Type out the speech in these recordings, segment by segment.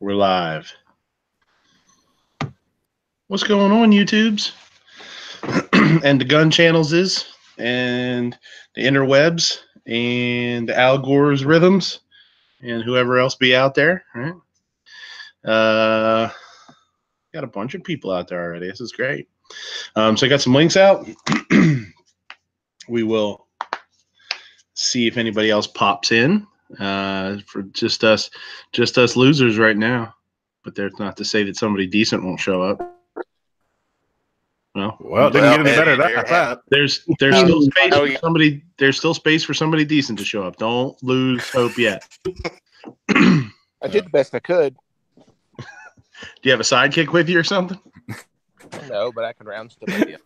We're live. What's going on, YouTubes? And the gun channels and the interwebs, and Al Gore's rhythms, and whoever else be out there, right? Got a bunch of people out there already. This is great. So I got some links out. We will see if anybody else pops in. For just us losers right now. But there's not to say that somebody decent won't show up. Well, it didn't get any better than that. There's still space for somebody. There's still space for somebody decent to show up. Don't lose hope yet. I did the best I could. Do you have a sidekick with you or something? No, but I can round stuff with you.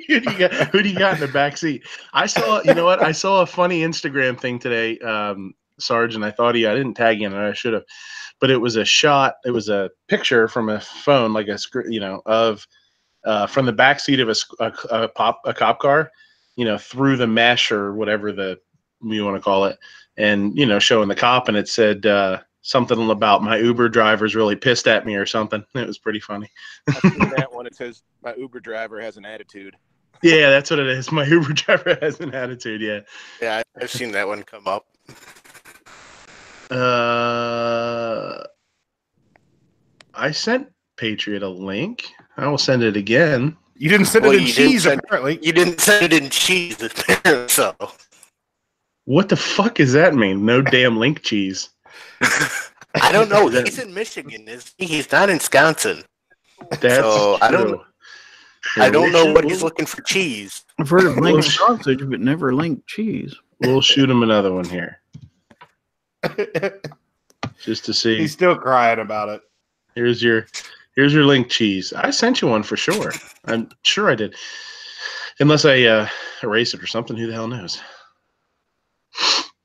Who do you got in the back seat? I saw a funny Instagram thing today, Sarge, and I didn't tag you in it. I should have, but it was a shot. It was a picture from a phone, like a screen, of from the back seat of a cop car, through the mesh or whatever you want to call it, and showing the cop, and it said something about my Uber driver's really pissed at me or something. It was pretty funny. I've seen that one. It says my Uber driver has an attitude. Yeah, that's what it is. My Uber driver has an attitude. Yeah. Yeah, I've seen that one come up. I sent Patriot a link. I will send it again. You didn't send it in cheese, apparently. You didn't send it in cheese, apparently. So. What the fuck does that mean? No damn link cheese. I don't know. He's in Michigan. He's not in Wisconsin. So I don't know what he's looking for cheese. I've heard of link sausage, but never link cheese. We'll shoot him another one here. Just to see. He's still crying about it. Here's your link cheese. I sent you one for sure. I'm sure I did. Unless I erased it or something. Who the hell knows?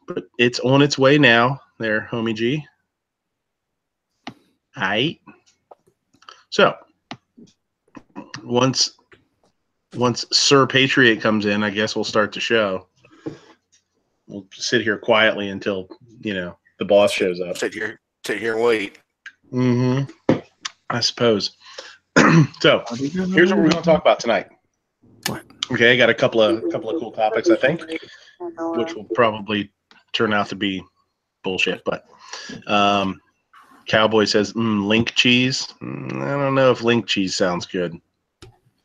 But it's on its way now. There, homie G. Aight. So once Sir Patriot comes in, I guess we'll start the show. We'll sit here quietly until the boss shows up. Sit here and wait. Mm-hmm. I suppose. So here's what we're going to talk about tonight. What? Okay, I got a couple of cool topics, I think, which will probably turn out to be bullshit. But Cowboy says link cheese. I don't know if link cheese sounds good.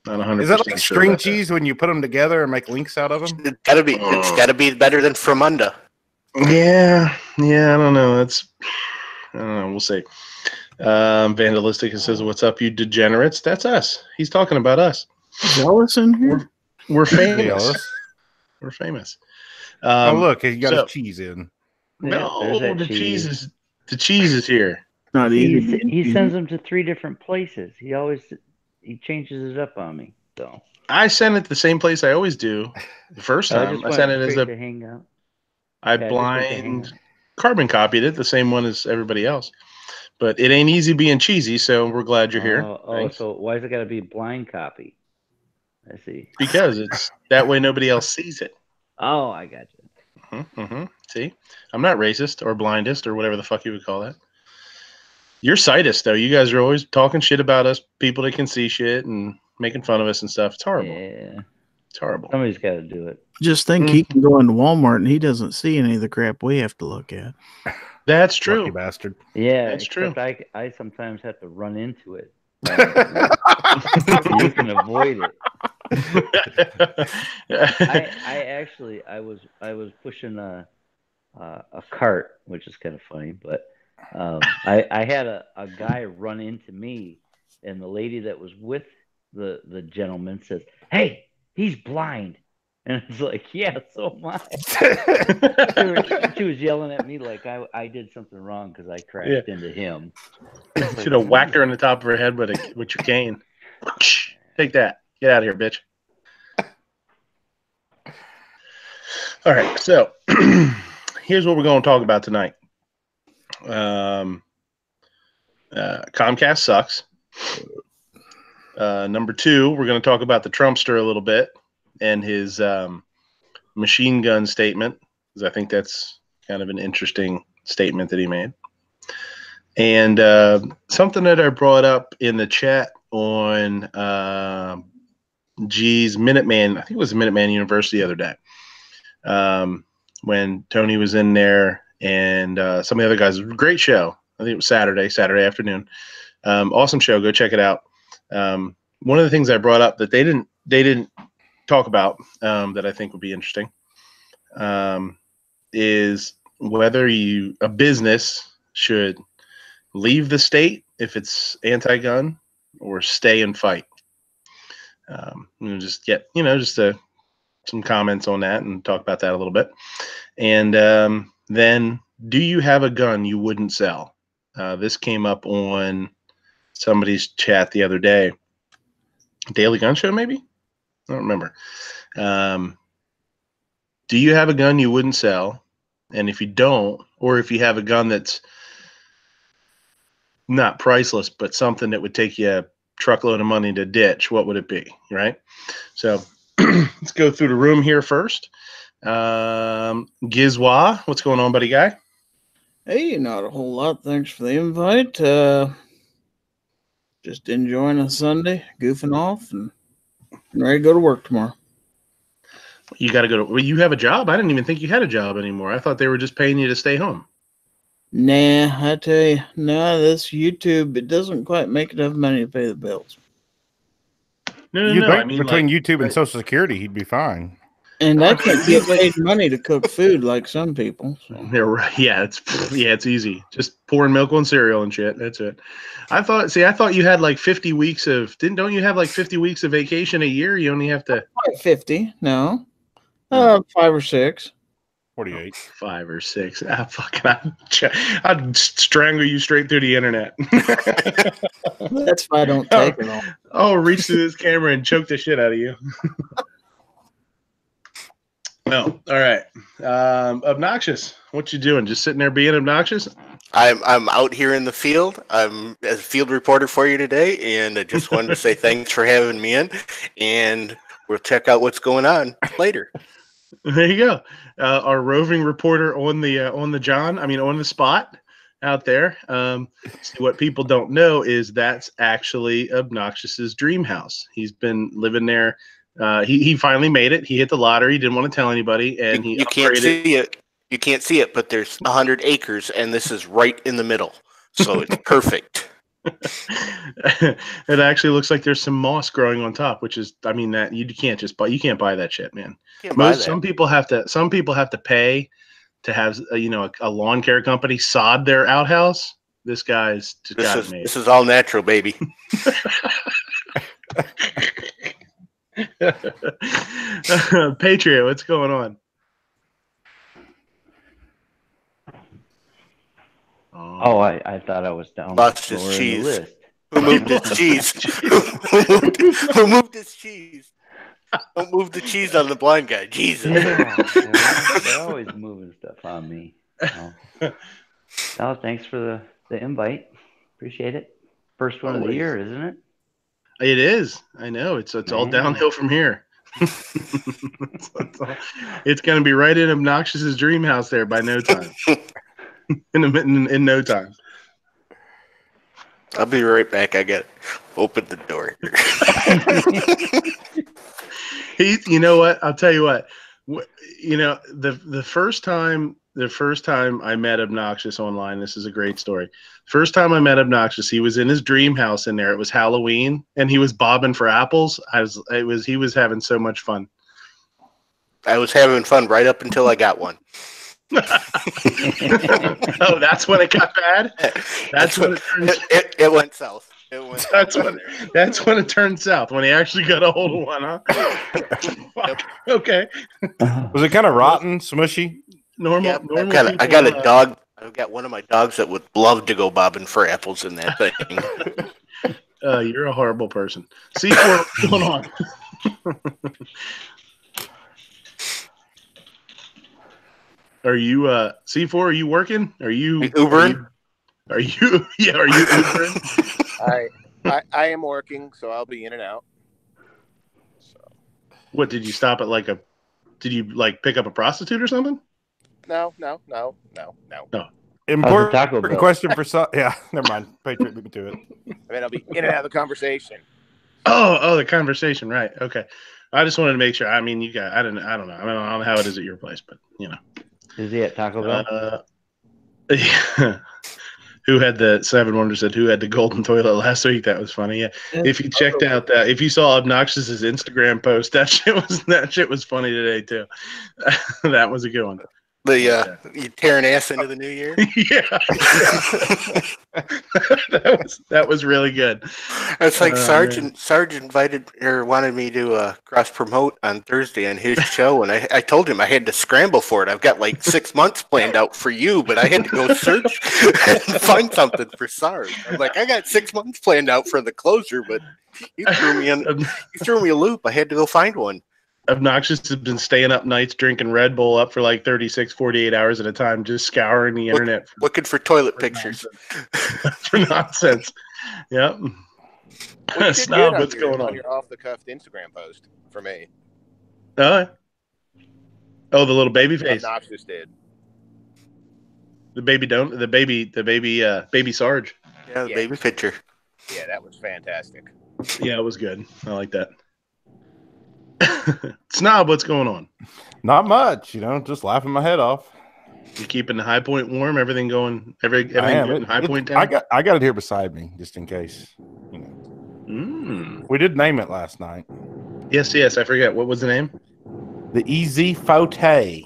Not 100%. Is that like string cheese when you put them together and make links out of them? It's gotta be better than Fromunda. Yeah. I don't know. I don't know. We'll see. Vandalistic says, "What's up, you degenerates?" That's us. He's talking about us. Jealous in here? We're famous. We're famous. Look, he got his cheese in. No, the cheese is here. Not easy. He sends them to 3 different places. He changes it up on me. So I sent it the same place I always do. The first time I sent it as a hangout. I blind carbon copied it, the same one as everybody else. But it ain't easy being cheesy, so we're glad you're here. So why's it got to be blind copy? I see. Because it's that way nobody else sees it. Oh, I got you. Mm-hmm. See? I'm not racist or blindist or whatever the fuck you would call that. You're sightist, though. You guys are always talking shit about us, people that can see shit and making fun of us and stuff. It's horrible. Yeah. It's horrible. Somebody's got to do it. Just think he can go into Walmart and he doesn't see any of the crap we have to look at. That's true. Lucky bastard. Yeah, that's true. I sometimes have to run into it. You can avoid it. I was pushing a cart, which is kind of funny, but I had a guy run into me, and the lady that was with the gentleman says, "Hey, he's blind." And it's like, yeah, so am I. She was yelling at me like I did something wrong because I crashed into him. Should have whacked her in the top of her head with your cane. Take that. Get out of here, bitch. All right, so here's what we're going to talk about tonight. Comcast sucks. Number 2, we're going to talk about the Trumpster a little bit and his machine gun statement, because I think that's kind of an interesting statement that he made. And something that I brought up in the chat on G's Minuteman, I think it was Minuteman University the other day, when Tony was in there and some of the other guys. Great show. I think it was Saturday afternoon. Awesome show. Go check it out. One of the things I brought up that they didn't talk about that I think would be interesting is whether a business should leave the state if it's anti-gun or stay and fight. Just get some comments on that and talk about that a little bit. And then, do you have a gun you wouldn't sell? This came up on somebody's chat the other day. Daily Gun Show, maybe? I don't remember. Do you have a gun you wouldn't sell? And if you don't, or if you have a gun that's not priceless, but something that would take you a truckload of money to ditch, what would it be, right? So let's go through the room here first. Gizwa, what's going on, buddy guy? Hey, not a whole lot. Thanks for the invite. Just enjoying a Sunday, goofing off, and ready to go to work tomorrow. You got to go to. Well, you have a job? I didn't even think you had a job anymore. I thought they were just paying you to stay home. Nah, I tell you, this YouTube, it doesn't quite make enough money to pay the bills. No. I mean, between YouTube and Social Security, he'd be fine. And I can't get paid money to cook food like some people. So. They're right. Yeah, it's easy. Just pouring milk on cereal and shit. That's it. I thought you had like 50 weeks of. Don't you have like 50 weeks of vacation a year? You only have to. 50? No. 5 or 6. 48. 5 or 6. I'd strangle you straight through the internet. That's why I don't take it all. Oh, reach through this camera and choke the shit out of you. No. All right. Obnoxious. What you doing? Just sitting there being obnoxious? I'm out here in the field. I'm a field reporter for you today, and I just wanted to say thanks for having me in, and we'll check out what's going on later. There you go. Our roving reporter on the spot out there. See, what people don't know is that's actually Obnoxious's dream house. He's been living there. He finally made it. He hit the lottery. Didn't want to tell anybody, and you can't see it. You can't see it, but there's 100 acres, and this is right in the middle, so it's perfect. It actually looks like there's some moss growing on top, which is, that you can't buy that shit, man. Some people have to pay to have a lawn care company sod their outhouse. This guy's just got it made. This is all natural, baby. Patriot, what's going on? Oh, I thought I was down. Lost his cheese. Who moved his cheese? Who moved his cheese? Don't move the cheese on the blind guy. Jesus. They're always moving stuff on me. Thanks for the invite. Appreciate it. First one of the year, isn't it? It is. I know. It's all downhill from here. It's going to be right in Obnoxious's dream house there by no time. in no time. I'll be right back. I got to open the door. Heath, you know what? I'll tell you what. The first time I met Obnoxious online, this is a great story. First time I met Obnoxious, he was in his dream house in there. It was Halloween, and he was bobbing for apples. He was having so much fun. I was having fun right up until I got one. Oh, that's when it got bad. That's when it went south. That's when it turned south. When he actually got a hold of one, huh? Okay. Was it kind of rotten, smushy? Normal. I got a dog. I've got one of my dogs that would love to go bobbing for apples in that thing. You're a horrible person. C4, what's going on? Are you C4? Are you working? Are you Ubering? Are you Ubering? I am working, so I'll be in and out. So. What did you stop at? Did you pick up a prostitute or something? No. Oh, Important question for some. Yeah, never mind. Patriot beat me to it. I mean, I'll be in and out of the conversation. Oh, the conversation, right? Okay. I just wanted to make sure. I mean, you got. I don't know. I don't know how it is at your place, but you know. Is he at Taco Bell? Yeah. Who had the Seven Wonders said who had the golden toilet last week? That was funny. Yeah. If you checked out that, if you saw Obnoxious's Instagram post, that shit was funny today too. That was a good one. You tearing ass into the new year? Yeah. that was really good. It's like Sarge invited or wanted me to cross promote on Thursday on his show, and I told him I had to scramble for it. I've got like 6 months planned out for you, but I had to go search and find something for Sarge. I'm like, I got 6 months planned out for the closer, but you threw me a loop. I had to go find one. Obnoxious has been staying up nights drinking Red Bull up for like 36, 48 hours at a time, just scouring the internet. Looking for toilet pictures. For nonsense. Yep. Snob, what's going on? Your off-the-cuff Instagram post for me. The little baby face. Obnoxious did. The baby Sarge. Yeah, the baby picture. Yeah, that was fantastic. Yeah, it was good. I like that. Snob, what's going on? Not much, just laughing my head off. You keeping the high point warm? Everything going? Everything getting high point down? I got it here beside me, just in case. We did name it last night. Yes. I forget. What was the name? The Easy Forte.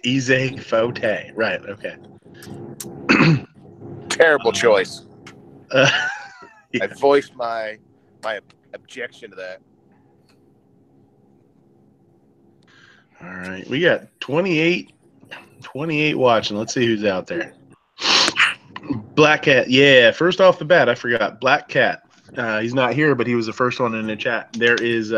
Easy Forte. Right. Okay. Terrible choice. Yeah. I voiced my objection to that. All right. We got 28 watching. Let's see who's out there. Black Cat. Yeah. First off the bat, I forgot. Black Cat. He's not here, but he was the first one in the chat. There is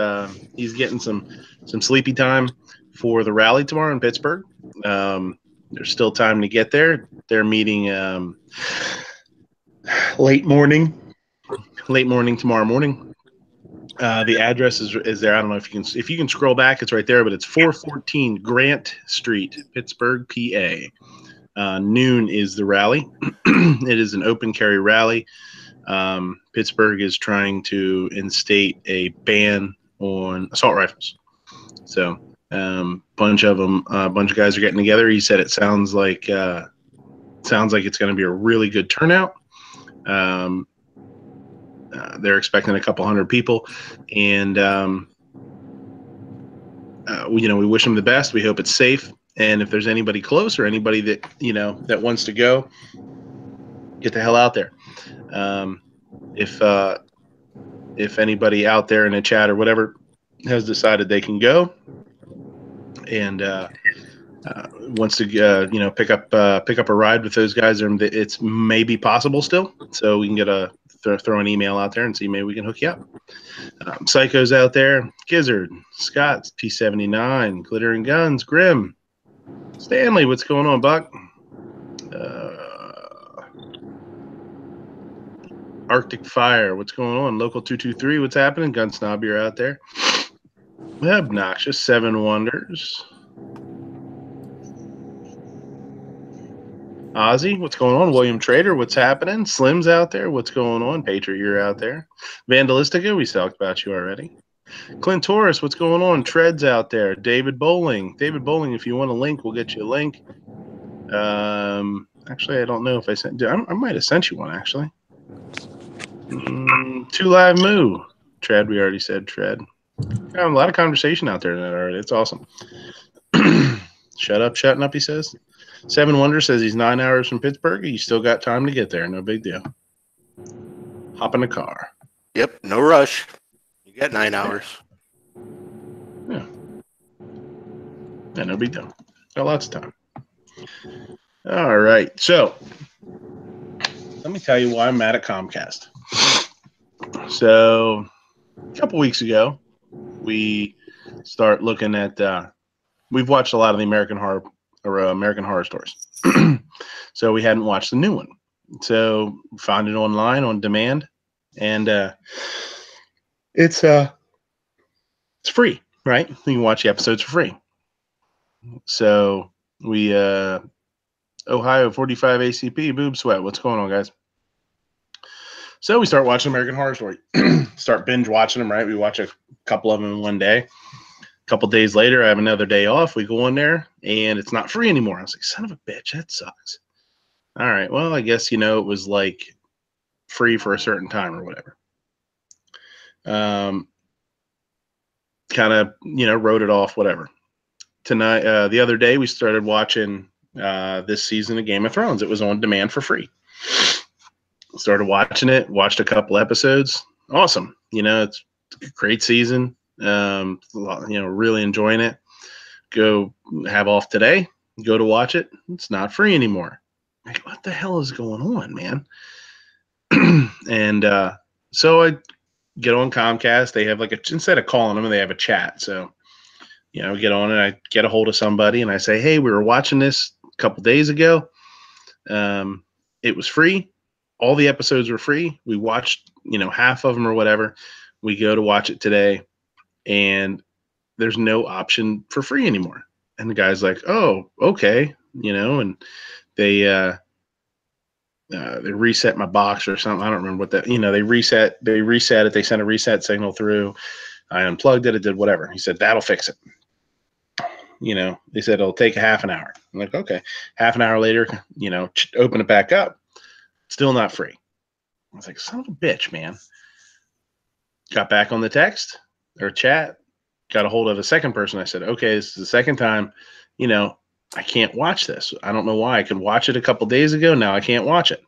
he's getting some sleepy time for the rally tomorrow in Pittsburgh. There's still time to get there. They're meeting late morning tomorrow morning. The address is there. I don't know if you can scroll back. It's right there, but it's 414 Grant Street, Pittsburgh, PA. Noon is the rally. It is an open carry rally. Pittsburgh is trying to instate a ban on assault rifles. So, bunch of guys are getting together. He said it sounds like it's going to be a really good turnout. They're expecting a couple hundred people, and we wish them the best. We hope it's safe, and if there's anybody close or anybody that that wants to go, get the hell out there. If anybody out there in the chat or whatever has decided they can go and wants to pick up a ride with those guys, it's maybe possible still, so we can get throw an email out there and see maybe we can hook you up. Psycho's out there, Gizzard, Scott, T79, Glitter and Guns, Grim, Stanley, what's going on, Buck? Arctic Fire, what's going on? Local 223, what's happening? Gun Snob, you're out there. Obnoxious, Seven Wonders. Ozzy, what's going on? William Trader, what's happening? Slim's out there, what's going on? Patriot, you're out there. Vandalistica, we talked about you already. Clint Torres, what's going on? Tread's out there. David Bowling, if you want a link, we'll get you a link. Actually, I don't know if I sent. I might have sent you one actually. 2 Live Moo. Tread, we already said Tread. A lot of conversation out there tonight already. It's awesome. Shutting up, he says. Seven Wonders says he's 9 hours from Pittsburgh. You still got time to get there. No big deal. Hop in the car. Yep, no rush. You got 9 hours. Yeah, no big deal. Got lots of time. All right. So let me tell you why I'm mad at Comcast. So a couple weeks ago, we start looking at we've watched a lot of the American Horror Stories. So we hadn't watched the new one. So found it online on demand, and it's free, right? You can watch the episodes for free. So we Ohio 45 ACP boob sweat. What's going on, guys? So we start watching American Horror Story. Start binge watching them, right? We watch a couple of them in one day. A couple days later, I have another day off. We go in there, and it's not free anymore. I was like, son of a bitch, that sucks. All right, well, I guess, it was like free for a certain time or whatever. Kind of, wrote it off, whatever. Tonight, the other day, we started watching this season of Game of Thrones. It was on demand for free. Started watching it, watched a couple episodes. Awesome. It's a great season. Really enjoying it. Go have off today, go to watch it. It's not free anymore. Like, what the hell is going on, man? And so I get on Comcast. They have instead of calling them, they have a chat. So, I get on and I get a hold of somebody and I say, hey, we were watching this a couple days ago. It was free. All the episodes were free. We watched, half of them or whatever. We go to watch it today and there's no option for free anymore. And the guy's like, oh, okay. And they reset my box or something. I don't remember what that, they reset it. They sent a reset signal through. I unplugged it. It did whatever. He said, that'll fix it. They said it'll take a half an hour. I'm like, okay. Half an hour later, open it back up. Still not free. I was like, son of a bitch, man. Got back on the text or chat, got a hold of a second person. I said, okay, this is the second time, I can't watch this. I don't know why. I could watch it a couple days ago. Now I can't watch it.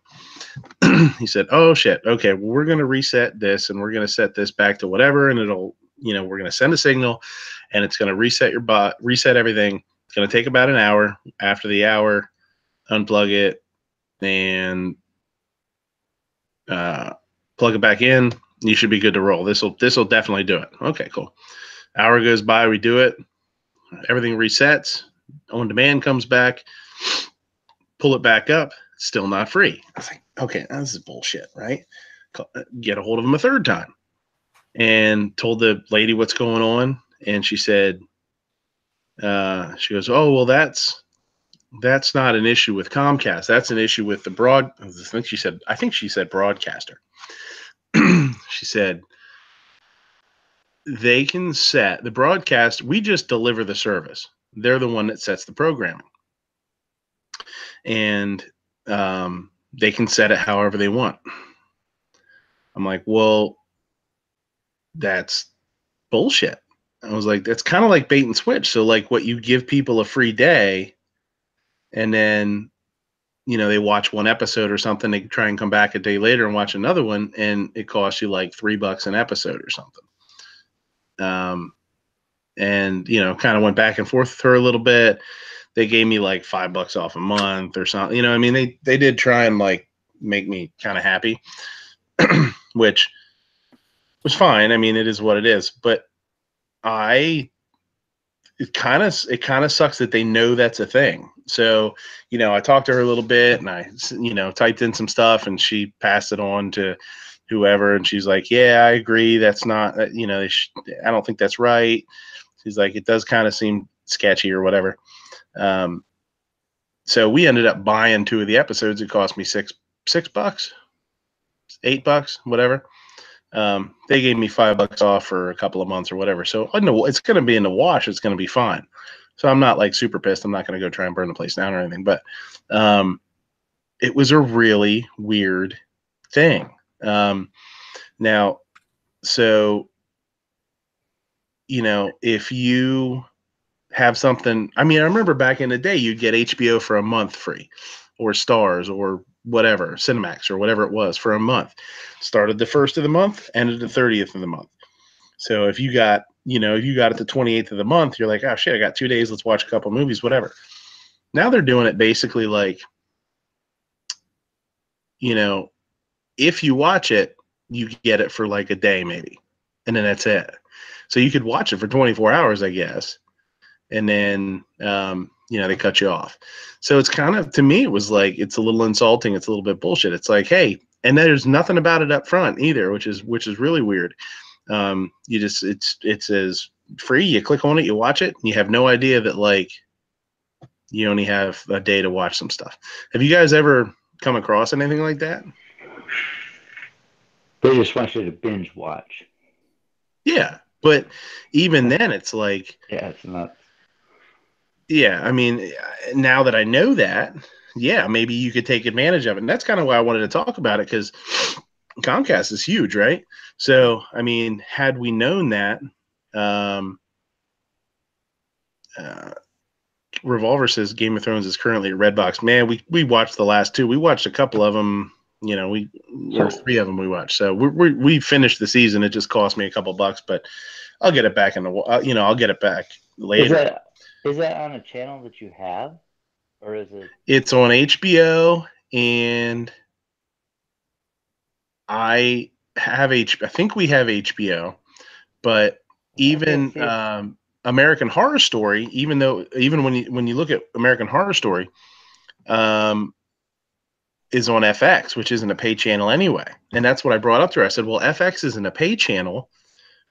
He said, oh shit. Okay. Well, we're going to reset this and we're going to set this back to whatever. And it'll, we're going to send a signal and it's going to reset your bot, reset everything. It's going to take about an hour. After the hour, unplug it and plug it back in. You should be good to roll. This will definitely do it. Okay, cool. Hour goes by, we do it. Everything resets. On demand comes back. Pull it back up. Still not free. I was like, okay, this is bullshit, right? Get a hold of him a third time and told the lady what's going on. And she said, she goes, oh, well, that's not an issue with Comcast. That's an issue with the I think she said broadcaster. She said, they can set the broadcast. We just deliver the service. They're the one that sets the programming. And they can set it however they want. I'm like, well, that's bullshit. I was like, that's kind of like bait and switch. So like what you give people a free day and then, they watch one episode or something. They try and come back a day later and watch another one. And it costs you like $3 an episode or something. And, kind of went back and forth with her a little bit. They gave me like $5 off a month or something. I mean, they did try and like make me kind of happy, which was fine. I mean, it is what it is, but it kind of sucks that they know that's a thing. So, I talked to her a little bit and I, typed in some stuff and she passed it on to whoever. And she's like, yeah, I agree. That's not, I don't think that's right. She's like, it does kind of seem sketchy or whatever. So we ended up buying 2 of the episodes. It cost me $6, $8, whatever. They gave me $5 off for a couple of months or whatever. So I know it's going to be in the wash. It's going to be fine. So I'm not like super pissed. I'm not going to go try and burn the place down or anything, but, it was a really weird thing. Now, so, if you have something, I mean, I remember back in the day, you'd get HBO for a month free or Stars or whatever, Cinemax or whatever it was for a month. Started the 1st of the month, ended the 30th of the month. So if you got, if you got it the 28th of the month, you're like, oh shit, I got 2 days. Let's watch a couple movies, whatever. Now they're doing it basically like, if you watch it, you get it for like a day maybe. And then that's it. So you could watch it for 24 hours, I guess. And then, they cut you off. So it's kind of, to me, it was like, it's a little insulting. It's a little bit bullshit. It's like, hey, and there's nothing about it up front either, which is really weird. It says free. You click on it, you watch it, and you have no idea that like, you only have a day to watch some stuff. Have you guys ever come across anything like that? They just want you to binge watch. Yeah, but even then, it's like, yeah, it's not. Yeah, I mean, now that I know that, yeah, maybe you could take advantage of it. And that's kind of why I wanted to talk about it, because Comcast is huge, right? So, I mean, had we known that, Revolver says Game of Thrones is currently at Redbox. Man, we watched the last two. We watched a couple of them. You know, or three of them we watched. So we finished the season. It just cost me a couple bucks, but I'll get it back I'll get it back later. Is that on a channel that you have, or is it? It's on HBO, and I think we have HBO, but even American Horror Story, even when you look at American Horror Story, is on FX, which isn't a pay channel anyway. And that's what I brought up to her. I said, well, FX isn't a pay channel.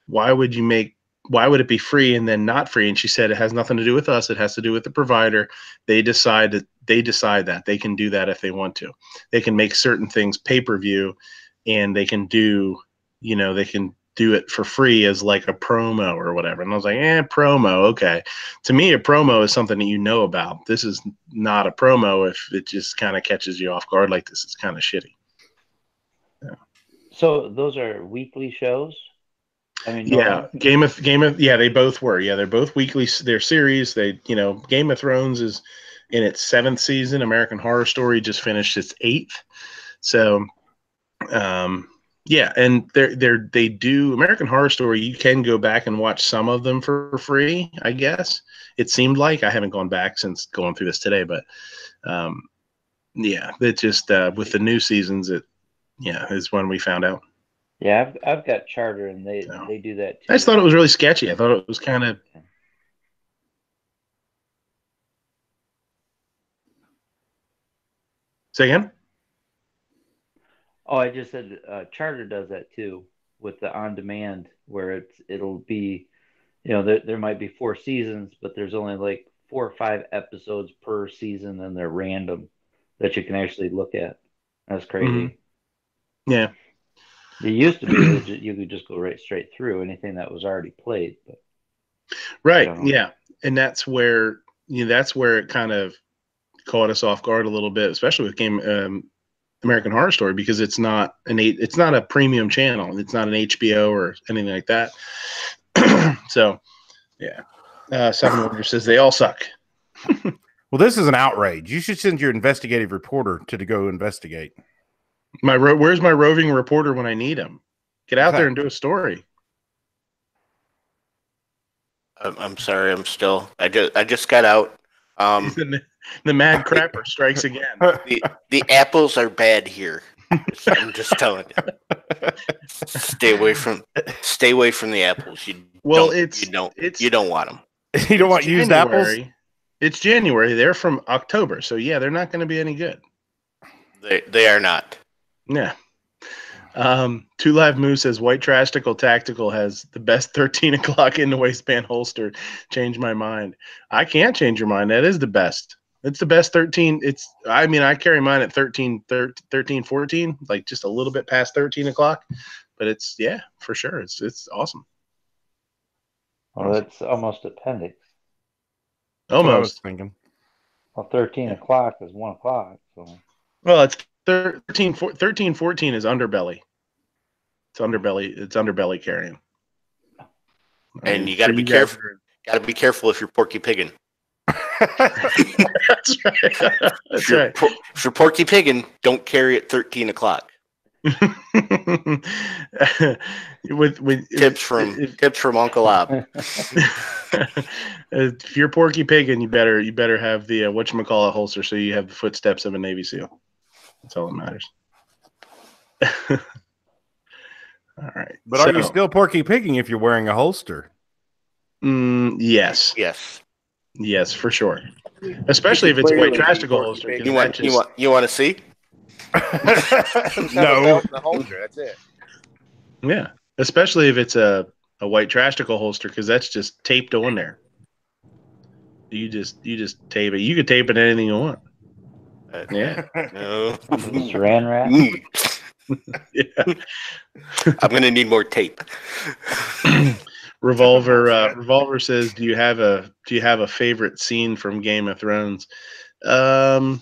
Why would it be free and then not free? And she said, it has nothing to do with us. It has to do with the provider. They decide that they can do that if they want to. They can make certain things pay-per-view, and they can do it for free as like a promo or whatever. And I was like, promo. Okay. To me, a promo is something that you know about. This is not a promo if it just kind of catches you off guard like this. It's kind of shitty. Yeah. So those are weekly shows? I mean, yeah, Game of they both were. Yeah, they're both weekly. They're series. Game of Thrones is in its 7th season. American Horror Story just finished its 8th. So, yeah, and they do American Horror Story. You can go back and watch some of them for free, I guess. It seemed like. I haven't gone back since going through this today, but yeah, it just with the new seasons, is when we found out. Yeah, I've got Charter, and they do that too. I just thought it was really sketchy. I thought it was kind of. Say again? Oh, I just said Charter does that too with the on-demand, where it'll be, there might be 4 seasons, but there's only like 4 or 5 episodes per season, and they're random that you can actually look at. That's crazy. Mm-hmm. Yeah. It used to be you could just go straight through anything that was already played. But right. Yeah. And that's where it kind of caught us off guard a little bit, especially with American Horror Story, because it's not a premium channel. It's not an HBO or anything like that. So, yeah. Seven Wonder says they all suck. Well, this is an outrage. You should send your investigative reporter to go investigate. Where's my roving reporter when I need him? Get out there and do a story. I'm sorry. I just got out. The mad crapper strikes again. The apples are bad here. I'm just telling you. Stay away from the apples. You don't want them. You don't want used apples? It's January. They're from October. So yeah, they're not going to be any good. They are not. Yeah. Two Live Moose says White Trastical Tactical has the best 13 o'clock in the waistband holster. Change my mind. I can't change your mind. That is the best. It's the best 13. I carry mine at 13, 14, like just a little bit past 13 o'clock, but it's, for sure. It's awesome. Well, that's almost appendix. Almost. I was thinking. Well, 13 o'clock is 1 o'clock. So. Well, it's 13, 14 is underbelly. It's underbelly carrying. And you got to be careful. Got to be careful if you're porky pigging. That's right. That's right. If you're porky pigging, don't carry at 13 o'clock. with tips from Uncle Ob. If you're porky pigging, you better have the whatchamacallit holster, so you have the footsteps of a Navy SEAL. That's all that matters. All right. But are you still porky pigging if you're wearing a holster? Yes. Yes, for sure. Especially if it's a White Trastical holster. You want to see? No. The holster, that's it. Yeah. Especially if it's a White Trastical holster, because that's just taped on there. You just tape it. You could tape it anything you want. Yeah. No. Saran wrap. Yeah. I'm gonna need more tape. Revolver says, do you have a favorite scene from Game of Thrones? I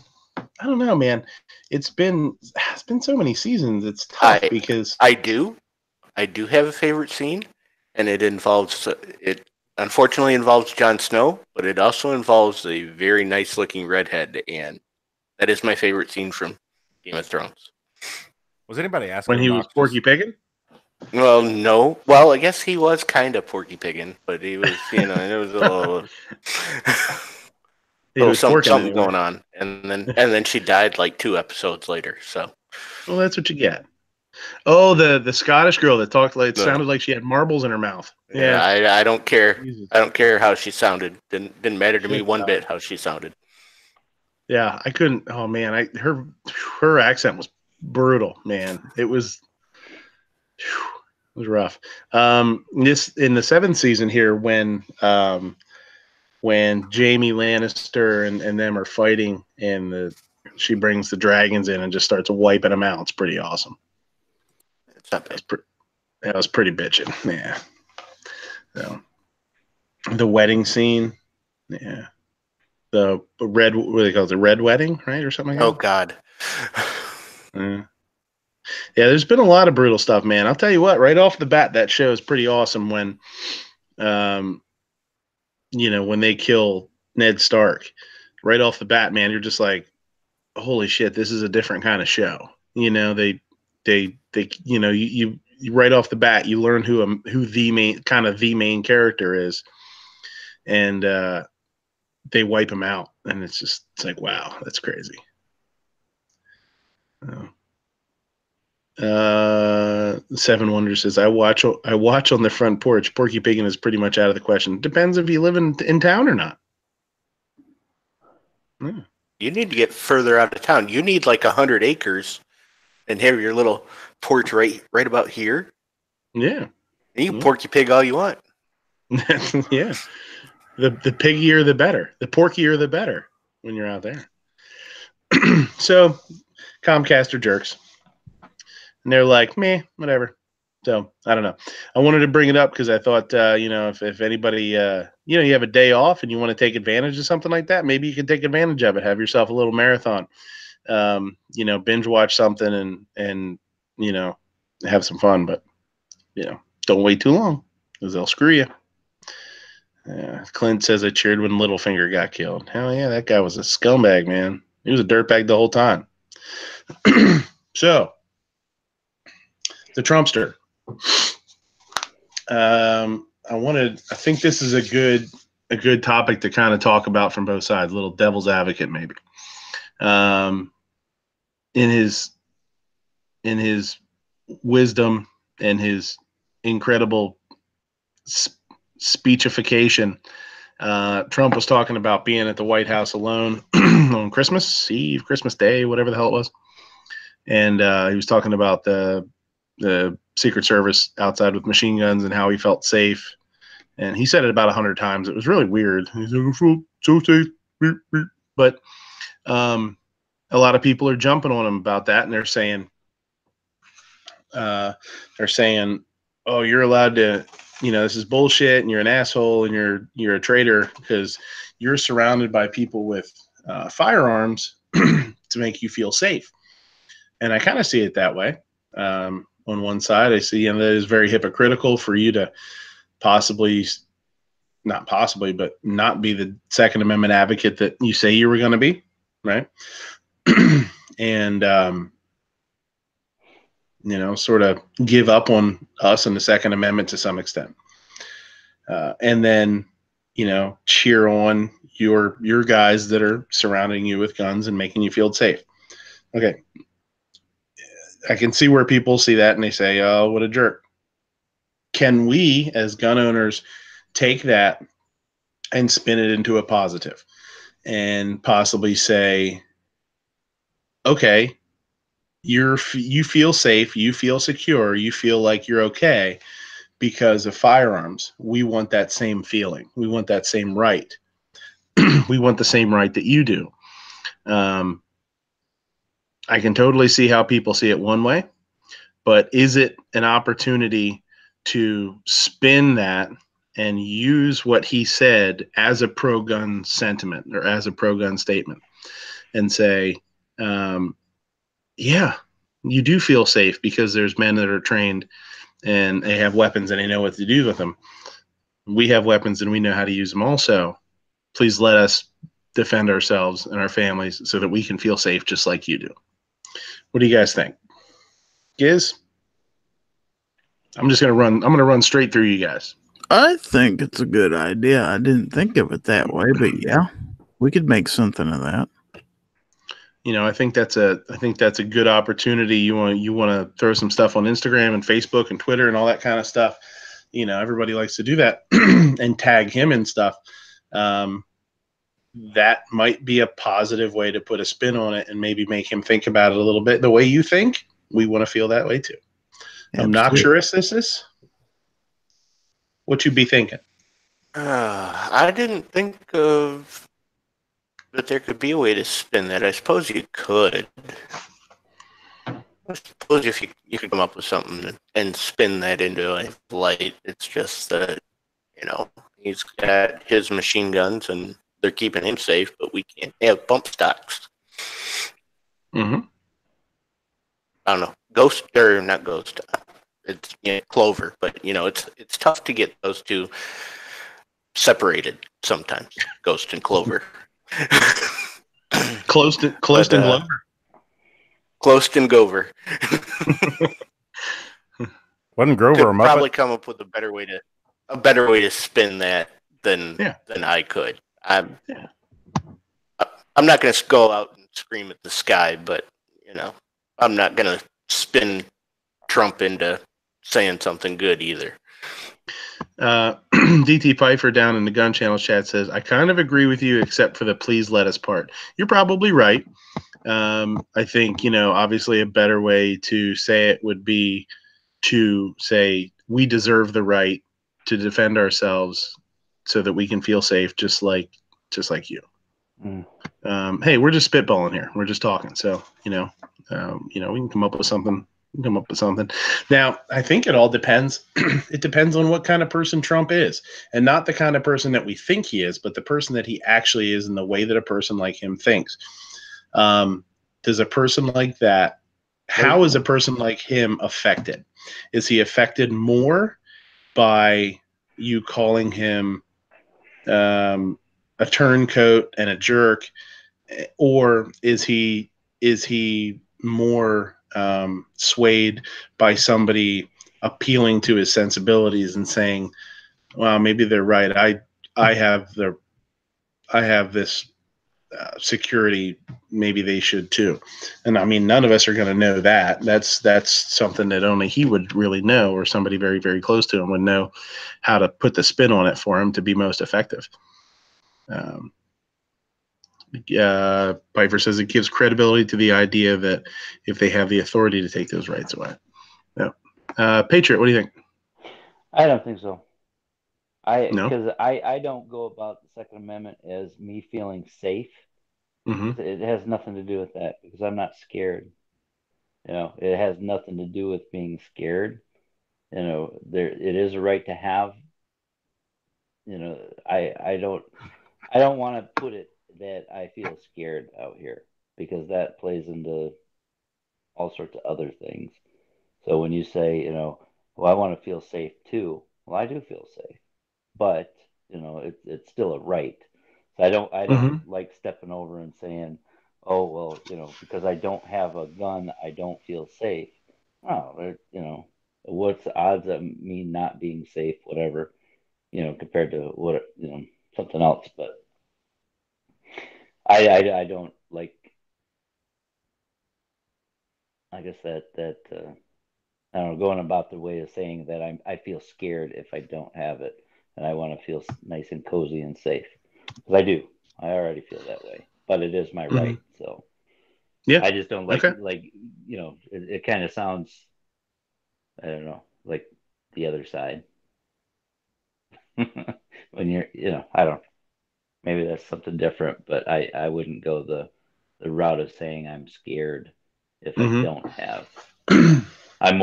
don't know, man. It's been so many seasons. It's tough because I do have a favorite scene, and it unfortunately involves Jon Snow, but it also involves a very nice looking redhead, and that is my favorite scene from Game of Thrones. Was anybody asking when he was Porky Piggin? Well, no. Well, I guess he was kind of Porky Piggin, but he was, it was a little, something going on, and then she died like 2 episodes later. So, well, that's what you get. Oh, the Scottish girl that talked like sounded like she had marbles in her mouth. Yeah, I don't care. Jesus. I don't care how she sounded. Didn't matter to me one bit how she sounded. Yeah, I couldn't. Oh man, her accent was brutal, man. It was rough. This in the 7th season here when Jaime Lannister and them are fighting and she brings the dragons in and just starts wiping them out. It's pretty awesome. That was pretty bitching. Yeah. So, the wedding scene. Yeah. The red, what do they call it? The red wedding, right? Or something like that? Oh, God. Yeah, there's been a lot of brutal stuff, man. I'll tell you what, right off the bat, that show is pretty awesome when, when they kill Ned Stark. Right off the bat, man, you're just like, holy shit, this is a different kind of show. You right off the bat, you learn who the main character is, and they wipe him out, and it's like, wow, that's crazy. Seven Wonders says, I watch on the front porch. Porky Piggin is pretty much out of the question. Depends if you live in town or not. Yeah. You need to get further out of town. You need like 100 acres and have your little porch right about here. Yeah. And you can Porky Pig all you want. Yeah. The piggier the better. The porkier the better when you're out there. So Comcast are jerks. And they're like, meh, whatever. So I don't know. I wanted to bring it up because I thought, if anybody, you have a day off and you want to take advantage of something like that, maybe you can take advantage of it. Have yourself a little marathon. Binge watch something and have some fun. But don't wait too long because they'll screw you. Clint says I cheered when Littlefinger got killed. Hell yeah, that guy was a scumbag, man. He was a dirtbag the whole time. So the Trumpster. I think this is a good topic to kind of talk about from both sides, a little devil's advocate maybe. In his wisdom and his incredible speechification, Trump was talking about being at the White House alone on Christmas Eve, Christmas Day, whatever the hell it was. And he was talking about the Secret Service outside with machine guns and how he felt safe. And he said it about 100 times. It was really weird. He's like, I feel so safe. But a lot of people are jumping on him about that, and they're saying, oh, you're allowed to, this is bullshit, and you're an asshole, and you're a traitor because you're surrounded by people with firearms to make you feel safe. And I kind of see it that way. On one side, I see, that is very hypocritical for you to not be the Second Amendment advocate that you say you were going to be, right? And, sort of give up on us and the Second Amendment to some extent. And then, cheer on your guys that are surrounding you with guns and making you feel safe. Okay. I can see where people see that and they say, oh, what a jerk. Can we, as gun owners, take that and spin it into a positive and possibly say, okay, you feel safe, you feel secure, you feel like you're okay because of firearms. We want that same feeling. We want that same right. we want the same right that you do. I can totally see how people see it one way, but is it an opportunity to spin that and use what he said as a pro-gun sentiment or as a pro-gun statement and say, yeah, you do feel safe because there's men that are trained and they have weapons and they know what to do with them. We have weapons and we know how to use them also. Please let us defend ourselves and our families so that we can feel safe just like you do. What do you guys think? Giz? I'm going to run straight through you guys. I think it's a good idea. I didn't think of it that way, but yeah, we could make something of that. You know, I think that's a good opportunity. You want to throw some stuff on Instagram and Facebook and Twitter and all that kind of stuff. You know, everybody likes to do that and tag him and stuff. That might be a positive way to put a spin on it and maybe make him think about it a little bit. The way you think, we want to feel that way too. Obnoxious, this is? What you be thinking? I didn't think of that there could be a way to spin that. I suppose you could. I suppose if you could come up with something and spin that into a light. It's just that, you know, he's got his machine guns and they're keeping him safe, but we can't have bump stocks. Mm-hmm. I don't know. Ghost, or not Ghost. It's Clover, but you know, it's tough to get those two separated sometimes. Ghost and Clover. Closed and Glover. Close and Gover. Wasn't Grover Could a Muppet? probably come up with a better way to spin that than I could. I'm not going to go out and scream at the sky, but you know, I'm not going to spin Trump into saying something good either. DT Pfeiffer down in the gun channel chat says, I kind of agree with you except for the please let us part. You're probably right. I think, you know, obviously a better way to say it would be to say we deserve the right to defend ourselves so that we can feel safe just like you. Hey, we're just spitballing here. We're just talking. So, we can come up with something. Now, I think it all depends. It depends on what kind of person Trump is, and not the kind of person that we think he is, but the person that he actually is and the way that a person like him thinks. Does a person like that, how is a person like him affected? Is he affected more by you calling him a turncoat and a jerk, or is he more swayed by somebody appealing to his sensibilities and saying, well, maybe they're right. I have this security. Maybe they should too. And I mean, none of us are going to know that. That's something that only he would really know, or somebody very, very close to him would know how to put the spin on it for him to be most effective. Pfeiffer says it gives credibility to the idea that if they have the authority to take those rights away. No. Patriot, what do you think? I don't think so. No? Because I don't go about the Second Amendment as me feeling safe. Mm-hmm. It has nothing to do with that because I'm not scared. You know, it has nothing to do with being scared. You know, it is a right to have. You know, I don't want to put it that I feel scared out here because that plays into all sorts of other things. So when you say, you know, well, I want to feel safe too. Well, I do feel safe, but you know, it's still a right. So I don't like stepping over and saying, oh, well, you know, because I don't have a gun, I don't feel safe. Oh, you know, what's the odds of me not being safe, whatever, you know, compared to what, you know, something else. But I don't like, I guess that I don't know, going about the way of saying that I feel scared if I don't have it, and I want to feel nice and cozy and safe. Because I do. I already feel that way. But it is my right. So yeah, I just don't like you know, it kind of sounds, I don't know, like the other side. When you're, you know, I don't. maybe that's something different. But I wouldn't go the route of saying I'm scared if I Mhm. don't have. I'm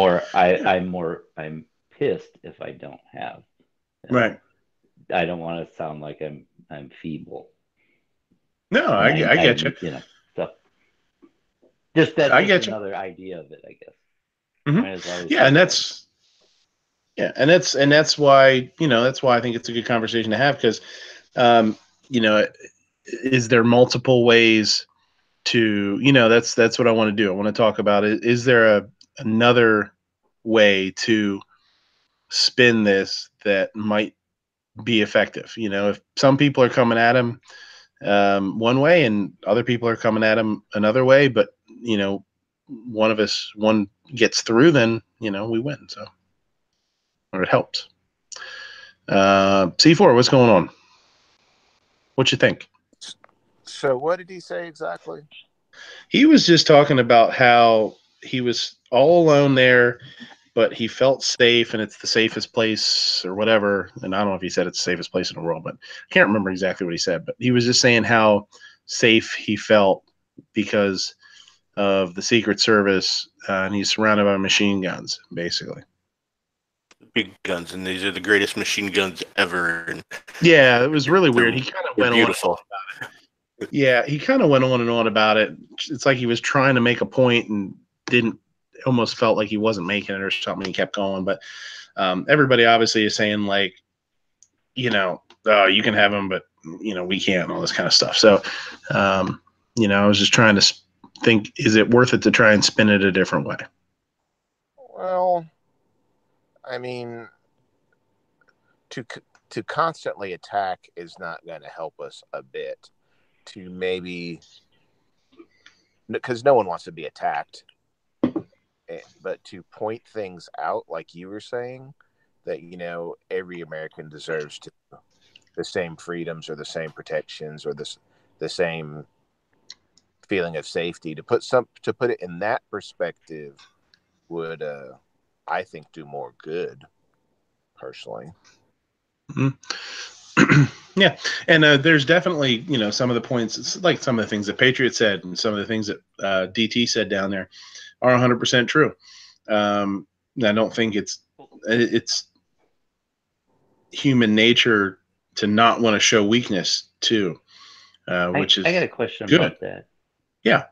pissed if I don't have. Right. I don't want to sound like I'm feeble. No, And I get you. So that's I just get you. another idea of it, I guess. Mhm. Might as well always Yeah, think and about it. that's why that's why I think it's a good conversation to have because, you know, is there multiple ways to that's what I want to do. I want to talk about it. Is there another way to spin this that might be effective? If some people are coming at him one way and other people are coming at him another way, but one gets through, then we win. So, or it helps. C4, what's going on? What you think? So what did he say exactly? He was just talking about how he was all alone there, but he felt safe and it's the safest place or whatever. And I don't know if he said it's the safest place in the world, but I can't remember exactly what he said. But he was just saying how safe he felt because of the Secret Service, and he's surrounded by machine guns, basically. Big guns, and these are the greatest machine guns ever. And yeah, it was really weird. He kind of went beautiful. on about it. Yeah, he kind of went on and on about it. It's like he was trying to make a point and didn't. Almost felt like he wasn't making it or something. He kept going, but everybody obviously is saying like, you can have him, but we can't, and all this kind of stuff. So, I was just trying to think, is it worth it to try and spin it a different way? Well, I mean, to constantly attack is not going to help us a bit. To maybe, because no one wants to be attacked, but to point things out, like you were saying, that every American deserves the same freedoms or the same protections or the same feeling of safety. To put it in that perspective would, I think, do more good, personally. Mm-hmm. Yeah, and there's definitely some of the points. It's like some of the things that Patriot said and some of the things that DT said down there are 100% true. I don't think it's human nature to not want to show weakness too, which is I got a question good. about that. Yeah,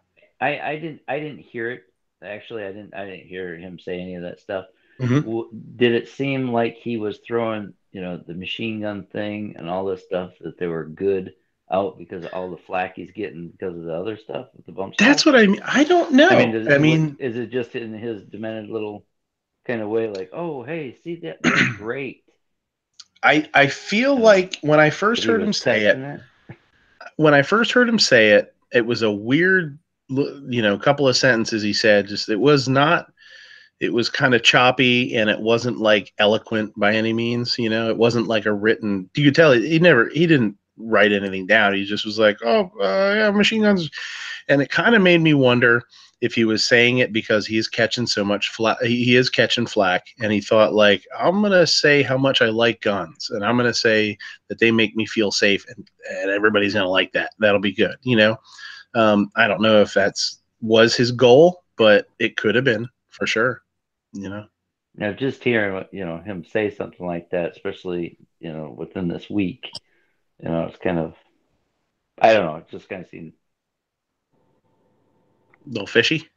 I didn't hear it. Actually, I didn't hear him say any of that stuff. Mm-hmm. Did it seem like he was throwing, the machine gun thing and all this stuff, that they were good out because of all the flack he's getting because of the other stuff with the bump stock? That's what I mean. I don't know. Is it just in his demented little kind of way, like, oh, hey, see that? They're great. I feel like when I first heard him say it, it was a weird, couple of sentences he said. Just it was kind of choppy, and it wasn't like eloquent by any means. It wasn't like a written. You could tell he didn't write anything down. He just was like, oh, yeah, machine guns. And it kind of made me wonder if he was saying it because he's catching so much flack. He is catching flack, and he thought like, I'm gonna say how much I like guns, and I'm gonna say that they make me feel safe, and everybody's gonna like that. That'll be good, I don't know if was his goal, but it could have been for sure. Now, just hearing him say something like that, especially within this week, it's kind of, I don't know, it just kind of seemed A little fishy.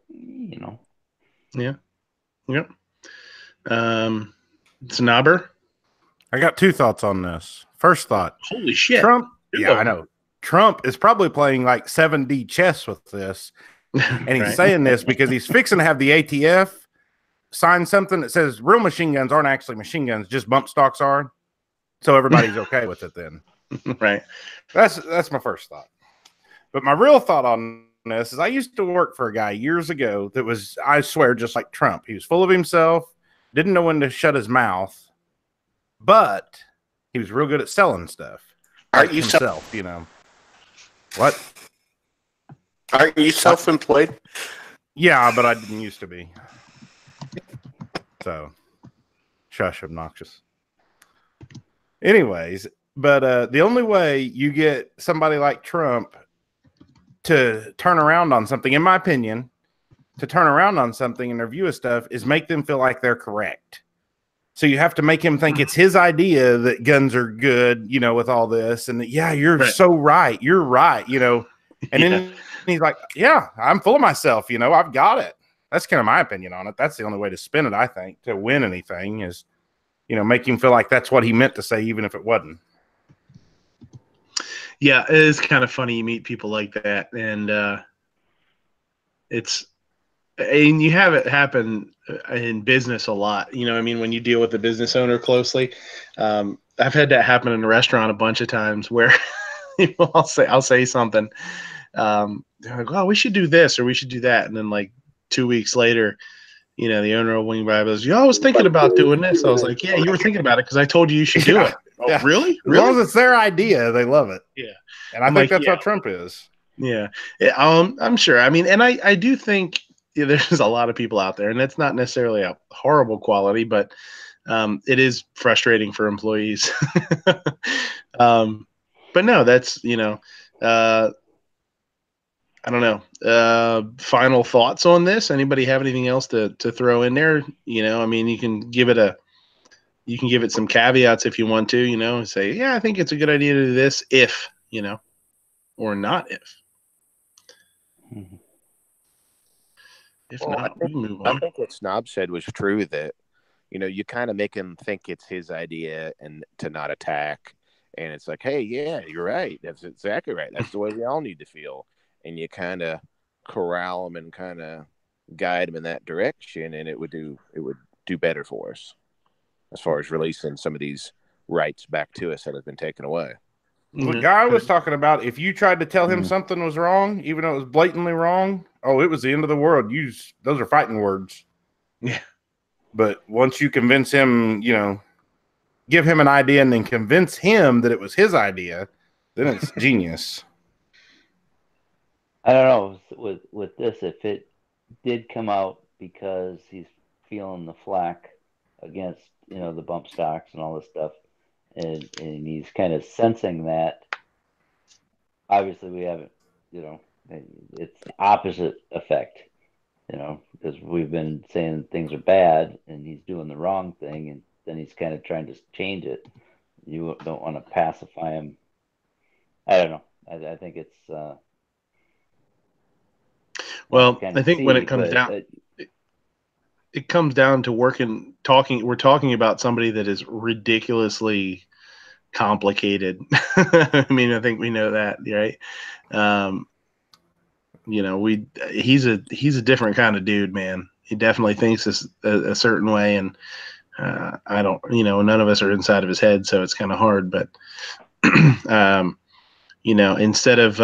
Yeah. Yep. Snobber. I got two thoughts on this. First thought. Holy shit. Trump. Yeah, I know. Trump is probably playing like 7D chess with this. And he's Right. saying this because he's fixing to have the ATF sign something that says real machine guns aren't actually machine guns, just bump stocks are. So everybody's okay with it then. Right. That's my first thought. But my real thought on this is I used to work for a guy years ago that was, I swear, just like Trump. He was full of himself, didn't know when to shut his mouth, but he was real good at selling stuff. Aren't you himself, What? Aren't you self-employed? Yeah, but I didn't used to be. So, shush, obnoxious. Anyways, But the only way you get somebody like Trump to turn around on something, in my opinion, to turn around on something in their view of stuff is make them feel like they're correct. So you have to make him think it's his idea that guns are good, you know, with all this. And that, yeah, you're so right. You're right, you know. And then he's like, yeah, I'm full of myself, you know, I've got it. That's kind of my opinion on it. That's the only way to spin it, I think, to win anything is, you know, make him feel like that's what he meant to say, even if it wasn't. Yeah, it is kind of funny you meet people like that. And and you have it happen in business a lot. You know, I mean, when you deal with the business owner closely, I've had that happen in a restaurant a bunch of times where I'll say something. They're like, "Oh, we should do this or we should do that," and then like 2 weeks later, you know, the owner will wing by and goes, "Yeah, I was thinking about doing this." I was like, "Yeah, you were thinking about it because I told you should do it." Oh, yeah. Really? As long as it's their idea, they love it. Yeah, and I think that's what Trump is. Yeah, I'm sure. I mean, and I do think there's a lot of people out there, and that's not necessarily a horrible quality, but it is frustrating for employees. But no, that's, you know, I don't know. Final thoughts on this? Anybody have anything else to throw in there? You know, I mean, you can give it some caveats if you want to, you know, say, yeah, I think it's a good idea to do this if, you know, or not if. If not, we can move on. I think what Snob said was true, that, you know, you kind of make him think it's his idea and to not attack. And it's like, hey, yeah, you're right. That's exactly right. That's the way we all need to feel. And you kind of corral them and kind of guide them in that direction, and it would do better for us as far as releasing some of these rights back to us that have been taken away. The guy was talking about, if you tried to tell him something was wrong, even though it was blatantly wrong, oh, it was the end of the world. Those are fighting words. Yeah. But once you convince him, you know, give him an idea and then convince him that it was his idea, then it's genius. I don't know with this, if it did come out because he's feeling the flack against, you know, the bump stocks and all this stuff, and he's kind of sensing that. Obviously, we haven't, you know, it's opposite effect, you know, because we've been saying things are bad and he's doing the wrong thing, and then he's kind of trying to change it. You don't want to pacify him. I don't know. I think it's well, I think when it comes down, it comes down to talking. We're talking about somebody that is ridiculously complicated. I mean, I think we know that, right? You know, he's a different kind of dude, man. He definitely thinks a certain way, and I don't, you know, none of us are inside of his head, so it's kind of hard. But you know, instead of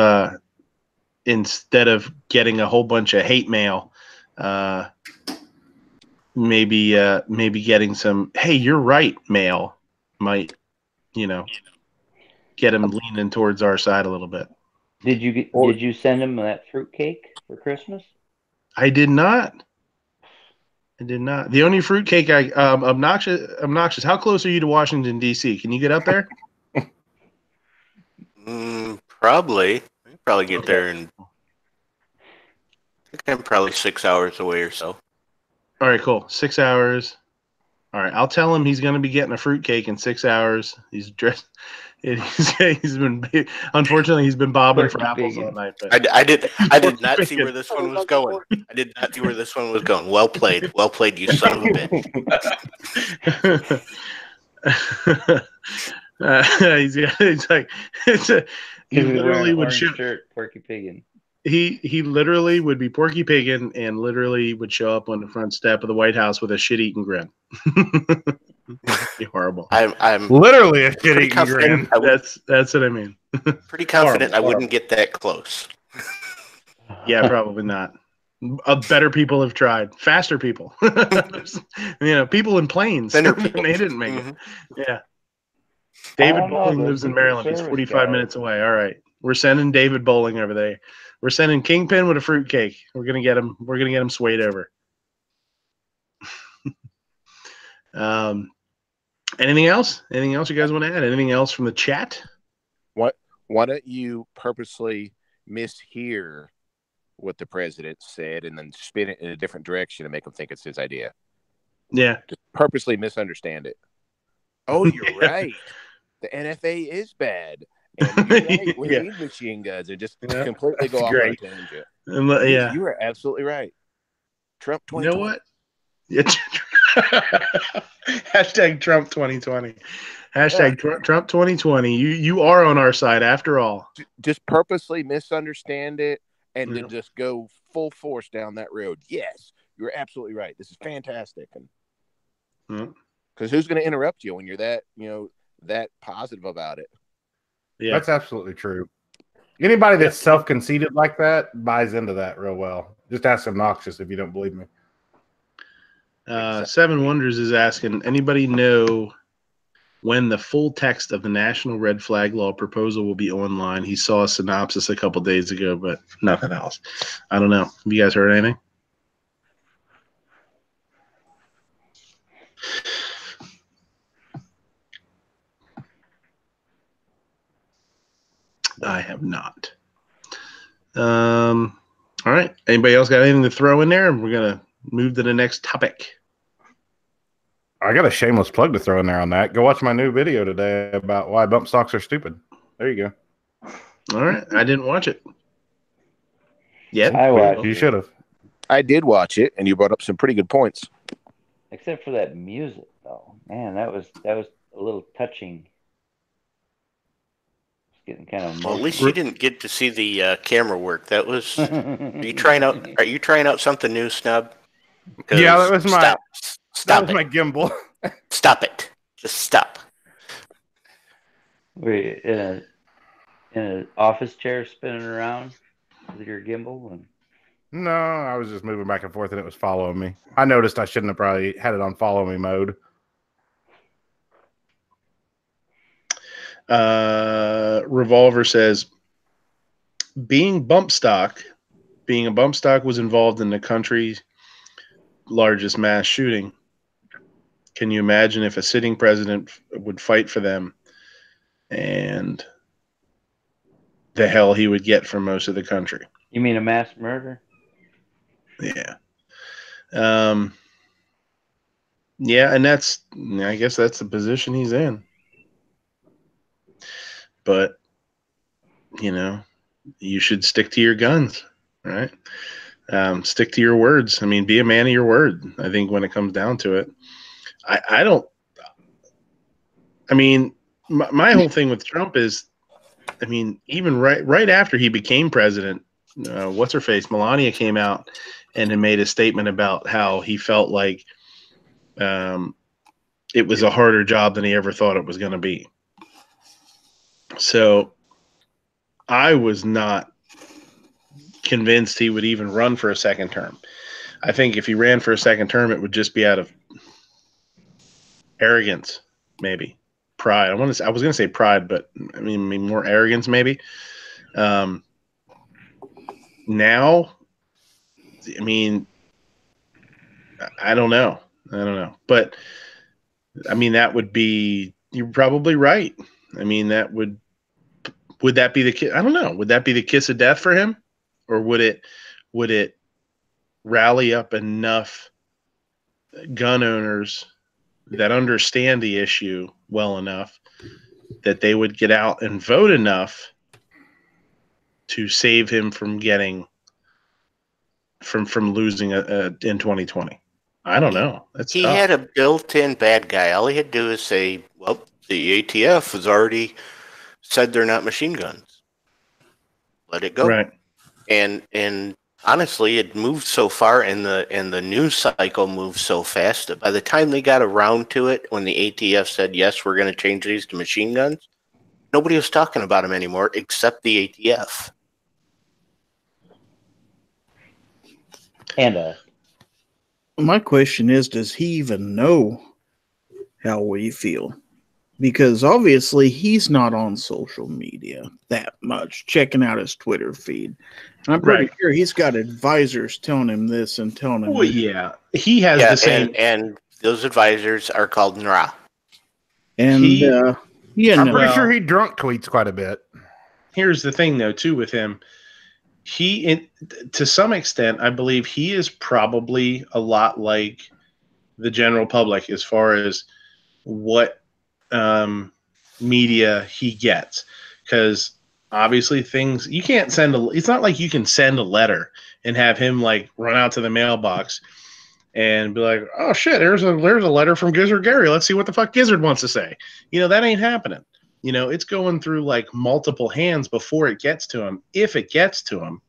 getting a whole bunch of hate mail, maybe getting some, hey, you're right, mail might, you know, get him leaning towards our side a little bit. Did you send him that fruitcake for Christmas? I did not. The only fruitcake obnoxious. How close are you to Washington, D.C.? Can you get up there? Probably get there in. I think I'm probably 6 hours away or so. All right, cool. 6 hours. All right, I'll tell him he's going to be getting a fruitcake in 6 hours. He's dressed. Unfortunately, he's been bobbing for apples all night. But I did not see where this one was going. I did not see where this one was going. Well played, you son of a bitch. He's like, he literally would show Porky Piggin. He literally would be Porky Piggin and literally would show up on the front step of the White House with a shit-eating grin. Be horrible. I'm literally a shit-eating grin. That's what I mean. Pretty confident horrible. I wouldn't get that close. Yeah, probably not. Better people have tried. Faster people. You know, people in planes. They didn't make it. Yeah. David Bowling lives in Maryland. He's 45 minutes away. All right. We're sending David Bowling over there. We're sending Kingpin with a fruitcake. We're gonna get him swayed over. Anything else? Anything else you guys want to add? Anything else from the chat? Why don't you purposely mishear what the president said and then spin it in a different direction and make him think it's his idea? Yeah. Just purposely misunderstand it. Oh, you're right. The NFA is bad. And you're right. We need machine guns, and just completely go off on a tangent. Yeah. You are absolutely right. Trump 2020. You know what? Hashtag Trump 2020. Hashtag Trump 2020. You are on our side after all. Just purposely misunderstand it and then just go full force down that road. Yes, you're absolutely right. This is fantastic. Because who's going to interrupt you when you're that, that positive about it? Yeah, that's absolutely true. Anybody that's self-conceited like that buys into that real well. Just ask Obnoxious if you don't believe me. Seven Wonders is asking, anybody know when the full text of the National Red Flag Law proposal will be online? He saw a synopsis a couple days ago, but nothing else. I don't know. Have you guys heard anything? I have not. All right. Anybody else got anything to throw in there? We're going to move to the next topic. I got a shameless plug to throw in there on that. Go watch my new video today about why bump stocks are stupid. There you go. All right. I didn't watch it. Yeah. I watched You should have. I did watch it, and you brought up some pretty good points. Except for that music, though. Man, that was a little touching. It's getting kind of emotional. Well, at least you didn't get to see the camera work. That was. Are you trying out something new, Snub? Yeah, that was my. Stop that was my gimbal. Stop it. Just stop. Wait, in an office chair spinning around with your gimbal? No, I was just moving back and forth, and it was following me. I noticed I shouldn't have probably had it on follow me mode. Revolver says, being a bump stock was involved in the country's largest mass shooting. Can you imagine if a sitting president would fight for them and the hell he would get from most of the country? You mean a mass murder? Yeah. Yeah, and I guess that's the position he's in. But, you should stick to your guns, right? Stick to your words. I mean, be a man of your word, I think, when it comes down to it. My whole thing with Trump is, even right after he became president, what's her face, Melania, came out and made a statement about how he felt like it was a harder job than he ever thought it was going to be. So I was not convinced he would even run for a second term. I think if he ran for a second term, it would just be out of arrogance, maybe pride. I was going to say pride, but I mean more arrogance, maybe. Now, I don't know, but that would be. You're probably right. Would that be the kiss? I don't know. Would that be the kiss of death for him, or would it rally up enough gun owners that understand the issue well enough that they would get out and vote enough to save him from getting from losing in 2020? I don't know. He had a built-in bad guy. All he had to do is say, well, the ATF has already said they're not machine guns. Let it go. Right. And honestly, it moved so far, and the news cycle moved so fast that by the time they got around to it, when the ATF said, yes, we're going to change these to machine guns, nobody was talking about them anymore except the ATF. And my question is, does he even know how we feel? Because obviously he's not on social media that much, checking out his Twitter feed. And I'm pretty sure he's got advisors telling him this and telling him that. Yeah. He has the same. And those advisors are called NRA. And He- yeah, I'm no, pretty Well- sure he drunk tweets quite a bit. Here's the thing, though, too, with him. To some extent, I believe he is probably a lot like the general public as far as what media he gets. Because obviously things, you can't send it's not like you can send a letter and have him like run out to the mailbox and be like, oh shit, there's a letter from Gizzard Gary. Let's see what the fuck Gizzard wants to say. That ain't happening. It's going through like multiple hands before it gets to him, if it gets to him.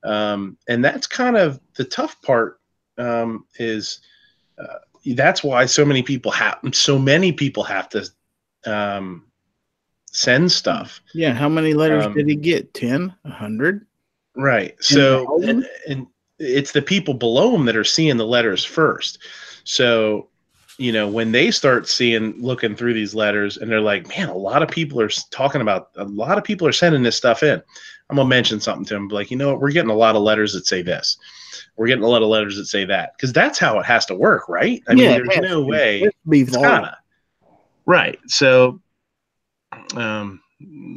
And that's kind of the tough part, is that's why so many people have to send stuff. yeah. How many letters did he get? 10? 100? Right. So, 10,000? and it's the people below him that are seeing the letters first. So, when they start looking through these letters and they're like, man, a lot of people are sending this stuff in. I'm going to mention something to them. Be like, you know what? We're getting a lot of letters that say this. We're getting a lot of letters that say that. Because that's how it has to work, right? I mean, there's no way. It's gotta. Right. So,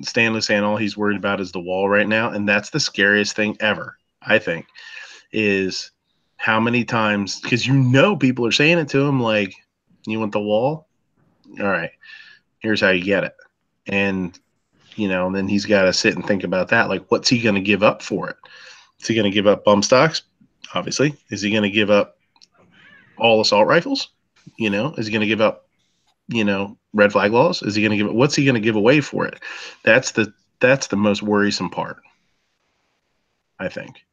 Stanley's saying all he's worried about is the wall right now. And that's the scariest thing ever, I think, is how many times, because people are saying it to him like, you want the wall? All right, here's how you get it. And, then he's got to sit and think about that. Like, what's he going to give up for it? Is he going to give up bump stocks? Obviously. Is he going to give up all assault rifles? Is he going to give up, red flag laws? Is he going to what's he going to give away for it? That's the most worrisome part, I think.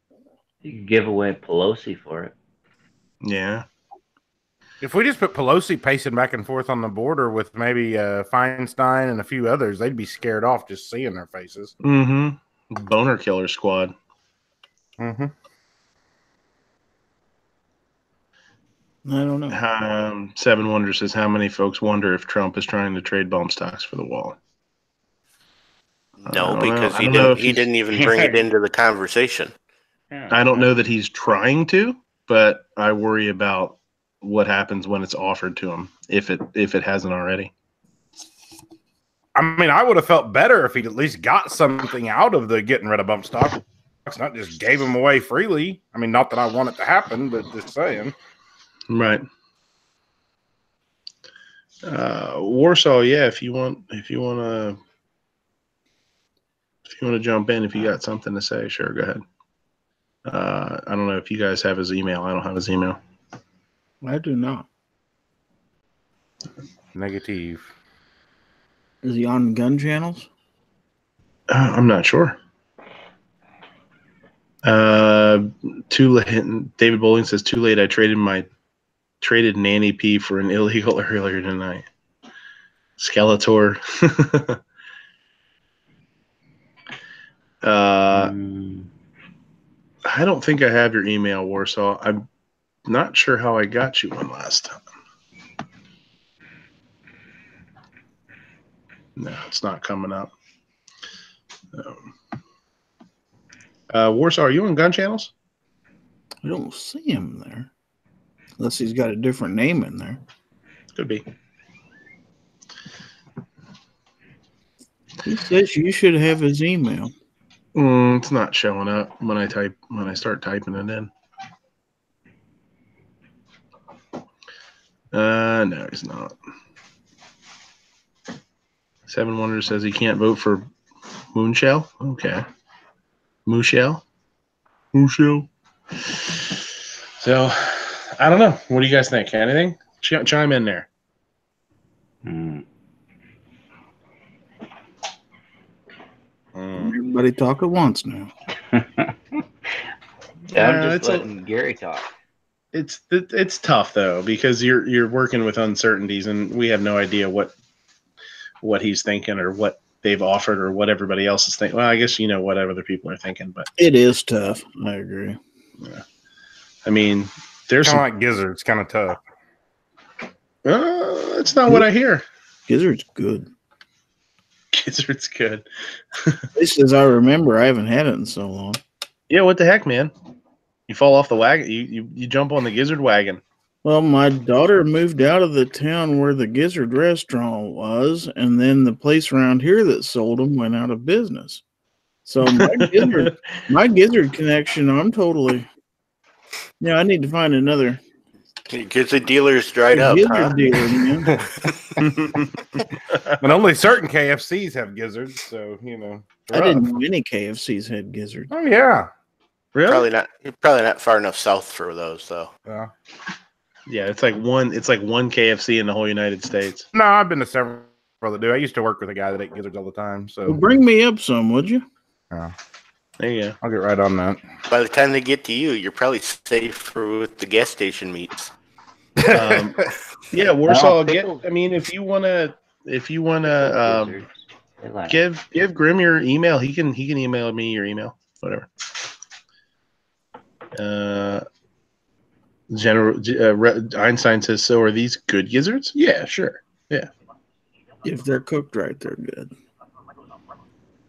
You can give away Pelosi for it. Yeah. If we just put Pelosi pacing back and forth on the border with maybe Feinstein and a few others, they'd be scared off just seeing their faces. Mm-hmm. Boner killer squad. Mm-hmm. I don't know. Seven Wonders says, how many folks wonder if Trump is trying to trade bump stocks for the wall? No, because he didn't even bring it into the conversation. I don't know that he's trying to, but I worry about what happens when it's offered to him, if it hasn't already. I mean, I would have felt better if he'd at least got something out of the getting rid of bump stocks, not just gave them away freely. I mean, not that I want it to happen, but just saying. Right. Warsaw, yeah. If you want to jump in, if you got something to say, sure, go ahead. I don't know if you guys have his email. I don't have his email. I do not. Negative. Is he on gun channels? I'm not sure. Too late. David Bowling says, too late. I traded Nanny P for an illegal earlier tonight. Skeletor. I don't think I have your email, Warsaw. I'm not sure how I got you one last time. No, it's not coming up. Warsaw, are you on gun channels? I don't see him there. Unless he's got a different name in there. Could be. He says you should have his email. It's not showing up when I start typing it in. No, he's not. Seven Wonders says he can't vote for Moonshell. Okay. Mooshell. So, I don't know. What do you guys think? Anything? Chime in there. Everybody talk at once now. I'm just letting Gary talk. It's tough though, because you're working with uncertainties, and we have no idea what he's thinking or what they've offered or what everybody else is thinking. Well, I guess what other people are thinking, but it is tough. I agree. Yeah. I mean, there's kind of like Gizzard. It's kind of tough. That's not what I hear. Gizzard's good. Gizzard's good. At least as I remember, I haven't had it in so long. Yeah, what the heck, man? You fall off the wagon. You jump on the Gizzard wagon. Well, my daughter moved out of the town where the Gizzard restaurant was, and then the place around here that sold them went out of business. So my gizzard connection, I'm totally. Yeah, I need to find another Because the dealer's dried up, huh? gizzard dealer, man. And only certain KFCs have gizzards, so I rough. didn't know any KFCs had gizzards. Oh yeah, Really? You're probably not far enough south for those, though. yeah. Yeah, it's like one KFC in the whole United States. No, I've been to several that do. I used to work with a guy that ate gizzards all the time, Well, so bring me up some, would you? There you go. I'll get right on that. By the time they get to you, you're probably safe for with the gas station meats. Yeah, Warsaw. pickles. If you wanna Gizzards. They like give Grim your email, he can email me your email, whatever. Einstein says, so are these good gizzards? Yeah, sure. Yeah. If they're cooked right, they're good.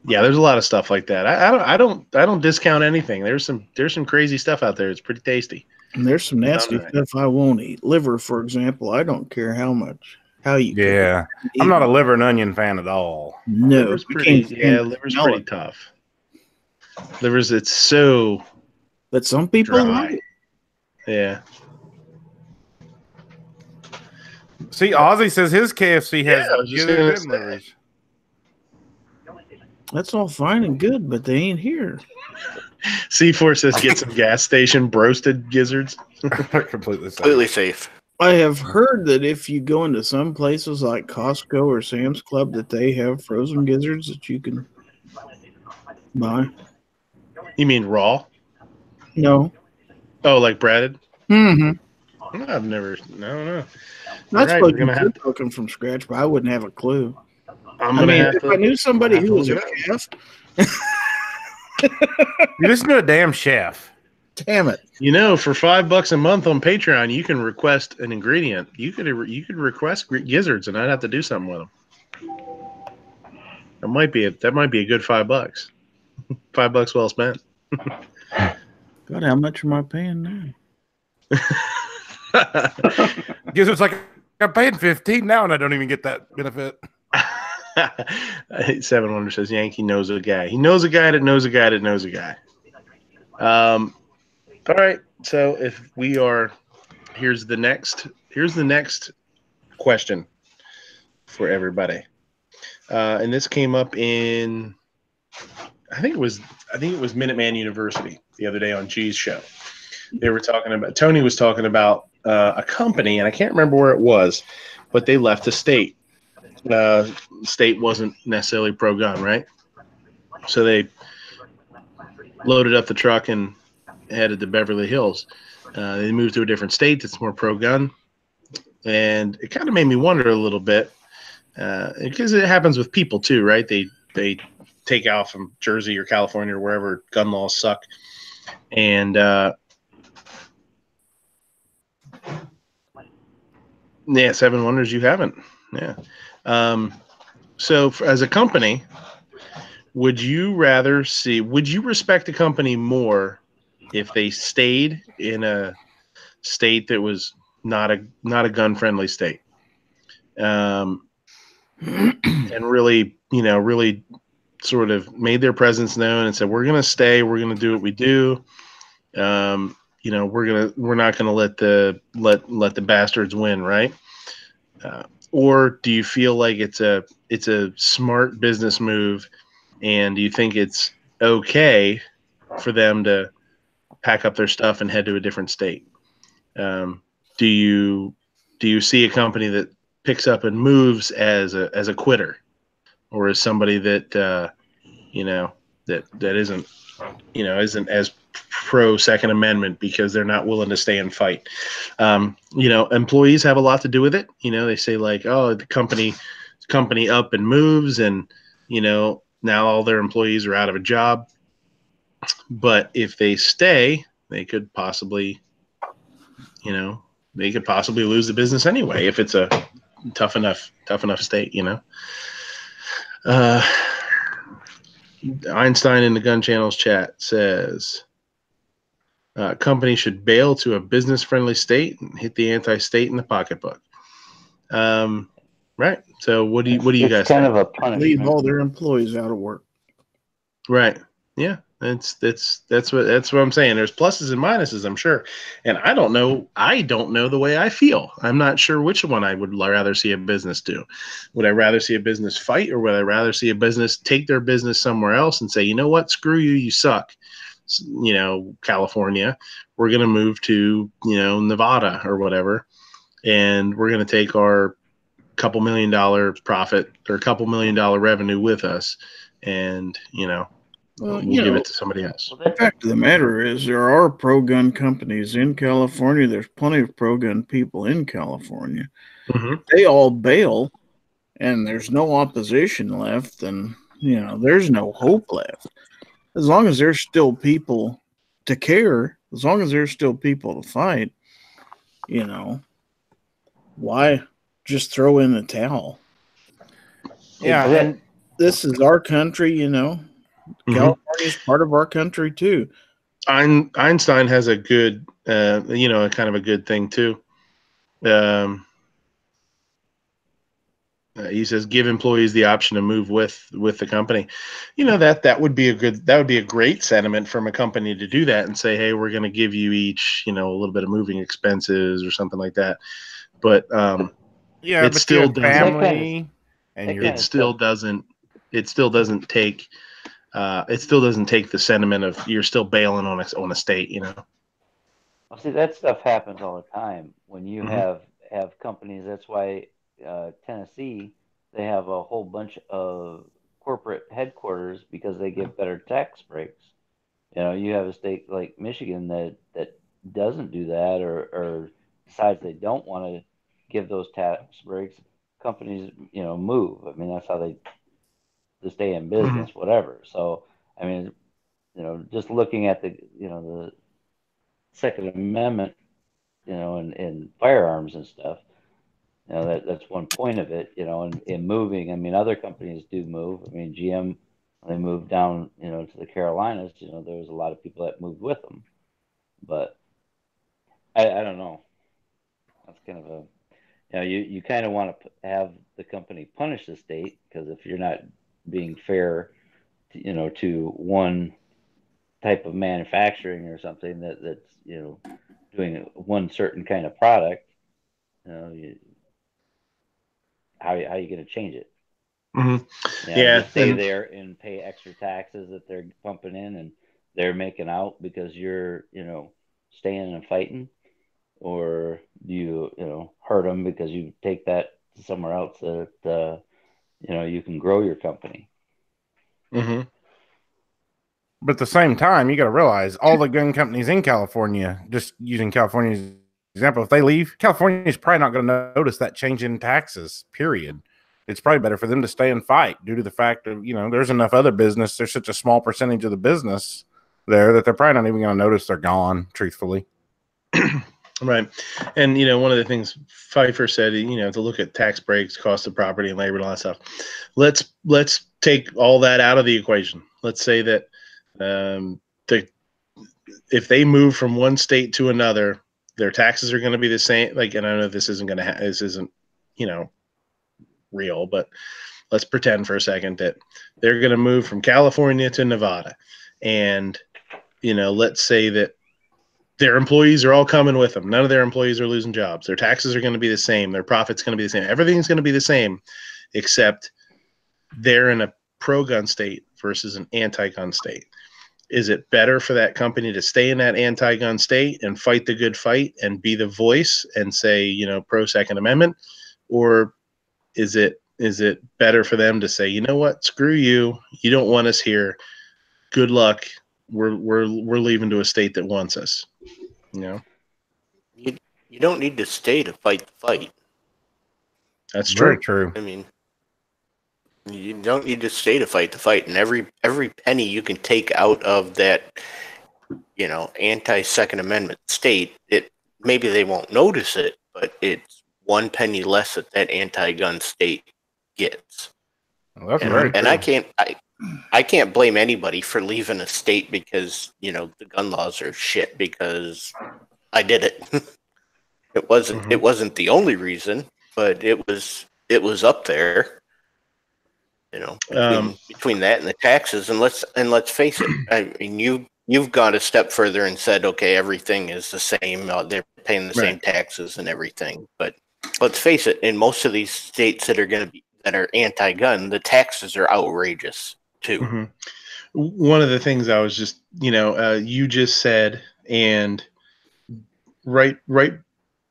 Yeah, there's a lot of stuff like that. I don't discount anything. There's some crazy stuff out there. It's pretty tasty. And there's some nasty stuff I won't eat. Liver, for example, I don't care how you cook Yeah, it. I'm not a liver and onion fan at all. No, Liver's you pretty, can't yeah, stand liver's smell pretty it. tough. Liver's, it's so But some people dry. like it. Yeah. See, Ozzy says his KFC has Yeah, I was just gizzards gonna and livers. That's all fine and good, but they ain't here. C4 says get some gas station roasted gizzards. Completely safe. Completely safe. I have heard that if you go into some places like Costco or Sam's Club, that they have frozen gizzards that you can buy. You mean raw? No. Oh, like breaded? Mm-hmm. I've never. No. That's Right, what we're gonna you're have cooking from scratch, but I wouldn't have a clue. I'm I gonna mean, have if to. I knew somebody have who to was a look it chef, You listen to a damn chef. damn it. You know, for $5 a month on Patreon, you can request an ingredient. You could request gizzards, and I'd have to do something with them. That might be a good $5. $5 well spent. God, how much am I paying now? Gizzards like I'm paying 15 now, and I don't even get that benefit. 7 Wonder says Yankee knows a guy. He knows a guy that knows a guy that knows a guy. All right. So if we are, here's the next question for everybody. And this came up in, I think it was Minuteman University the other day on G's show. They were talking about, Tony was talking about a company, and I can't remember where it was, but they left the state. State wasn't necessarily pro-gun, right? So they loaded up the truck and headed to Beverly Hills. They moved to a different state that's more pro-gun, and it kind of made me wonder a little bit because it happens with people too, right? They take out from Jersey or California or wherever gun laws suck, and yeah, 7 Wonders you haven't, yeah. So as a company, would you respect a company more if they stayed in a state that was not a gun friendly state, and really sort of made their presence known and said, we're going to stay, we're going to do what we do. We're not going to let the bastards win. Right. Or do you feel like it's a smart business move, and do you think it's okay for them to pack up their stuff and head to a different state? Do you see a company that picks up and moves as a quitter, or as somebody that that isn't as pro Second Amendment because they're not willing to stay and fight? Employees have a lot to do with it. They say like, oh, the company up and moves, and now all their employees are out of a job. But if they stay, they could possibly lose the business anyway if it's a tough enough state. Einstein in the Gun Channels chat says, Companies should bail to a business-friendly state and hit the anti-state in the pocketbook. Right. So what do you It's guys kind think? of a Leave punishment. all their employees out of work. Right. Yeah. That's what I'm saying. There's pluses and minuses, I'm sure. And I don't know the way I feel. I'm not sure which one I would rather see a business do. Would I rather see a business fight, or would I rather see a business take their business somewhere else and say, you know what, screw you, you suck. You know, California, we're going to move to, Nevada or whatever, and we're going to take our couple $1 million profit or couple $1 million revenue with us, and Well, we'll give it to somebody else. Well, the fact of the matter is, there are pro-gun companies in California. There's plenty of pro-gun people in California. Mm-hmm. They all bail, and there's no opposition left, and there's no hope left. As long as there's still people to care, as long as there's still people to fight, why just throw in the towel? Yeah, and This is our country, California is part of our country too. Einstein has a good, kind of a good thing too. He says, give employees the option to move with the company. That would be a great sentiment from a company to do that and say, hey, we're going to give you each, a little bit of moving expenses or something like that. But yeah, it but still you have doesn't. family, and It still doesn't take. It still doesn't take the sentiment of you're still bailing on a state. Well, see, that stuff happens all the time when you Mhm. have companies. That's why Tennessee, they have a whole bunch of corporate headquarters because they get better tax breaks. You have a state like Michigan that doesn't do that, or decides they don't want to give those tax breaks. Companies, move. I mean, that's how they to stay in business, whatever. So, I mean, just looking at the Second Amendment, and firearms and stuff. That's one point of it. In moving. I mean, other companies do move. I mean, GM, when they moved down, to the Carolinas. There was a lot of people that moved with them. But I don't know. That's kind of a you kind of want to have the company punish the state, because if you're not being fair, to one type of manufacturing or something that's doing one certain kind of product, how are you going to change it? Mm-hmm. You stay there and pay extra taxes that they're pumping in, and they're making out because you're staying and fighting, or do you hurt them because you take that to somewhere else that you can grow your company. Mm-hmm. But at the same time, you got to realize all the gun companies in California, just using California's example, if they leave, California is probably not going to notice that change in taxes, period. It's probably better for them to stay and fight due to the fact of, there's enough other business. There's such a small percentage of the business there that they're probably not even going to notice they're gone, truthfully. Right. And, one of the things Pfeiffer said, to look at tax breaks, cost of property and labor and all that stuff. Let's take all that out of the equation. Let's say that if they move from one state to another, their taxes are going to be the same. Like, and I know this isn't this isn't, real, but let's pretend for a second that they're going to move from California to Nevada. And, let's say that their employees are all coming with them. None of their employees are losing jobs. Their taxes are going to be the same. Their profit's going to be the same. Everything's going to be the same, except they're in a pro-gun state versus an anti-gun state. Is it better for that company to stay in that anti-gun state and fight the good fight and be the voice and say, pro Second Amendment? Or is it better for them to say, you know what, screw you. You don't want us here. Good luck. We're leaving to a state that wants us. You don't need to stay to fight the fight. That's Very true. true. I mean, you don't need to stay to fight the fight, and every penny you can take out of that, anti-Second Amendment state, maybe they won't notice it, but it's one penny less that anti-gun state gets. Well, that's very true. And I can't blame anybody for leaving a state because, you know, the gun laws are shit because I did it. It wasn't the only reason, but it was up there. You know, between that and the taxes, and let's face it. I mean, you've gone a step further and said, okay, everything is the same. They're paying the same taxes and everything. But let's face it, in most of these states that are anti-gun, the taxes are outrageous too. Mm-hmm. One of the things I was just, you just said, and right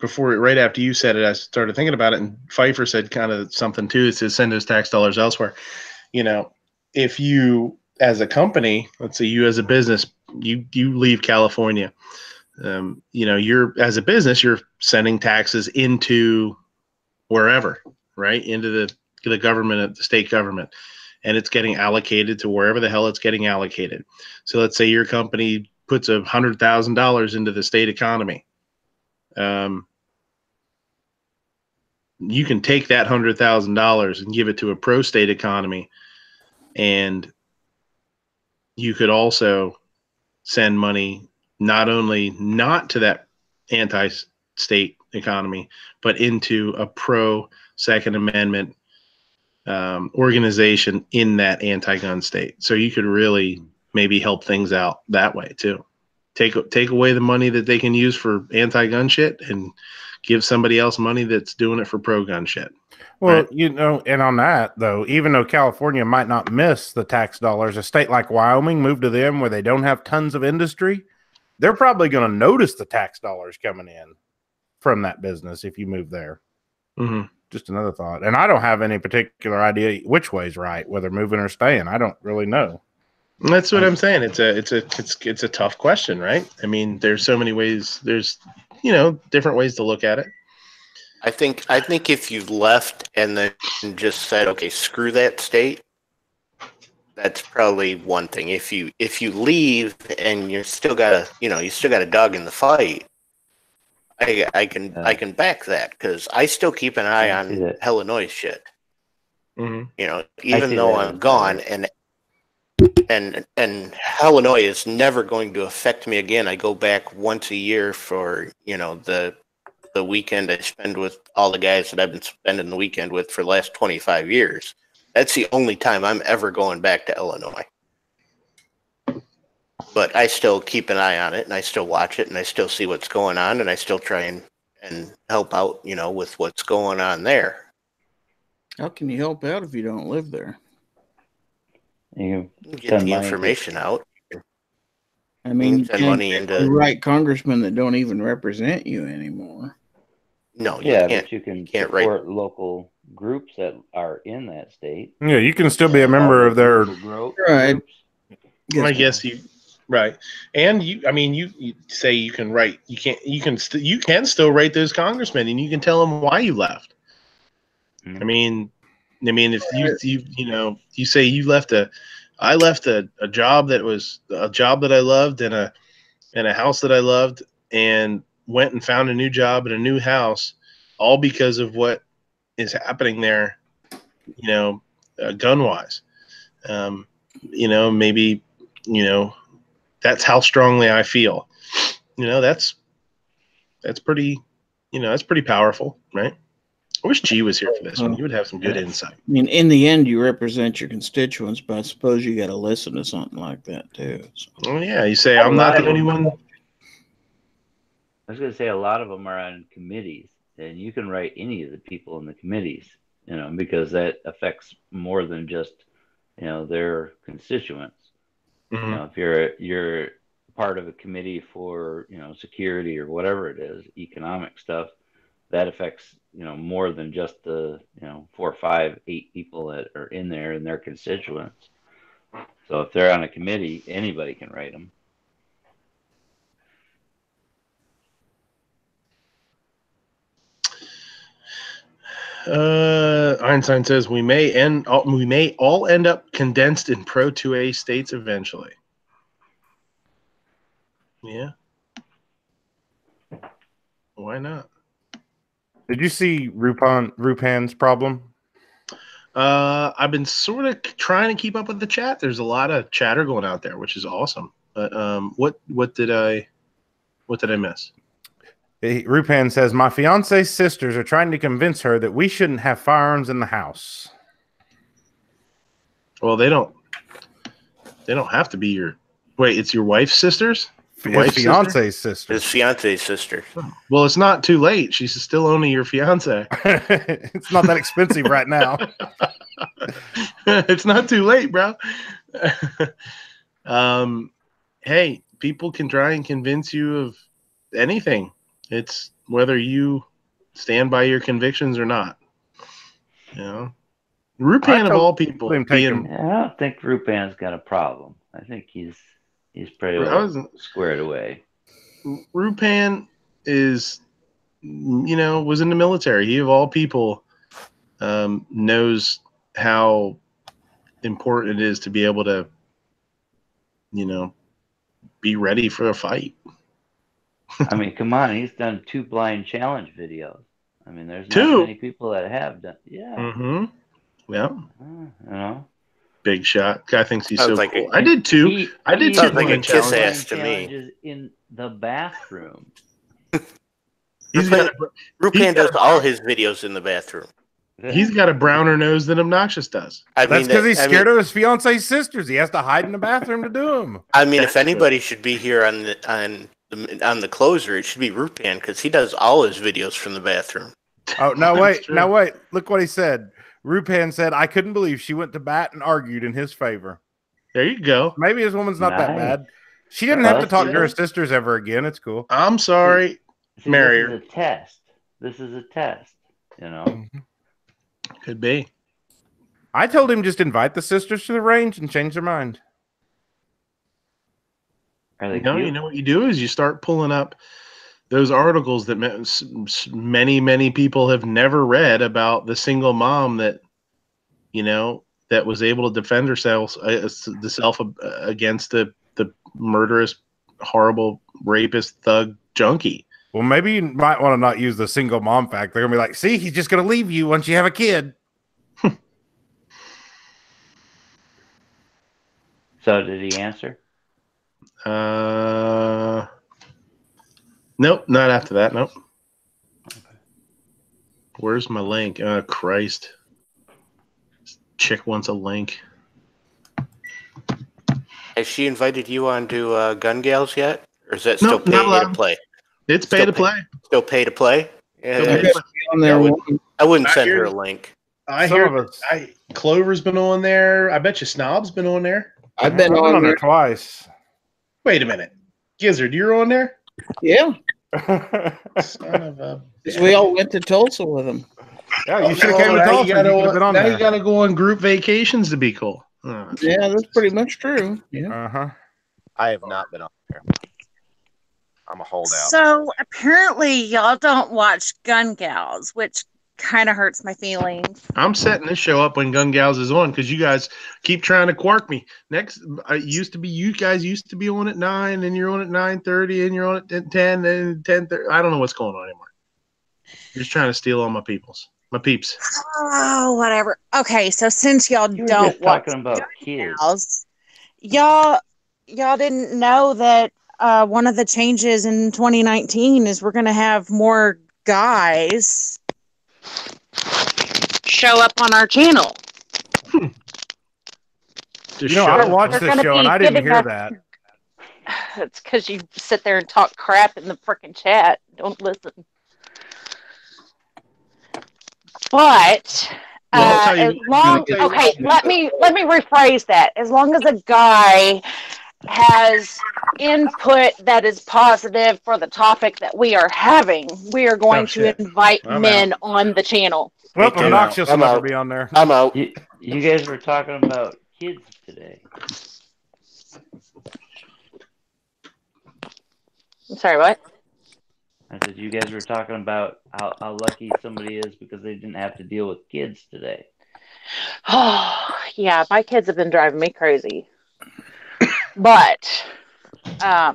after you said it, I started thinking about it, and Pfeiffer said kind of something too. It says send those tax dollars elsewhere. You know, if you as a company, let's say you as a business, you leave California, you're as a business, you're sending taxes into wherever, right, into the government, the state government, and it's getting allocated to wherever the hell it's getting allocated. So let's say your company puts $100,000 into the state economy. You can take that $100,000 and give it to a pro-state economy, and you could also send money not only not to that anti-state economy, but into a pro-Second Amendment organization in that anti-gun state. So you could really maybe help things out that way too. Take away the money that they can use for anti-gun shit and give somebody else money that's doing it for pro-gun shit. Well, right? And on that though, even though California might not miss the tax dollars, a state like Wyoming, move to them where they don't have tons of industry, they're probably going to notice the tax dollars coming in from that business if you move there. Mm-hmm. Just another thought. And I don't have any particular idea which way's right, whether moving or staying. I don't really know. That's what I'm saying. It's a tough question, right? I mean, there's so many ways. There's different ways to look at it. I think if you left and then just said, okay, screw that state, that's probably one thing. If you leave and you still got a dog in the fight, I can back that because I still keep an eye on Illinois shit. Mm-hmm. Even though I'm gone and Illinois is never going to affect me again. I go back once a year for the weekend I spend with all the guys that I've been spending the weekend with for the last 25 years. That's the only time I'm ever going back to Illinois. But I still keep an eye on it, and I still watch it, and I still see what's going on, and I still try and help out, with what's going on there. How can you help out if you don't live there? You get the information out. I mean, you send money into the right congressmen that don't even represent you anymore. No, but you can support local groups that are in that state. Yeah, you can still be a member of their right. I guess right, and you say you can write. You can still write those congressmen, and you can tell them why you left. Mm-hmm. I mean, if you say you left I left a job that was a job that I loved and a house that I loved, and went and found a new job and a new house, all because of what is happening there, gun wise. Maybe, that's how strongly I feel. That's pretty, that's pretty powerful, right? I wish G was here for this one. He would have some good insight. I mean, in the end, you represent your constituents, but I suppose you got to listen to something like that too. So. Oh yeah, you say I'm not the only one. I was going to say a lot of them are on committees, and you can write any of the people in the committees, because that affects more than just their constituents. Mm-hmm. If you're part of a committee for security or whatever it is, economic stuff, that affects more than just the 4, 5, 8 people that are in there and their constituents. So if they're on a committee, anybody can write them. Einstein says we may all end up condensed in Pro 2A states eventually. Yeah. Why not? Did you see Rupan's problem? I've been sort of trying to keep up with the chat. There's a lot of chatter going out there, which is awesome. But what did I miss? Rupan says, my fiance's sisters are trying to convince her that we shouldn't have firearms in the house. Well, they don't have to be your. Wait, it's your wife's sisters? His fiance's sister? His fiance's sister. Well, it's not too late. She's still only your fiance. It's not that expensive right now. It's not too late, bro. Hey, people can try and convince you of anything. It's whether you stand by your convictions or not. You know, Rupan of all people being. I don't think Rupan's got a problem. I think he's pretty well squared away. Rupan is, was in the military. He of all people knows how important it is to be able to, be ready for a fight. I mean, come on, he's done 2 blind challenge videos. I mean, there's not many people that have done. Yeah. Mm-hmm. Yeah. Big shot. Guy thinks he's so like cool. I did too. I did too. Like a kiss ass to me. In the bathroom. Rupan does all his videos in the bathroom. He's got a browner nose than Obnoxious does. That's because he's scared of his fiance's sisters. He has to hide in the bathroom to do them. I mean, if anybody should be here on the closer, it should be Rupan because he does all his videos from the bathroom. Oh, no, wait. Now, wait. Look what he said. Rupan said, I couldn't believe she went to bat and argued in his favor. There you go. Maybe his woman's not that bad. She didn't have to talk to her sisters ever again. It's cool. I'm sorry. Marry her. This is a test. This is a test, Could be. I told him just invite the sisters to the range and change their mind. Are they you know what you do is you start pulling up those articles that many people have never read about the single mom that that was able to defend herself against the murderous, horrible rapist thug junkie. Well, maybe you might want to not use the single mom fact. They're gonna be like, see, he's just gonna leave you once you have a kid. So did he answer? Nope, not after that. Nope. Okay. Where's my link? Christ. This chick wants a link. Has she invited you on to Gun Gals yet? Or is that still pay to play? It's pay to play. Still pay to play? Yeah, I wouldn't send her a link. I hear Clover's been on there. I bet you Snob's been on there. I've been on there twice. Wait a minute. Gizzard, you're on there? Yeah. Son of a... We all went to Tulsa with him. Yeah, you should have came to Tulsa. Now you got to go on group vacations to be cool. Oh, yeah, that's pretty much true. Yeah. I have not been on there. I'm a holdout. So apparently y'all don't watch Gun Gals, which kind of hurts my feelings. I'm setting this show up when Gun Gals is on because you guys keep trying to quark me. You guys used to be on at 9 and you're on at 9:30 and you're on at 10 and 10:30. I don't know what's going on anymore. You're just trying to steal all my peeps. Oh, whatever. Okay, so since y'all don't watch talking about kids, y'all didn't know that one of the changes in 2019 is we're going to have more guys show up on our channel. I don't watch this show and I didn't hear that. It's because you sit there and talk crap in the freaking chat. Don't listen. But let me rephrase that. As long as a guy has input that is positive for the topic that we are having, we are going to invite men on the channel. Well, Obnoxious will never be on there. I'm out. You guys were talking about kids today. I'm sorry, what? I said you guys were talking about how lucky somebody is because they didn't have to deal with kids today. Oh, yeah, my kids have been driving me crazy. But, yeah,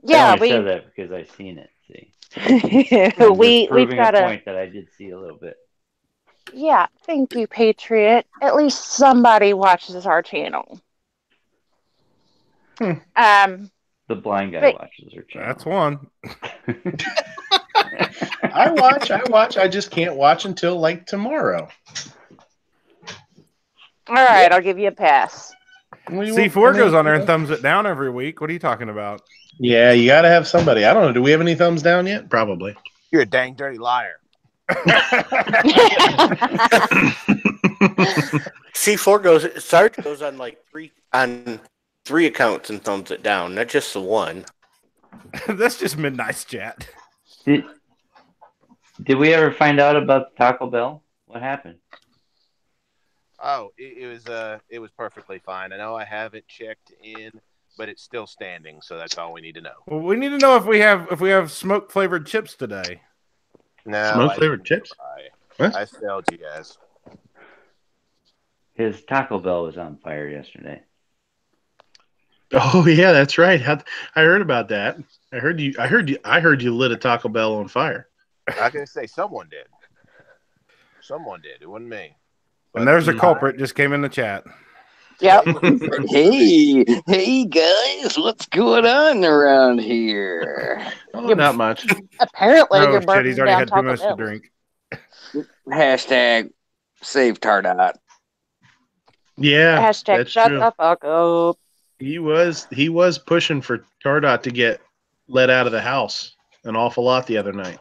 I said that because I've seen it. See, we've got a point that I did see a little bit. Yeah, thank you, Patriot. At least somebody watches our channel. The blind guy watches our channel. That's one. I watch. I just can't watch until like tomorrow. All right, I'll give you a pass. C4 goes on there and thumbs it down every week. What are you talking about? Yeah, you got to have somebody. I don't know. Do we have any thumbs down yet? Probably. You're a dang dirty liar. Sarge goes on like three accounts and thumbs it down, not just the one. That's just Midnight's chat. Did we ever find out about Taco Bell? What happened? Oh, it was perfectly fine. I know I haven't checked in, but it's still standing, so that's all we need to know. Well, we need to know if we have smoke flavored chips today. No, Smoke flavored chips. I failed you guys. His Taco Bell was on fire yesterday. Oh yeah, that's right. I heard about that. I heard you lit a Taco Bell on fire. I can say someone did. Someone did. It wasn't me. And there's a culprit just came in the chat. Yep. Hey guys, what's going on around here? Oh, not much. Apparently, Oh you're shit, burning he's already down had too Taco much to Bell. drink. Hashtag save Tardot. Yeah, Hashtag that's shut true. the fuck up. He was pushing for Tardot to get let out of the house an awful lot the other night.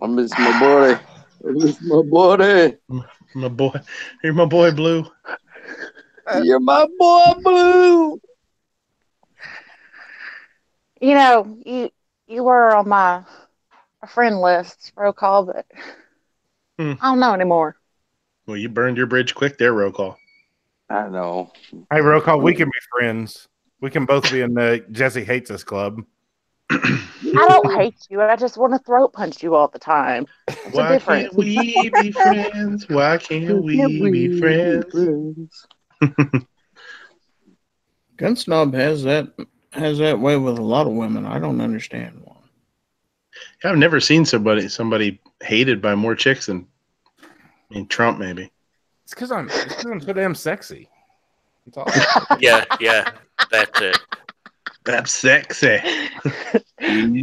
I miss my buddy. I miss my buddy. My boy, you're my boy, Blue. You're my boy, Blue. You know, you were on my friend list, roll call, but I don't know anymore. Well, you burned your bridge quick there, roll call. I know. Hey, Rocco, we can be friends. We can both be in the Jesse Hates Us club. I don't hate you. I just want to throat punch you all the time. It's a Why difference. can't we be friends? Why can't we be friends? Gun Snob has that way with a lot of women. I don't understand why. I've never seen somebody hated by more chicks than Trump, maybe. It's because I'm so damn sexy. That's all. Yeah, that's it. That's sexy.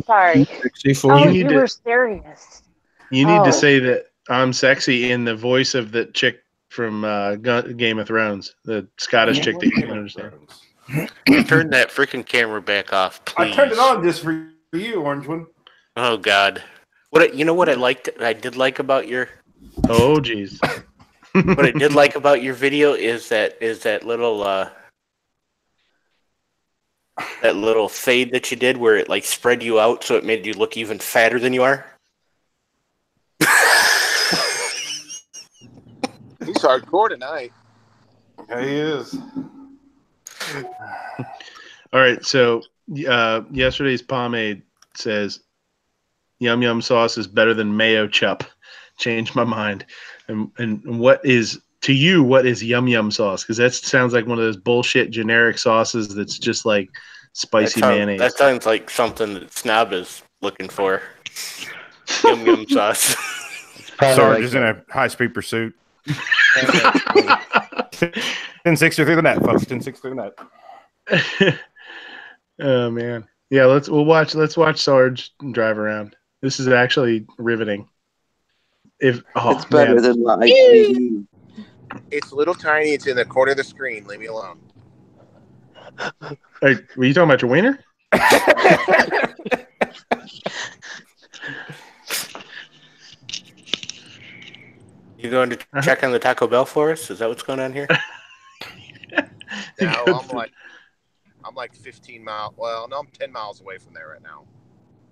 Sorry. Sexy for Oh, you. you were serious. You need Oh. to say that I'm sexy in the voice of the chick from Game of Thrones, the Scottish chick that you can understand. Turn that freaking camera back off, please. I turned it on just for you, Orange One. Oh God. You know what I did like about your Oh, jeez. what I did like about your video is that little fade that you did where it like spread you out so it made you look even fatter than you are. He's hardcore tonight. Yeah, he is. All right, so yesterday's pomade says Yum Yum sauce is better than mayo chup. Changed my mind. And what is Yum Yum sauce? Because that sounds like one of those bullshit generic sauces that's just like spicy mayonnaise. That sounds like something that Snob is looking for. Yum Yum sauce. Sarge is in a high-speed pursuit. 10-6 through the net, folks. 10-6 through the net. Oh man, yeah. Let's watch Sarge drive around. This is actually riveting. It's better than live TV. It's little tiny. It's in the corner of the screen. Leave me alone. Hey, were you talking about your wiener? You going to check on the Taco Bell for us? Is that what's going on here? No, I'm like 15 miles. Well, no, I'm 10 miles away from there right now.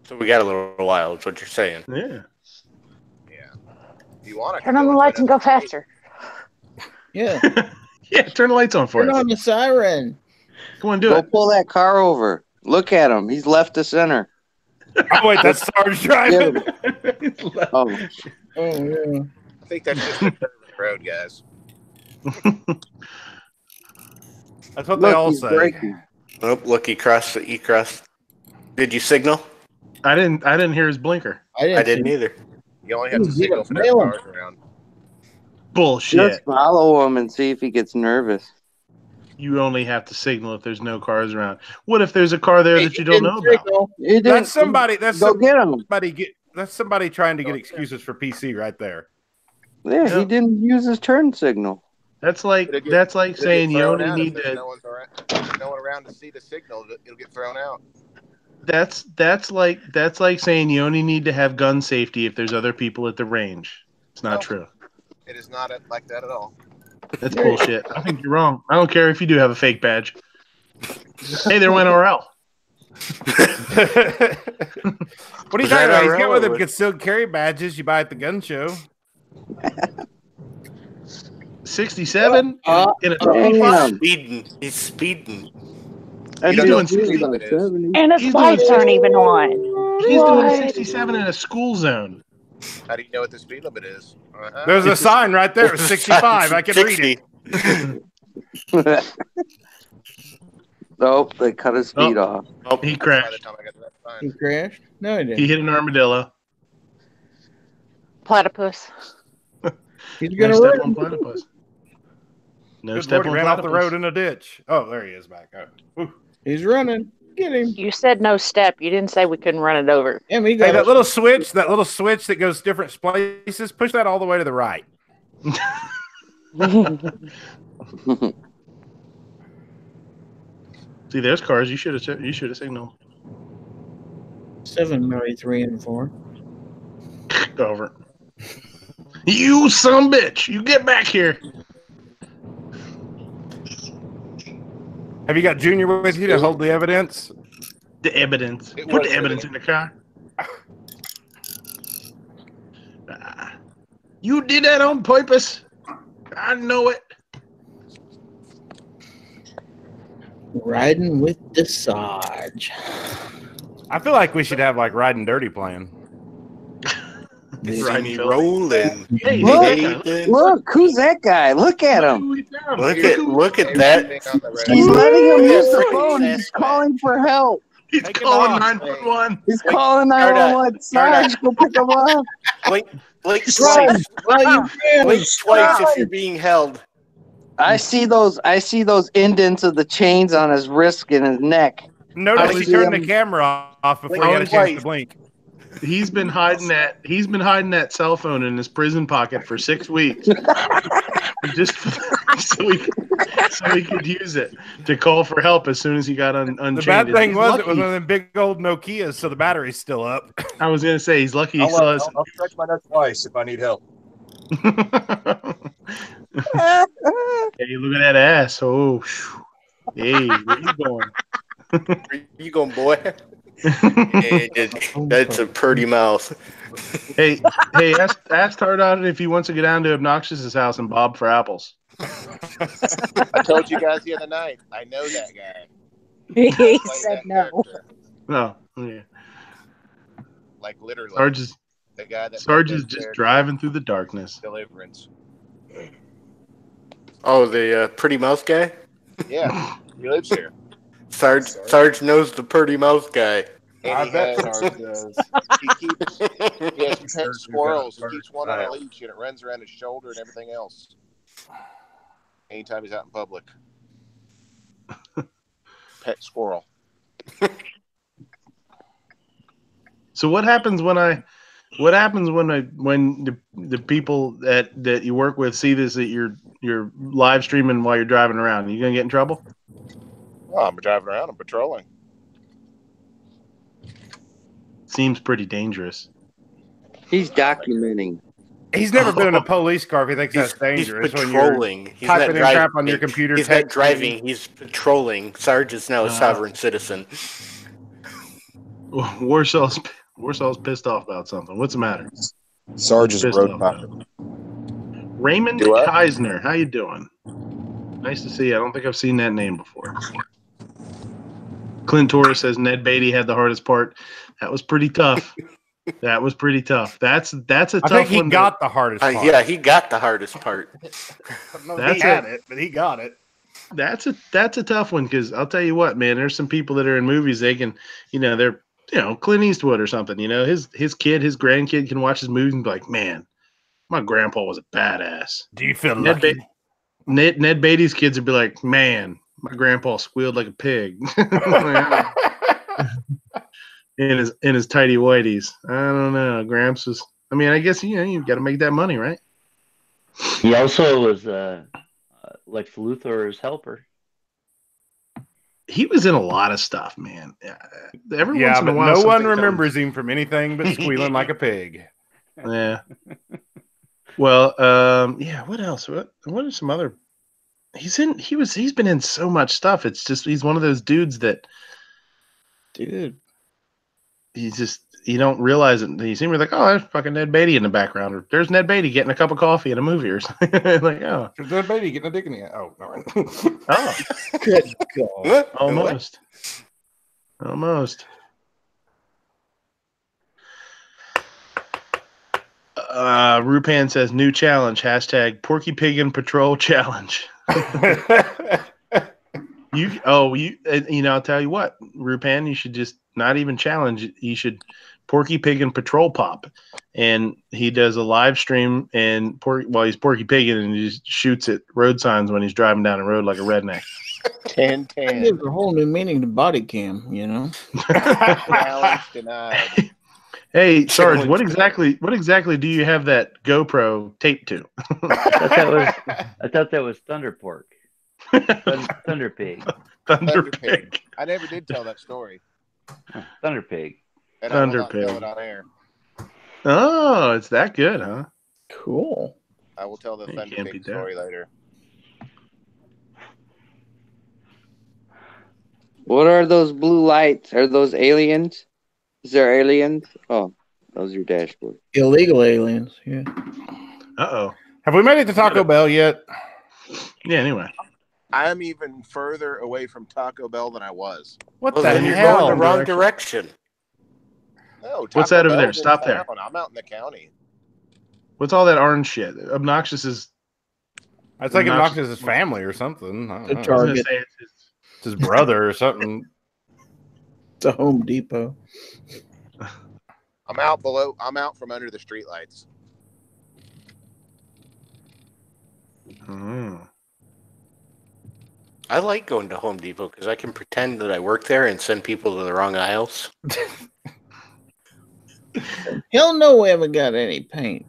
So we got a little while. Is what you're saying? Yeah. Yeah. If you want to Turn on the lights and go faster. Yeah. Yeah. Turn the lights on for Turn us. on the siren. Come on, do Go it. pull that car over. Look at him. He's left the center. Oh, wait, that's Sarge driving. Oh, yeah. I think that's just the curve of the road, guys. That's what they all he's say. braking. Oh, look, he crossed. Did you signal? I didn't hear his blinker. I didn't either. You only have to signal if there's cars around. Bullshit. Just follow him and see if he gets nervous. You only have to signal if there's no cars around. What if there's a car there that you don't know about? That's somebody. That's Go get him. That's somebody trying to get excuses for PC right there. Yeah, Yep. he didn't use his turn signal. That's like saying you only need to. No one's around. If there's no one around to see the signal, it'll get thrown out. That's like saying you only need to have gun safety if there's other people at the range. It's not true. It is not like that at all. That's bullshit. I think you're wrong. I don't care if you do have a fake badge. Hey, there went RL. What are you talking about? He's got one of them concealed carry badges you buy at the gun show. 67 in a 25. He's speeding. He's doing 67. And his lights aren't even on. He's doing 67 in a school zone. How do you know what the speed limit is? There's a sign right there. 65. I can read it. Nope, they cut his speed off. He crashed. He crashed? No, he didn't. He hit an armadillo. Platypus. He's No gonna step run. on platypus. No Good step Lord, he on ran off the platypus. road in a ditch. Oh, there he is back. Oh. Whew. He's running. Get him. You said no step. You didn't say we couldn't run it over. And we Hey, got that little switch that goes different places, push that all the way to the right. See, there's cars. You should have signaled. 7, maybe 3 and 4. Over. You son of a bitch! You get back here. Have you got Junior with you to hold the evidence? The evidence. It Put was the evidence in the car. You did that on purpose. I know it. Riding with the Sarge. I feel like we should have like Riding Dirty playing. Riding rolling. Hey, Look, who's that guy? Look at him. Look at that. He's letting him use the Freaking phone. He's fast guy. calling for help. He's Take it calling off. 911. He's calling 911. Sarge, go pick him up. Blink Run twice. while you can. Blink twice if you're being held. I see those indents of the chains on his wrist and his neck. Notice he see turned him. the camera off before he had a chance to blink. He's been hiding that cell phone in his prison pocket for 6 weeks, just so he could use it to call for help as soon as he got unchained. The bad thing He's was lucky. it was one of them big old Nokias, so the battery's still up. I was gonna say he's lucky he still has. I'll stretch my neck twice if I need help. Hey, look at that ass! Oh, whew. Hey, where you going? Where you going, boy? That's a pretty mouth. Hey, ask Tardot if he wants to go down to Obnoxious's house and bob for apples. I told you guys the other night. I know that guy. He Play said that no. character. No, yeah. Like literally. Sarge is The guy that just driving through the darkness. Deliverance. Oh, the pretty mouse guy? Yeah, he lives here. Sarge knows the pretty mouse guy. And he has, Sarge does. he has pet squirrels. He keeps one on a leash and it runs around his shoulder and everything else. Anytime he's out in public. Pet squirrel. So what happens when the people that you work with see this that you're live streaming while you're driving around? Are you gonna get in trouble? Well, I'm driving around. I'm patrolling. Seems pretty dangerous. He's documenting. He's never been in a police car if he thinks that's dangerous. He's patrolling. When He's you're not typing in driving. crap on your computer. He's not texting. driving. He's patrolling. Sarge is now a sovereign citizen. Warsaw's pissed off about something. What's the matter? Sarge is a Pissed road off pilot. about it. Raymond Do what? Keisner, how you doing? Nice to see you. I don't think I've seen that name before. Clint Torres says Ned Beatty had the hardest part. That was pretty tough. That was pretty tough. That's a tough one. I think he got the hardest part. Yeah, he got the hardest part. He had it, but he got it. That's a tough one because I'll tell you what, man. There's some people that are in movies. They can, they're Clint Eastwood or something. His grandkid can watch his movies and be like, man, my grandpa was a badass. Do you feel lucky? Ned Beatty's kids would be like, man, my grandpa squealed like a pig in his tighty whities. I don't know. Gramps was. I mean, I guess you got to make that money, right? He also was Lex Luthor's helper. He was in a lot of stuff, man. Every once in a but while, no one remembers him from anything but squealing like a pig. Yeah. Well, what else? What are some other? He's been in so much stuff. It's just he's one of those dudes that, dude. He's just you don't realize it. You see him, you're like, oh, there's fucking Ned Beatty in the background, or there's Ned Beatty getting a cup of coffee in a movie or something. Like, oh, there's Ned Beatty getting a dick in the oh, no. Oh, good God, almost. Rupan says new challenge # Porky Piggin Patrol Challenge. I'll tell you what, Rupan, you should just not even challenge. You should Porky Piggin Patrol Pop, and he does a live stream while he's Porky Piggin, and he just shoots at road signs when he's driving down the road like a redneck. 10-10. Gives a whole new meaning to body cam, Challenge denied. Hey, Sarge, what exactly do you have that GoPro taped to? I thought that was Thunder Pork. Thunder Pig. Thunder Pig. I never did tell that story. Thunder Pig. And Thunder I will not Pig. tell it on air. Oh, it's that good, huh? Cool. I will tell the Thunder Pig story later. What are those blue lights? Are those aliens? Is there aliens? Oh, those are your dashboard. Illegal aliens, yeah. Uh-oh. Have we made it to Taco Bell yet? Yeah, anyway. I'm even further away from Taco Bell than I was. What the then hell? you're going the wrong direction. No, What's that over there? Stop there. I'm out in the county. What's all that orange shit? Obnoxious is. It's like Obnoxious's family or something. I don't know. Target. It's his brother or something. It's a Home Depot. I'm out from under the streetlights. I like going to Home Depot because I can pretend that I work there and send people to the wrong aisles. Hell no, we haven't got any paint.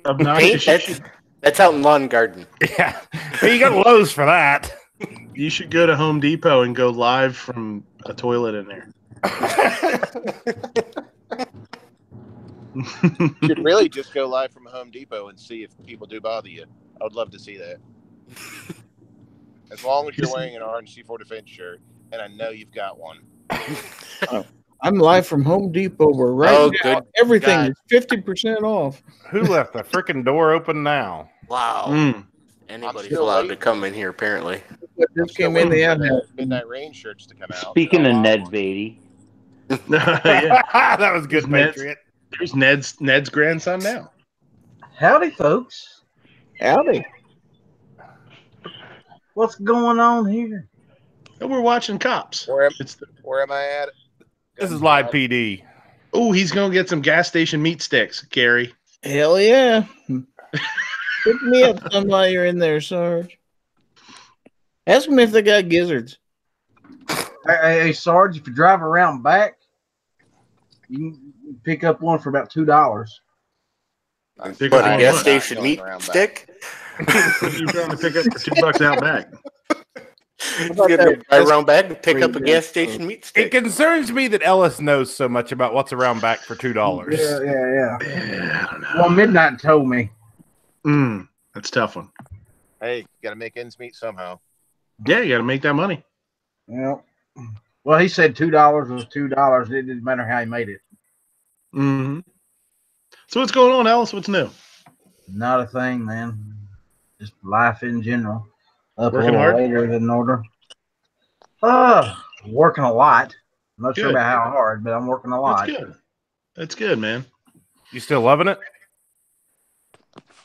Obnoxious. That's out in Lawn and Garden. Yeah. Hey, you got Lowe's for that. You should go to Home Depot and go live from a toilet in there. You should really just go live from Home Depot and see if people do bother you. I would love to see that. As long as you're wearing an orange C4 Defense shirt, and I know you've got one. I'm live from Home Depot where now everything is 50% off. Who left the freaking door open now? Wow. Anybody's allowed to come in here, apparently. Just came in the outhouse. Midnight Range shirts to come out. Speaking of Ned Beatty. That was good, Patriot. There's Ned's grandson now. Howdy, folks. Howdy. What's going on here? Oh, we're watching Cops. Where am I at? This is live PD. Oh, he's going to get some gas station meat sticks, Gary. Hell yeah. Pick me up some while you're in there, Sarge. Ask them if they got gizzards. Hey, Sarge, if you drive around back, you can pick up one for about $2. But a gas station meat stick? What are you trying to pick up for $2 out back? Get around back and pick up a gas station meat stick. It concerns me that Ellis knows so much about what's around back for $2. Yeah. I don't know. Well, Midnight told me. That's a tough one. Hey, you got to make ends meet somehow. Yeah, you got to make that money. Yeah. Well, he said $2 was $2. It didn't matter how he made it. Mm-hmm. So what's going on, Alice? What's new? Not a thing, man. Just life in general. Up Working a little hard? later than normal. Working a lot. I'm not sure about how hard, but I'm working a lot. That's good. That's good, man. You still loving it?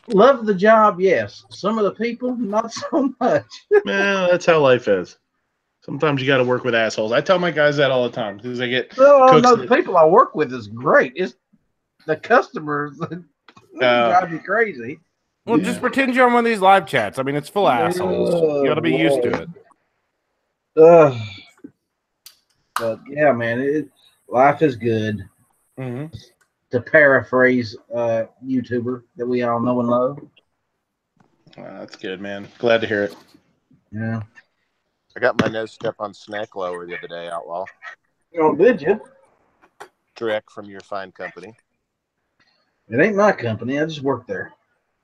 Love the job, yes. Some of the people, not so much. Well, that's how life is. Sometimes you got to work with assholes. I tell my guys that all the time because they get No, cooks. the people I work with is great. It's the customers that drive me crazy. Well, just pretend you're on one of these live chats. I mean, it's full of assholes. You ought to be used to it. But yeah, man, life is good. Mm-hmm. To paraphrase YouTuber that we all know and love. That's good, man. Glad to hear it. Yeah. I got my nose step on snack lower the other day, Outlaw. Oh, did you? Direct from your fine company. It ain't my company. I just work there.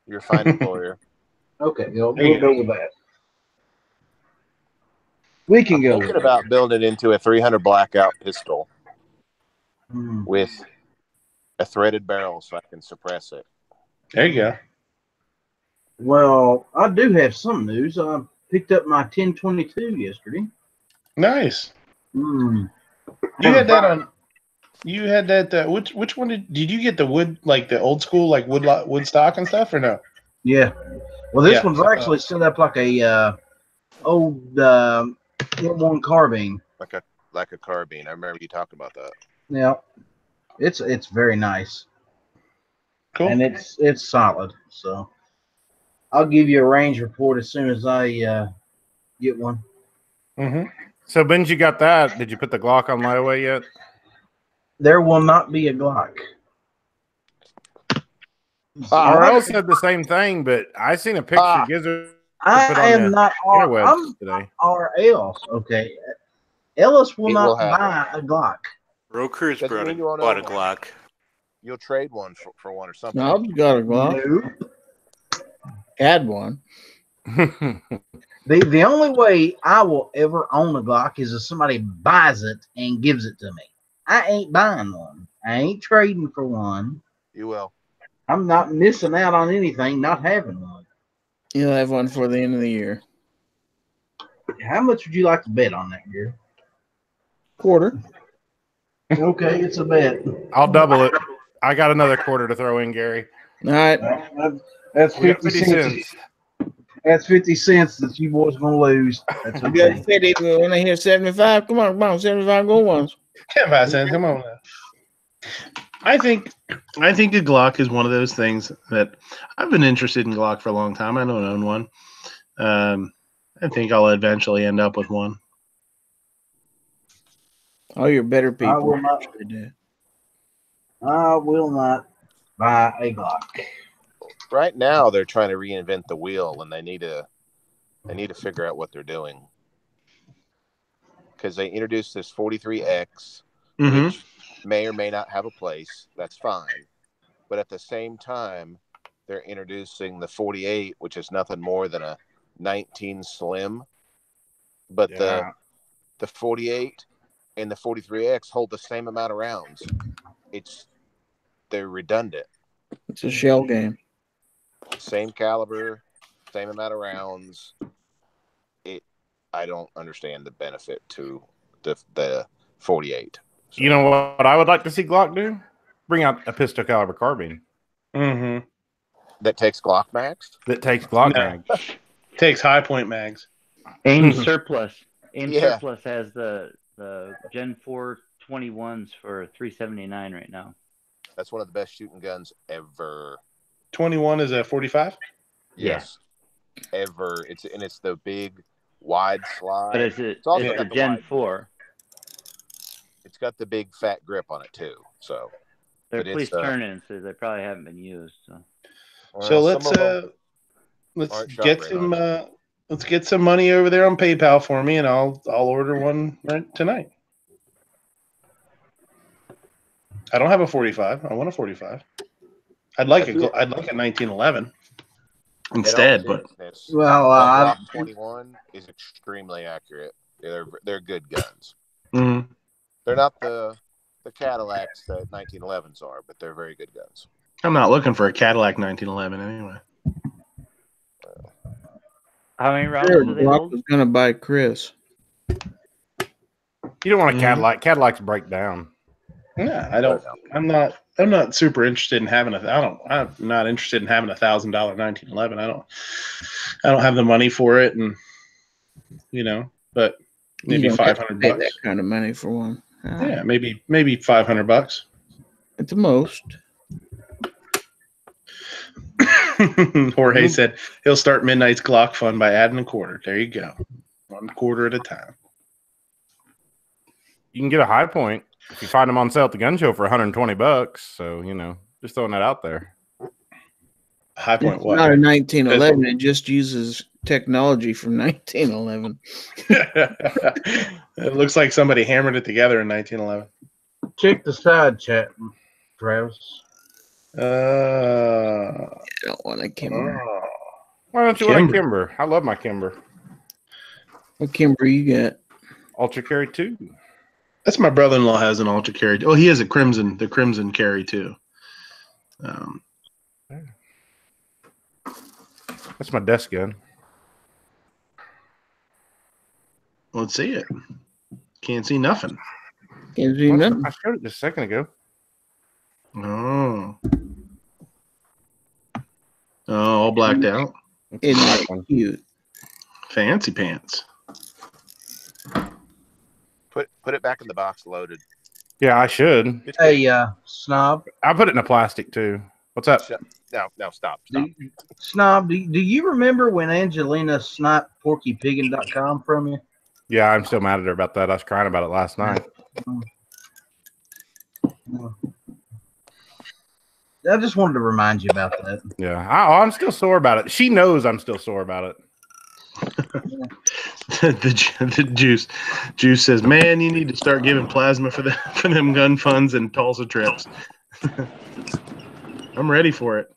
Your fine employer. Okay, we'll go with that. We can go. Thinking about building it into a 300 blackout pistol with a threaded barrel so I can suppress it. There you go. Well, I do have some news. I picked up my 1022 yesterday. Nice. You had that on. You had that. Which one did you get? The wood, like the old school, like wood stock and stuff, or no? Yeah. Well, this one's actually set up like a old M1 carbine. Like a carbine. I remember you talking about that. Yeah. It's very nice. Cool. And it's solid. So I'll give you a range report as soon as I get one. Mm-hmm. So, Benj, you got that. Did you put the Glock on layaway yet? There will not be a Glock. RL said the same thing, but I seen a picture Gizzard I put on am the not interwebs today. RL. Okay. Ellis will not buy a Glock. Roker's bought a Glock. You'll trade one for one or something. No, I've got a Glock. Had one. The only way I will ever own a Glock is if somebody buys it and gives it to me. I ain't buying one. I ain't trading for one. You will. I'm not missing out on anything not having one. You'll have one for the end of the year. How much would you like to bet on that, Gary? Quarter. Okay, it's a bet. I'll double it. I got another quarter to throw in, Gary. All right. That's 50 cents. That's 50 cents that you boys going to lose. That's You okay. got 50 when they hit 75. Come on, 75 go ones. 75 cents. Come on now. I think a Glock is one of those things that I've been interested in Glock for a long time. I don't own one. I think I'll eventually end up with one. Oh, you're better people. I will not buy a Glock. Right now, they're trying to reinvent the wheel, and they need to figure out what they're doing, because they introduced this 43X, which may or may not have a place. That's fine, but at the same time, they're introducing the 48, which is nothing more than a 19 Slim, but the 48 and the 43X hold the same amount of rounds. They're redundant. It's a shell game. Same caliber, same amount of rounds. I don't understand the benefit to the 48. So. You know what I would like to see Glock do? Bring out a pistol caliber carbine. Mm-hmm. That takes Glock mags? That takes Glock mags. Takes high point mags. AIM Surplus. AIM Surplus has the Gen 4 21s for $379 right now. That's one of the best shooting guns ever. 21 is a 45? Yes. Yeah. Ever. It's the big wide slide. But it's the Gen 4. It's got the big fat grip on it too. So they're police turn-ins, so they probably haven't been used. So let's get some money over there on PayPal for me, and I'll order one right tonight. I don't have a 45. I want a 45. I'd like a 1911 instead, but Glock 21 is extremely accurate. They're good guns. Mm-hmm. They're not the Cadillacs that 1911s are, but they're very good guns. I'm not looking for a Cadillac 1911 anyway. How many rounds do they hold? I was going to buy Chris. You don't want a Cadillac. Cadillacs break down. Yeah, I don't. I'm not super interested in having I'm not interested in having $1,000 1911. I don't have the money for it, and but Maybe You don't have to $500 pay bucks. that kind of money for one. Yeah, maybe $500 At the most. Jorge said he'll start Midnight's Glock Fund by adding a quarter. There you go. 1 quarter at a time. You can get a high point if you find them on sale at the gun show for $120. So, you know, just throwing that out there. High point It's what? not a 1911. It just uses technology from 1911. It looks like somebody hammered it together in 1911. Check the side chat, Travis. I don't want a Kimber. Why don't you want a Kimber? I love my Kimber. What Kimber you got? Ultra Carry 2. That's my brother-in-law has an Ultra Carry. Oh, he has the Crimson Carry too. That's my desk gun. Let's see it. Can't see nothing. Can't see nothing. I showed it just a second ago. Oh, all blacked out. Isn't that cute? Fancy pants. Put it back in the box, loaded. Yeah, I should. Hey, Snob. I put it in a plastic too. What's up? No, stop. Snob, do you remember when Angelina sniped PorkyPiggin.com from you? Yeah, I'm still mad at her about that. I was crying about it last night. I just wanted to remind you about that. Yeah, I'm still sore about it. She knows I'm still sore about it. the juice says, "Man, you need to start giving plasma for them gun funds and Tulsa trips." I'm ready for it.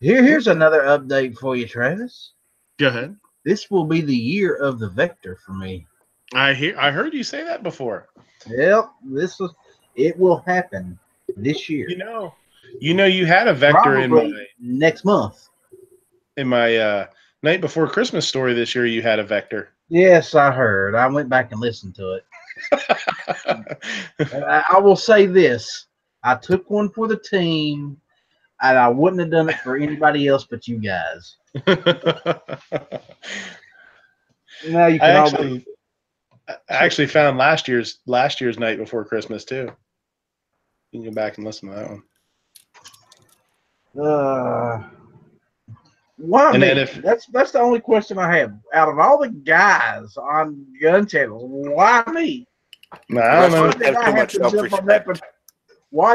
Here's another update for you, Travis. Go ahead. This will be the year of the Vector for me. I heard you say that before. Yep, it will happen this year. You had a Vector Probably next month. In my night before Christmas story this year. You had a Vector. Yes, I heard. I went back and listened to it. I will say this: I took one for the team, and I wouldn't have done it for anybody else but you guys. Now you can I actually found last year's night before Christmas too. You can go back and listen to that one. Why me? That's the only question I have. Out of all the guys on gun channels, why me? No, I don't know. Why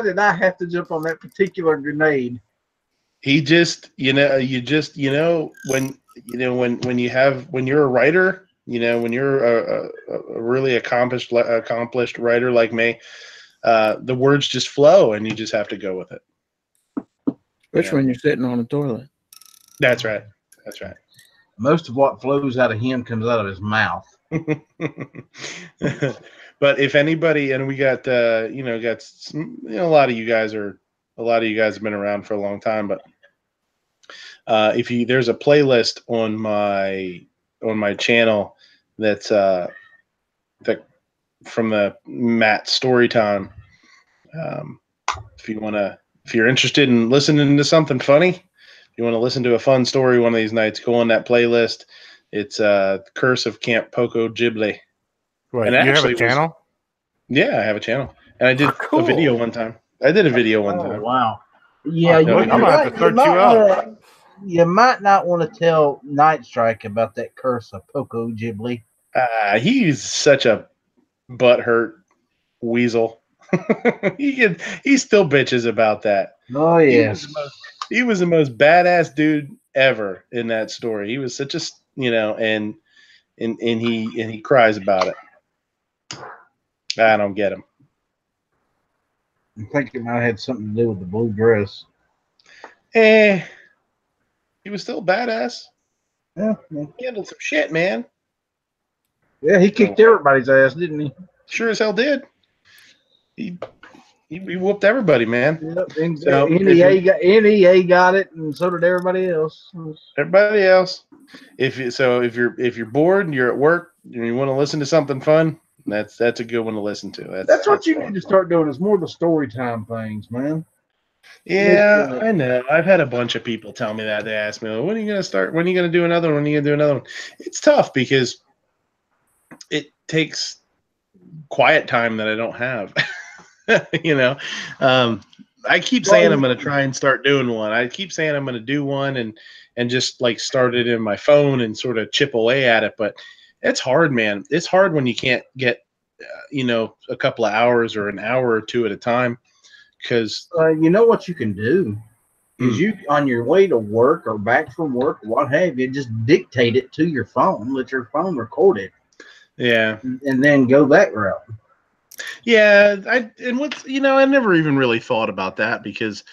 did I have to jump on that particular grenade? He just, when you're a writer, when you're a really accomplished writer like me, the words just flow and you just have to go with it. Especially when you're sitting on a toilet. That's right. Most of what flows out of him comes out of his mouth. But if anybody, and we got, a lot of you guys have been around for a long time, but there's a playlist on my channel that's from the Matt story time. If you're interested in listening to something funny, if you want to listen to a fun story one of these nights, go on that playlist. It's Curse of Camp Poco Ghibli. Wait, you have a channel? Yeah, I have a channel, and I did a video one time. Oh, wow. Yeah, I'm gonna have to search you up. You might not want to tell Night Strike about that Curse of Poco Ghibli. He's such a butthurt weasel. He still bitches about that. Oh yes, he was the most badass dude ever in that story. He was such a and he cries about it. I don't get him. I think it might have had something to do with the blue dress. He was still badass. Yeah. He handled some shit, man. Yeah, he kicked everybody's ass, didn't he? Sure as hell did. He whooped everybody, man. Yep, and so NEA got it, and so did everybody else. Everybody else. If you're bored and you're at work and you want to listen to something fun, that's a good one to listen to. That's what you need to start doing. Is more the story time things, man. Yeah, I know. I've had a bunch of people tell me that. They ask me, "When are you going to start? When are you going to do another one? When are you going to do another one?" It's tough because it takes quiet time that I don't have. You know, I keep saying I'm going to try and start doing one. I keep saying I'm going to do one and just like start it in my phone and sort of chip away at it. But it's hard, man. It's hard when you can't get, a couple of hours or an hour or two at a time. Because you know what you can do is you on your way to work or back from work, what have you, just dictate it to your phone. Let your phone record it. Yeah, and then go that route. Yeah, I never even really thought about that because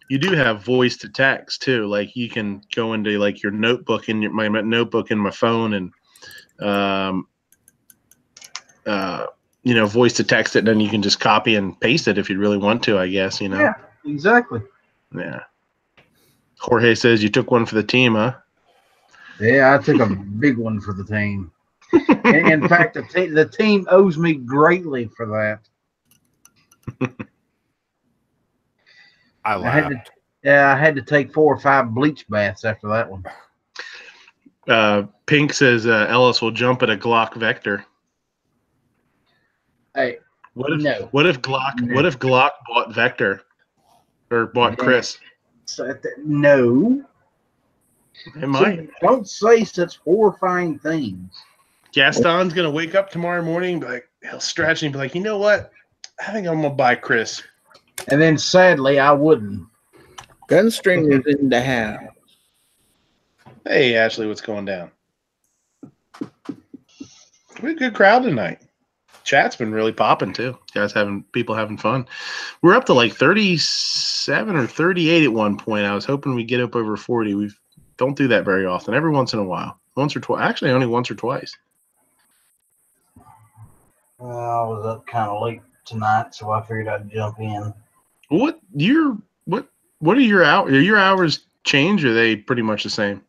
you do have voice to text too. Like you can go into like your notebook in my notebook in my phone and voice to text it, and then you can just copy and paste it if you really want to, I guess, Yeah, exactly. Yeah. Jorge says you took one for the team, huh? Yeah, I took a big one for the team. In fact, the team owes me greatly for that. I laughed. I had to take 4 or 5 bleach baths after that one. Pink says Ellis will jump at a Glock Vector. Hey, what if Glock bought Vector or bought Chris? No. It might. Don't say such horrifying things. Gaston's gonna wake up tomorrow morning, be like, he'll stretch and be like, you know what? I think I'm gonna buy Chris. And then sadly, I wouldn't. Gunstringers in the house. Hey, Ashley, what's going down? We had a good crowd tonight. Chat's been really popping too. People having fun. We're up to like 37 or 38 at one point. I was hoping we'd get up over 40. We don't do that very often. Every once in a while, once or twice. Actually, only once or twice. I was up kind of late tonight, so I figured I'd jump in. What are your hours? Are your hours change, or are they pretty much the same?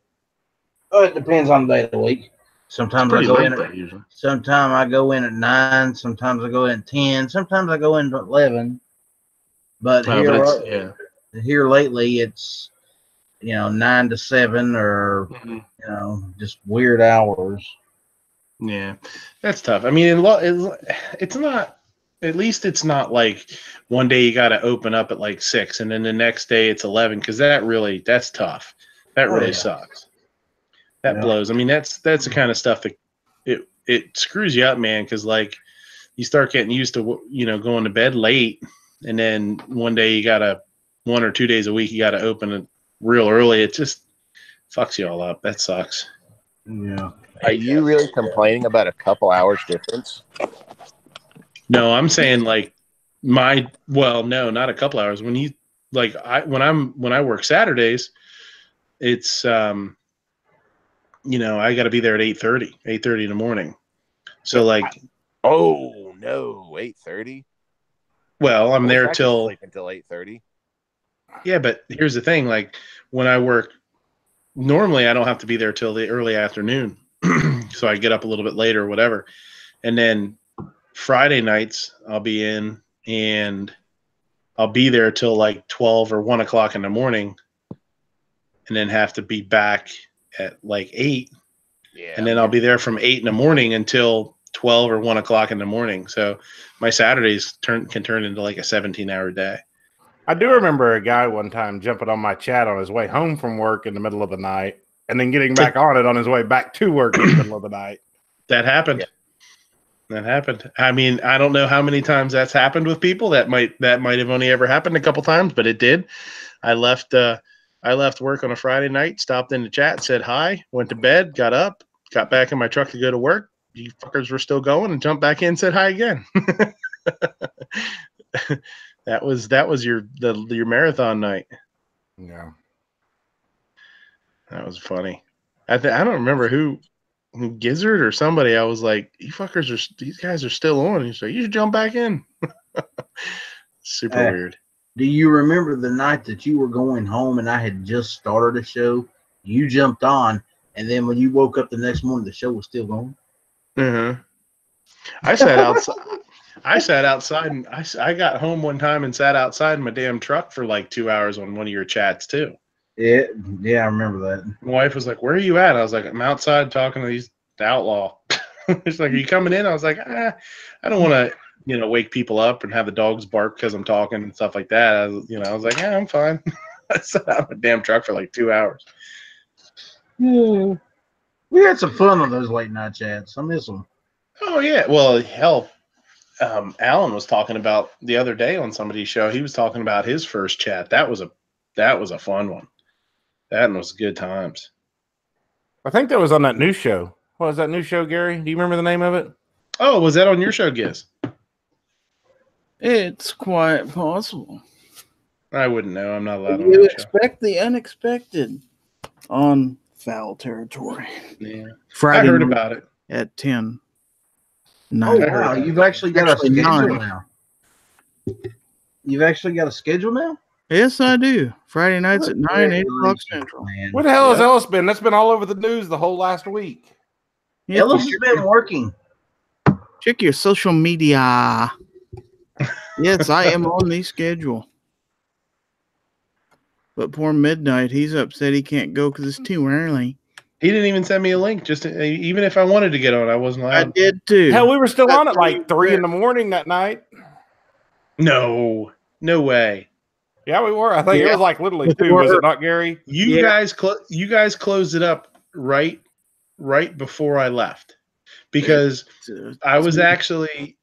Oh, it depends on the day of the week. Sometimes I go in at 9. Sometimes I go in at 10. Sometimes I go in at 11. But here lately, it's 9 to 7 or just weird hours. Yeah, that's tough. I mean, it's not. At least it's not like one day you got to open up at like 6 and then the next day it's 11 because that's tough. That really sucks. That blows. I mean, that's the kind of stuff that it screws you up, man. Because like you start getting used to going to bed late, and then one day you gotta 1 or 2 days a week you gotta open it real early. It just fucks you all up. That sucks. Yeah. Are you really complaining about a couple hours difference? No, I'm saying like no, not a couple hours. When you when I work Saturdays, it's I got to be there at 8:30 in the morning. So like, oh no, 8:30. Well, I'm there until 8:30. Yeah, but here's the thing: like when I work, normally I don't have to be there till the early afternoon, so I get up a little bit later or whatever, and then Friday nights I'll be in and I'll be there till like 12 or 1 o'clock in the morning, and then have to be back at like 8. Yeah. And then I'll be there from 8 in the morning until 12 or 1 o'clock in the morning. So my Saturdays can turn into like a 17-hour day. I do remember a guy one time jumping on my chat on his way home from work in the middle of the night and then getting back on it on his way back to work in the middle of the night. That happened. Yeah. That happened. I mean, I don't know how many times that's happened with people. That might have only ever happened a couple times, but it did. I left work on a Friday night, stopped in the chat, said hi, went to bed, got up, got back in my truck to go to work. You fuckers were still going, and jumped back in, said hi again. That was your marathon night. Yeah, that was funny. I don't remember who Gizzard or somebody. I was like, these guys are still on. He's like, you should jump back in. Super weird. Do you remember the night that you were going home and I had just started a show? You jumped on, and then when you woke up the next morning, the show was still going. Uh-huh. I sat outside. I sat outside, and I got home one time and sat outside in my damn truck for like 2 hours on one of your chats too. Yeah, I remember that. My wife was like, "Where are you at?" I was like, "I'm outside talking to the outlaw." It's like, are you coming in? I was like, I don't want to, wake people up and have the dogs bark because I'm talking and stuff like that. I was like, yeah, I'm fine. I sat out in a damn truck for like 2 hours. Yeah. We had some fun on those late night chats. I miss them. Oh yeah. Well, hell, Alan was talking about the other day on somebody's show. He was talking about his first chat. That was a fun one. That was good times. I think that was on that new show. What was that new show, Gary? Do you remember the name of it? Oh, was that on your show, Giz? It's quite possible. I wouldn't know. I'm not allowed on You that show. expect the unexpected on Foul Territory. Yeah. Friday I heard night about it. at 10. Oh, 9. wow. You've actually got a schedule 9. now. You've actually got a schedule now? Yes, I do. Friday nights at 9, 8 o'clock Central. Man. Where the hell has Ellis been? That's been all over the news the whole last week. Ellis has been working. Check your social media. Yes, I am on the schedule. But poor Midnight, he's upset he can't go because it's too early. He didn't even send me a link. Even if I wanted to get on, I wasn't allowed. I did too. Hell, we were still on at like 3 in the morning that night. No way. Yeah, we were. I think it was like literally 2. Was it not, Gary? You guys closed it up right before I left, because I was actually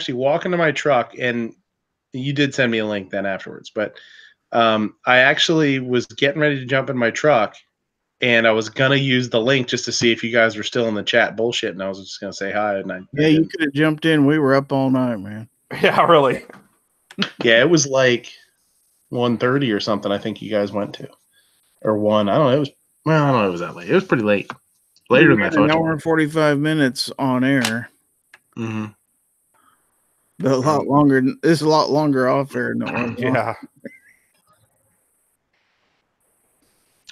walking to my truck, and you did send me a link then afterwards. But I actually was getting ready to jump in my truck, and I was gonna use the link just to see if you guys were still in the chat bullshit, and I was just gonna say hi. And you could have jumped in. We were up all night, man. Yeah, really. Yeah, it was like 1:30 or something. I think you guys went to, or 1. I don't know. I don't know. It was that late. It was pretty late. Later than I thought. An hour and 45 minutes on air. Mm-hmm. But a lot longer. It's a lot longer off air than it was. Yeah.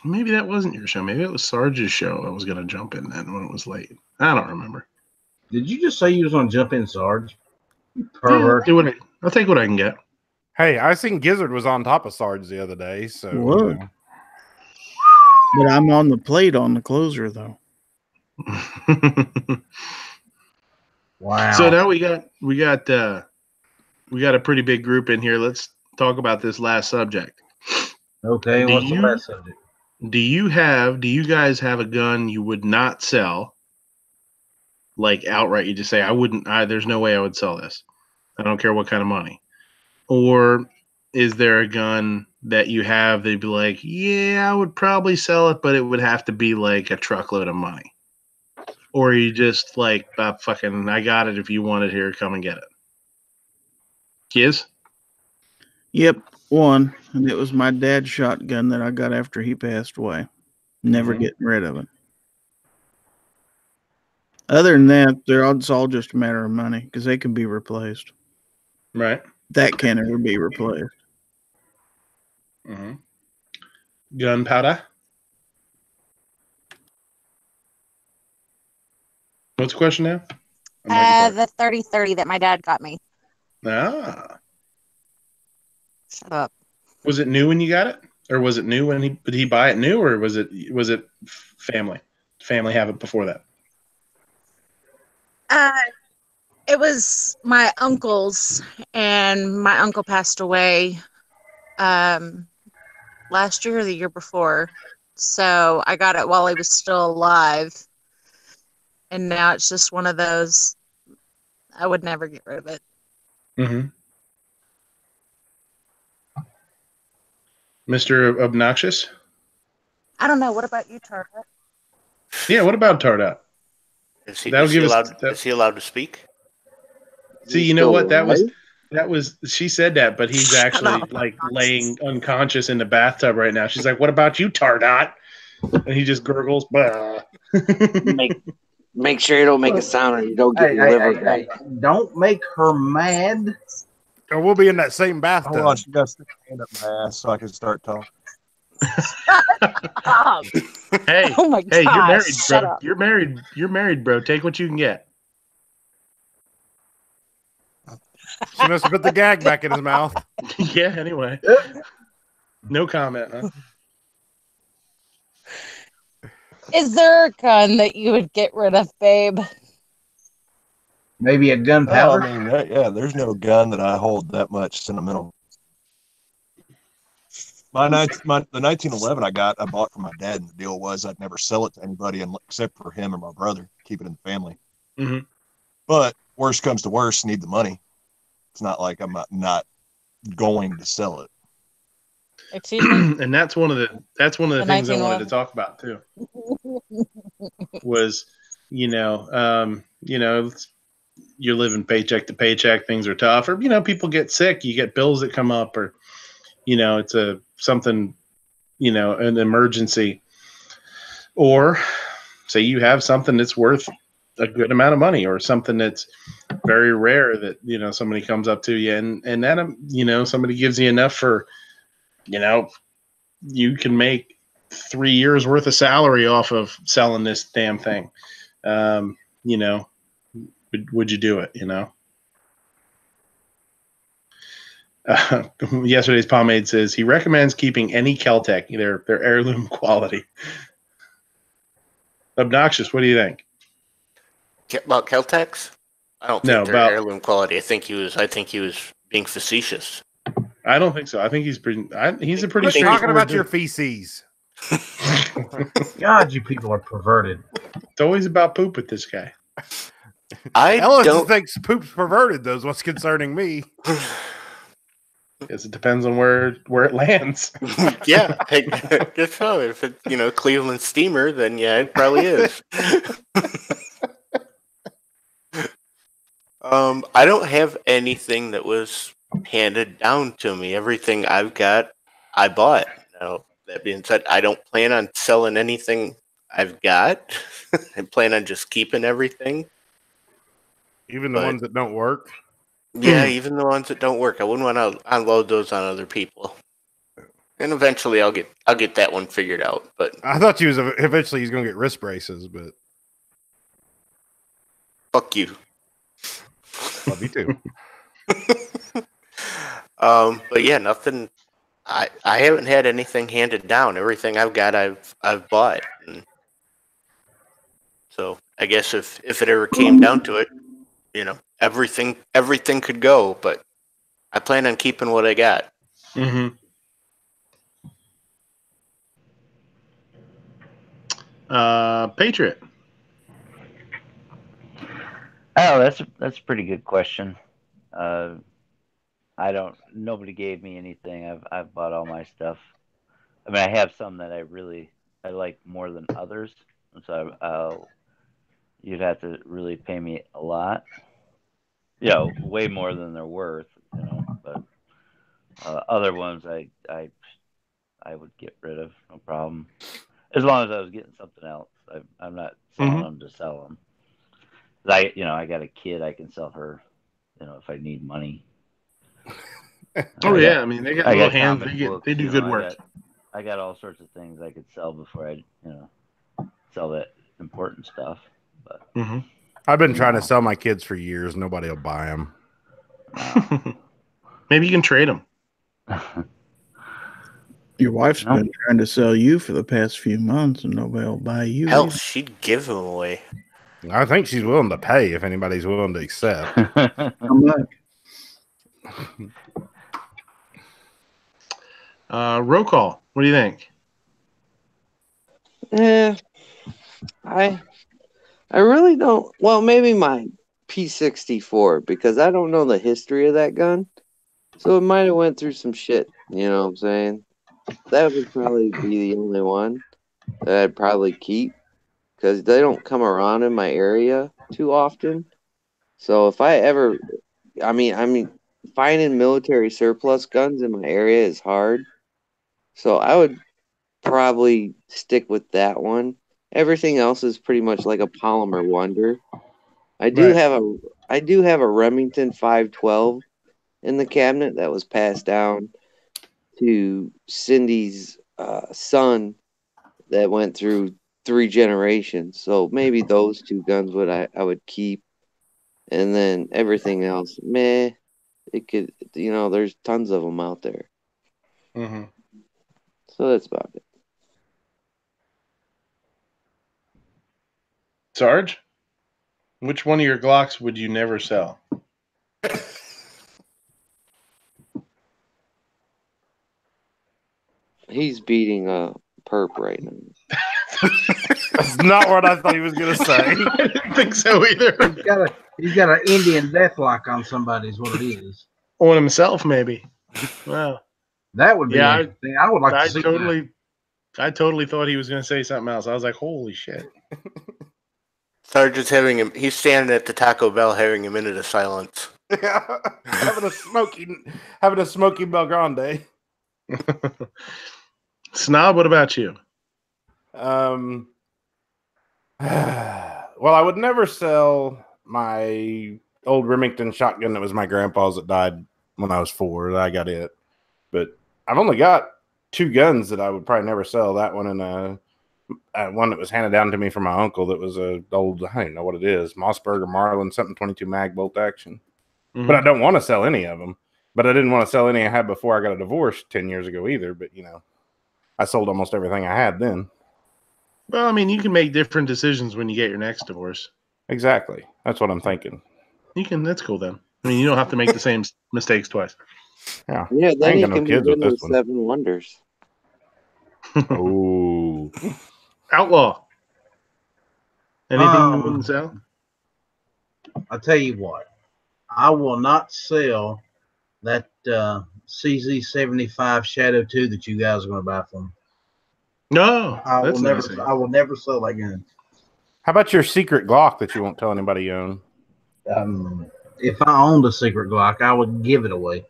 Maybe that wasn't your show. Maybe it was Sarge's show. I was going to jump in then when it was late. I don't remember. Did you just say you was going to jump in, Sarge? Pervert. Yeah, I'll take what I can get. Hey, I seen Gizzard was on top of Sarge the other day. So, Whoa. But I'm on the plate on the closer, though. Wow. So now we got a pretty big group in here. Let's talk about this last subject. Okay, what's the last subject? Do you guys have a gun you would not sell, like outright? You just say, there's no way I would sell this. I don't care what kind of money. Or is there a gun that you have they'd be like, yeah, I would probably sell it, but it would have to be like a truckload of money? Or you just like, fucking, I got it. If you want it here, come and get it. Kiz? Yep, one. And it was my dad's shotgun that I got after he passed away. Never getting rid of it. Other than that, it's all just a matter of money because they can be replaced. Right. That can never be replaced. Mm-hmm. Gunpowder? What's the question now? The 30-30 that my dad got me. Ah. Shut up. Was it new when you got it? Or was it new did he buy it new, or was it family? Family have it before that? It was my uncle's, and my uncle passed away last year or the year before. So I got it while he was still alive. And now it's just one of those, I would never get rid of it. Mm-hmm. Mr. Obnoxious? I don't know. What about you, Target? Yeah, what about Tardat? Is he allowed to speak? See, you know what? That was she said that, but he's actually like laying unconscious in the bathtub right now. She's like, "What about you, Tardat?" And he just gurgles. Make sure you don't make a sound or you don't get your liver back. Don't make her mad. Or we'll be in that same bathtub. Hold on, she got to stick her hand up my ass so I can start talking. Hey, oh my God, you're married, shut bro. up. You're married, bro. Take what you can get. She must have put the gag back in his mouth. Yeah, anyway. No comment, huh? Is there a gun that you would get rid of, babe? Maybe a gunpowder. I mean, yeah, there's no gun that I hold that much sentimental. The 1911 I bought from my dad, and the deal was I'd never sell it to anybody except for him and my brother, keep it in the family. Mm-hmm. But worst comes to worst, need the money. It's not like I'm not going to sell it. Excuse me. And that's one of the things I wanted to talk about too. Was you're living paycheck to paycheck, things are tough, or people get sick, you get bills that come up, or it's something, an emergency, or say you have something that's worth a good amount of money, or something that's very rare that somebody comes up to you and that somebody gives you enough for you can make 3 years worth of salary off of selling this damn thing. Would you do it? Yesterday's pomade says he recommends keeping any Kel-Tec, they're heirloom quality. Obnoxious, what do you think? About Kel-Tecs? I don't think they're heirloom quality. I think he was being facetious. I don't think so. I think he's a pretty Quit talking about your feces. God, you people are perverted. It's always about poop with this guy. Ellis thinks poop's perverted, though, is what's concerning me. Guess it depends on where it lands. Yeah, I guess so. If it's Cleveland Steamer, then yeah, it probably is. I don't have anything that was handed down to me. Everything I've got, I bought. Now, that being said, I don't plan on selling anything I've got. I plan on just keeping everything. Even the ones that don't work? Yeah, even the ones that don't work. I wouldn't want to unload those on other people. And eventually I'll get that one figured out. But I thought eventually he's going to get wrist braces, but fuck you. Love you too. But yeah, nothing. I haven't had anything handed down. Everything I've got, I've bought. And so I guess if it ever came down to it, everything could go. But I plan on keeping what I got. Mm-hmm. Patriot. Oh, that's a pretty good question. Nobody gave me anything. I've bought all my stuff. I mean, I have some that I like more than others, and so you'd have to really pay me a lot. Way more than they're worth. But other ones I would get rid of, no problem. As long as I was getting something else. I'm not selling them to sell them. I got a kid. I can sell her, if I need money. Oh yeah, I mean they got little hands. They do good work. I got all sorts of things I could sell before I, sell that important stuff. But I've been trying to sell my kids for years. Nobody will buy them. Maybe you can trade them. Your wife's been trying to sell you for the past few months, and nobody will buy you. Hell, she'd give them away. I think she's willing to pay if anybody's willing to accept. How much? Roll call. What do you think? I really don't. Well, maybe my P64 because I don't know the history of that gun, so it might have went through some shit. You know what I'm saying? That would probably be the only one that I'd probably keep because they don't come around in my area too often. So if I ever, I mean, finding military surplus guns in my area is hard. So I would probably stick with that one. Everything else is pretty much like a polymer wonder. I do have a Remington 512 in the cabinet that was passed down to Cindy's son that went through 3 generations. So maybe those 2 guns I would keep, and then everything else, meh. It could, there's tons of them out there. Mm-hmm. So that's about it. Sarge, Which one of your Glocks would you never sell? He's beating a perp right now. That's not what I thought he was going to say. I didn't think so either. He's got an Indian deathlock on somebody is what it is. On himself, maybe. Wow. That would be Yeah, interesting. I would like to see that. I totally thought he was going to say something else. I was like, holy shit. Sergeant's having him. He's standing at the Taco Bell having a minute of silence. Yeah, having a smoky Bel Grande. Snob, what about you? Well, I would never sell my old Remington shotgun that was my grandpa's that died when I was 4. I got it. But I've only got 2 guns that I would probably never sell. That one and one that was handed down to me from my uncle that was a old, I don't know what it is, Mossberg or Marlin, something 22 mag bolt action. Mm-hmm. But I don't want to sell any of them. But I didn't want to sell any I had before I got a divorce 10 years ago either. But, I sold almost everything I had then. Well, I mean, you can make different decisions when you get your next divorce. Exactly. That's what I'm thinking. You can. That's cool then. I mean, you don't have to make the same mistakes twice. Yeah. Yeah, then you can be good with 7 Wonders. Oh. Outlaw. Anything you wouldn't sell? I'll tell you what. I will not sell that CZ75 Shadow 2 that you guys are going to buy from me. No, I will never sell that gun. How about your secret Glock that you won't tell anybody you own? If I owned a secret Glock, I would give it away.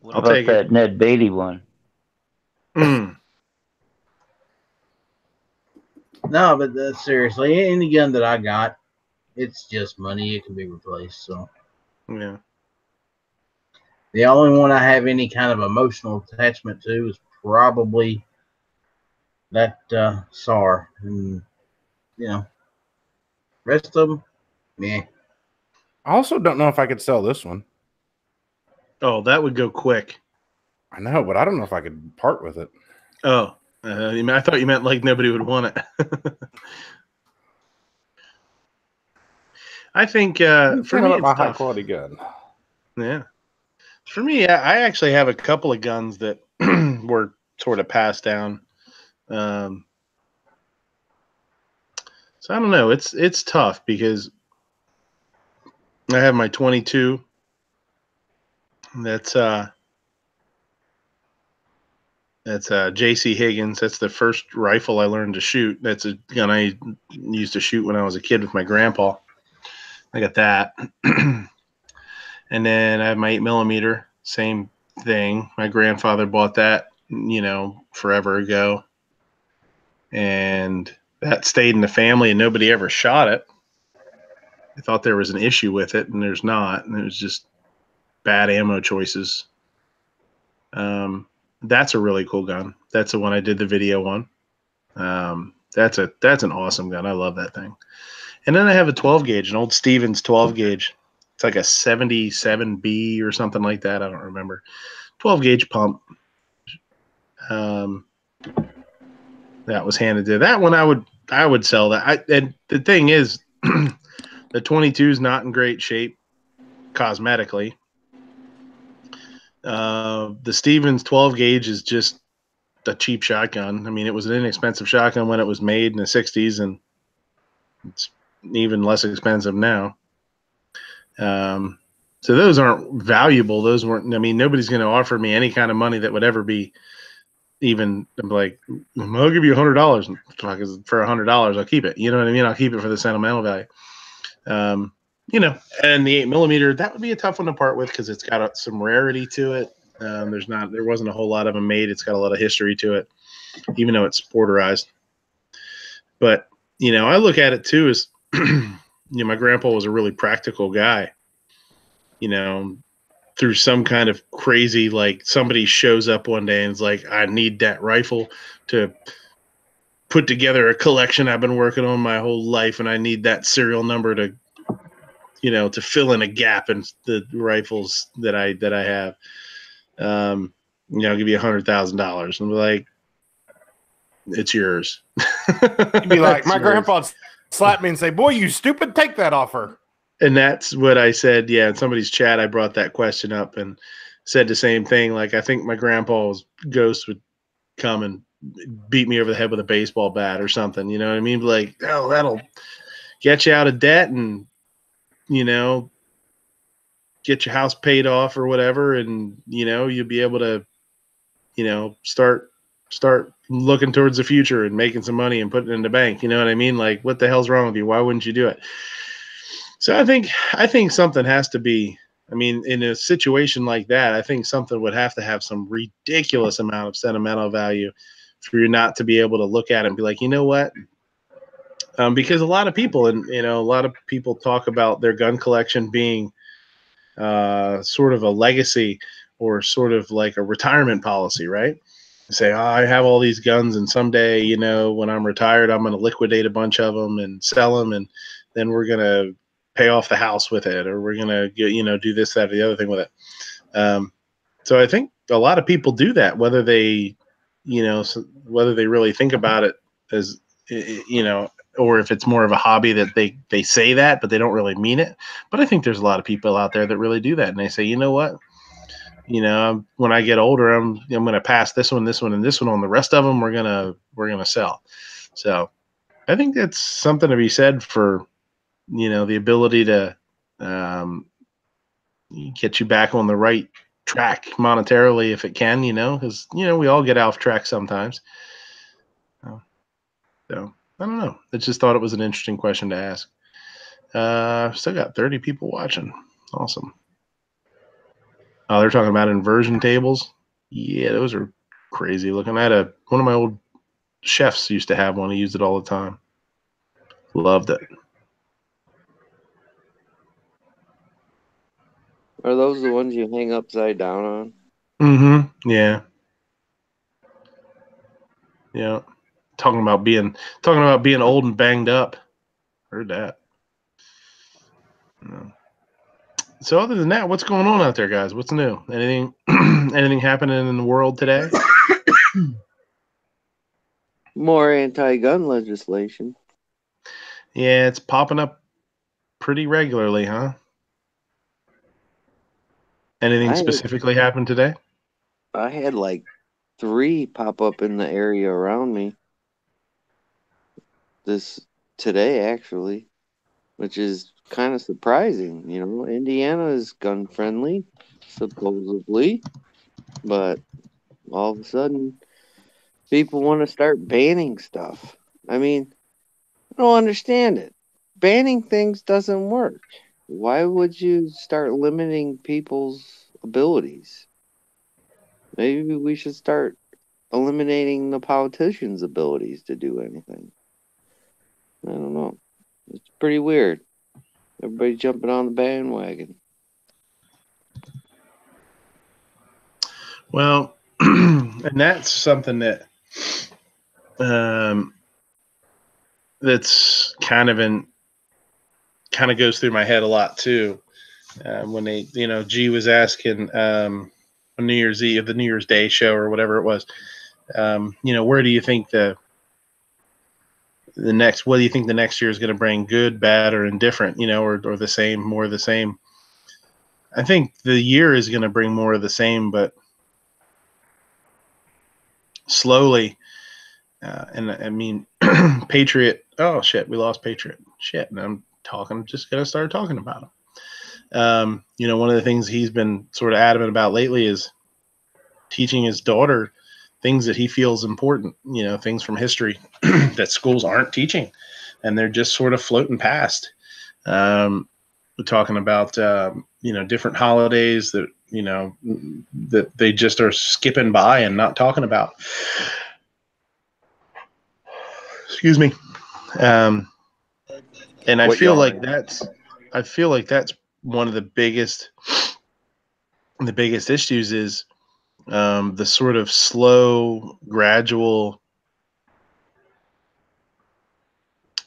What about that Ned Beatty one? No, but seriously, any gun that I got, it's just money. It can be replaced. So, yeah. The only one I have any kind of emotional attachment to is probably that SAR, and rest of them, yeah. I also don't know if I could sell this one. Oh, that would go quick. I know, but I don't know if I could part with it. Oh, I thought you meant like nobody would want it. I think for me, it's my tough. high quality gun. Yeah, for me, I actually have a couple of guns that were sort of passed down. So I don't know. It's tough because I have my 22. That's J.C. Higgins. That's the first rifle I learned to shoot. That's a gun I used to shoot when I was a kid with my grandpa. I got that. And then I have my 8mm. Same thing. My grandfather bought that, forever ago. And that stayed in the family and nobody ever shot it. I thought there was an issue with it, and there's not. And it was just bad ammo choices. That's a really cool gun. That's the one I did the video on. That's an awesome gun. I love that thing. And then I have a 12 gauge, an old Stevens 12 gauge. It's like a 77B or something like that. I don't remember. 12 gauge pump. That was handed to that one. I would sell that. And the thing is, the 22 is not in great shape cosmetically. The Stevens 12 gauge is just a cheap shotgun. I mean, it was an inexpensive shotgun when it was made in the 60s, and it's even less expensive now. So those aren't valuable. Those weren't, I mean, nobody's going to offer me any kind of money that would ever be even like, I'll give you $100 for $100. I'll keep it. You know what I mean? I'll keep it for the sentimental value. And the 8mm, that would be a tough one to part with because it's got some rarity to it. There wasn't a whole lot of them made. It's got a lot of history to it, even though it's sporterized. But, I look at it too as, my grandpa was a really practical guy, through some kind of crazy, like somebody shows up one day and is like, I need that rifle to put together a collection I've been working on my whole life. And I need that serial number to fill in a gap in the rifles that I have. I'll give you $100,000. And be like, it's yours. You'd be like, my grandpa slap me and say, "Boy, you stupid, take that offer." And that's what I said. Yeah, in somebody's chat, I brought that question up and said the same thing. Like, I think my grandpa's ghost would come and beat me over the head with a baseball bat or something. You know what I mean? Like, oh, that'll get you out of debt and, you know, get your house paid off or whatever. And, you know, you'll be able to, you know, start looking towards the future and making some money and putting it in the bank. You know what I mean? Like, what the hell's wrong with you? Why wouldn't you do it? So I think something has to be, I mean, in a situation like that, I think something would have to have some ridiculous amount of sentimental value for you not to be able to look at it and be like, you know what? Because a lot of people, and, you know, a lot of people talk about their gun collection being sort of a legacy or sort of like a retirement policy, right? Say, oh, I have all these guns, and someday, you know, when I'm retired, I'm going to liquidate a bunch of them and sell them, and then we're going to pay off the house with it, or we're going to, you know, do this, that, or the other thing with it. So I think a lot of people do that, whether they, you know, whether they really think about it as, you know, or if it's more of a hobby that they say that, but they don't really mean it. But I think there's a lot of people out there that really do that, and they say, you know what? You know, when I get older, I'm going to pass this one, and this one on. The rest of them we're gonna sell. So I think that's something to be said for, you know, the ability to get you back on the right track monetarily if it can, you know, because, you know, we all get off track sometimes. So I don't know. I just thought it was an interesting question to ask. Still got 30 people watching. Awesome. Oh, they're talking about inversion tables. Yeah, those are crazy looking. One of my old chefs used to have one. He used it all the time. Loved it. Are those the ones you hang upside down on? Mm-hmm. Yeah. Yeah. Talking about being old and banged up. Heard that. Yeah. So other than that, what's going on out there, guys? What's new? Anything anything happening in the world today? More anti-gun legislation. Yeah, it's popping up pretty regularly, huh? Anything specifically happened today? I had like 3 pop up in the area around me today, actually, which is kind of surprising. You know, Indiana is gun friendly, supposedly, but all of a sudden, people want to start banning stuff. I mean, I don't understand it. Banning things doesn't work. Why would you start limiting people's abilities? Maybe we should start eliminating the politicians' abilities to do anything. I don't know. It's pretty weird. Everybody jumping on the bandwagon. Well, and that's something that that's kind of goes through my head a lot too. When they, you know, G was asking on New Year's Eve, the New Year's Day show or whatever it was, you know, where do you think what do you think the next year is going to bring? Good, bad, or indifferent, you know, or the same, more of the same? I think the year is going to bring more of the same, but slowly. And I mean, Patriot. Oh shit, we lost Patriot. Shit, and I'm just gonna start talking about him. You know, one of the things he's been sort of adamant about lately is teaching his daughter things that he feels important. You know, things from history that schools aren't teaching, and they're just sort of floating past. We're talking about you know, different holidays that, you know, that they just are skipping by and not talking about. Excuse me. And I feel like that's one of the biggest issues is the sort of slow, gradual,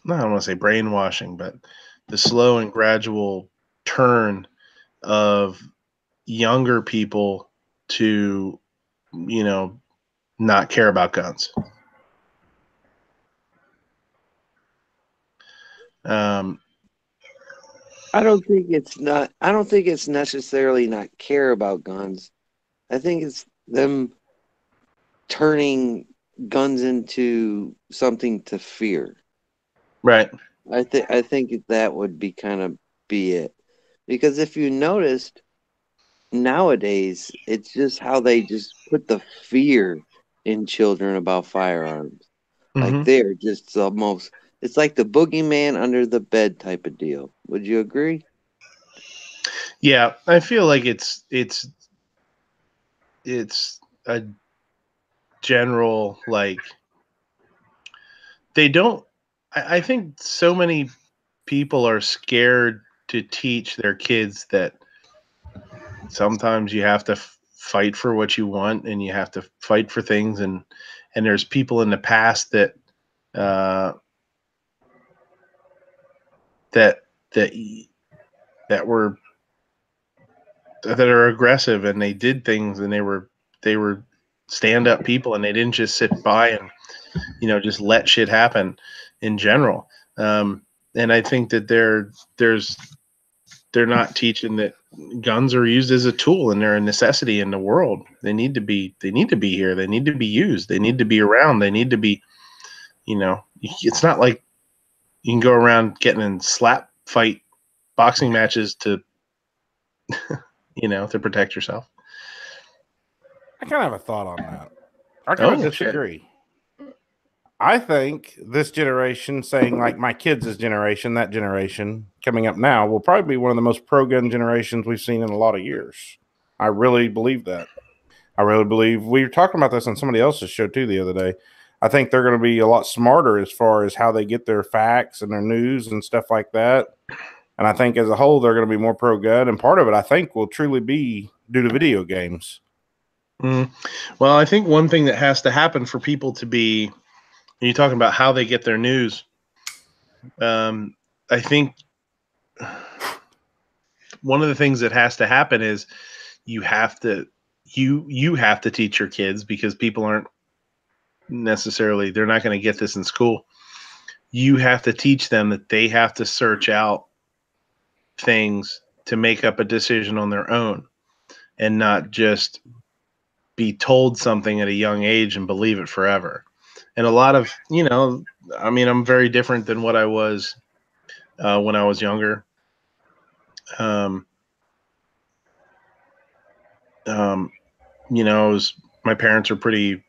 I don't want to say brainwashing, but the slow and gradual turn of younger people to, you know, not care about guns. I don't think it's not. I don't think it's necessarily not care about guns. I think it's them turning guns into something to fear. Right. I think that would be kind of be it. Because if you noticed nowadays, it's just how they just put the fear in children about firearms. Like they're just the most. It's like the boogeyman under the bed type of deal. Would you agree? Yeah, I feel like it's a general, like, they don't. I think so many people are scared to teach their kids that sometimes you have to fight for what you want, and you have to fight for things, and there's people in the past that uh, that that were that are aggressive, and they did things, and they were stand up people, and they didn't just sit by and just let shit happen in general. And I think that they're not teaching that guns are used as a tool, and they're a necessity in the world. They need to be here. They need to be used. They need to be around. They need to be, it's not like you can go around getting in slap fight boxing matches to, to protect yourself. I kind of have a thought on that. I kind of disagree. Shit. I think this generation, saying like my kids' generation, that generation coming up now, will probably be one of the most pro-gun generations we've seen in a lot of years. I really believe that. I really believe, we were talking about this on somebody else's show too the other day. I think they're going to be a lot smarter as far as how they get their facts and their news and stuff like that. And I think as a whole, they're going to be more pro-gun. And part of it, I think, will truly be due to video games. Well, I think one thing that has to happen for people to be, you're talking about how they get their news. I think one of the things that has to happen is you have to teach your kids, because people aren't necessarily, they're not going to get this in school. You have to teach them that they have to search out things to make up a decision on their own, and not just be told something at a young age and believe it forever. And a lot of, I'm very different than what I was when I was younger. My parents are pretty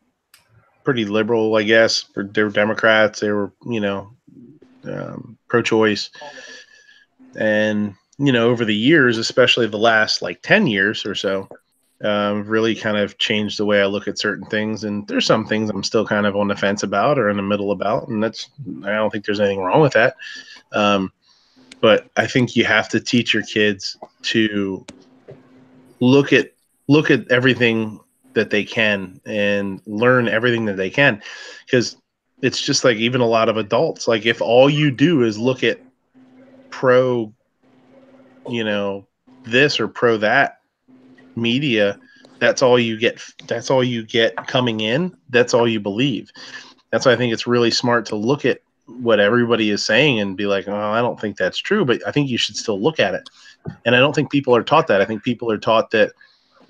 liberal, I guess. They were Democrats. They were, pro-choice. And, over the years, especially the last like 10 years or so, really kind of changed the way I look at certain things. And there's some things I'm still kind of on the fence about or in the middle about. And I don't think there's anything wrong with that. But I think you have to teach your kids to look at everything that they can and learn everything that they can. Because it's just like, even a lot of adults, like, if all you do is look at pro, this or pro that media, that's all you get coming in. That's all you believe. That's why I think it's really smart to look at what everybody is saying and be like, oh, I don't think that's true, but I think you should still look at it. And I don't think people are taught that. I think people are taught that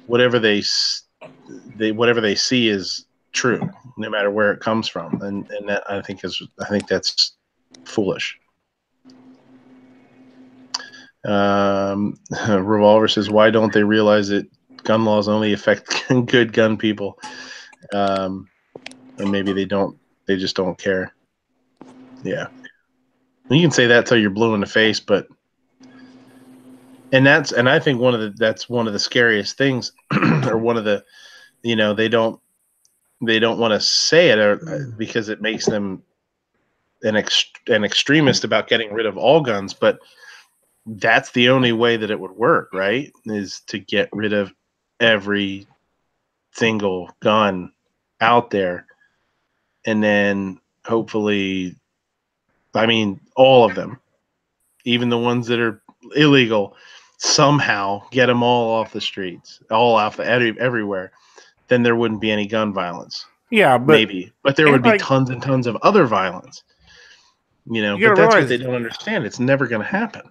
whatever they see is true, no matter where it comes from. And that I think that's foolish. Revolver says, why don't they realize that gun laws only affect good gun people? And maybe they just don't care. Yeah. You can say that till you're blue in the face, but I think that's one of the scariest things, or one of the, they don't want to say it, because it makes them an extremist about getting rid of all guns. But that's the only way that it would work, right? Is to get rid of every single gun out there. And then hopefully, all of them, even the ones that are illegal, somehow get them all off the streets, all off everywhere. Then there wouldn't be any gun violence. Yeah, but maybe, but there would be tons and tons of other violence. But that's what they don't understand. It's never going to happen.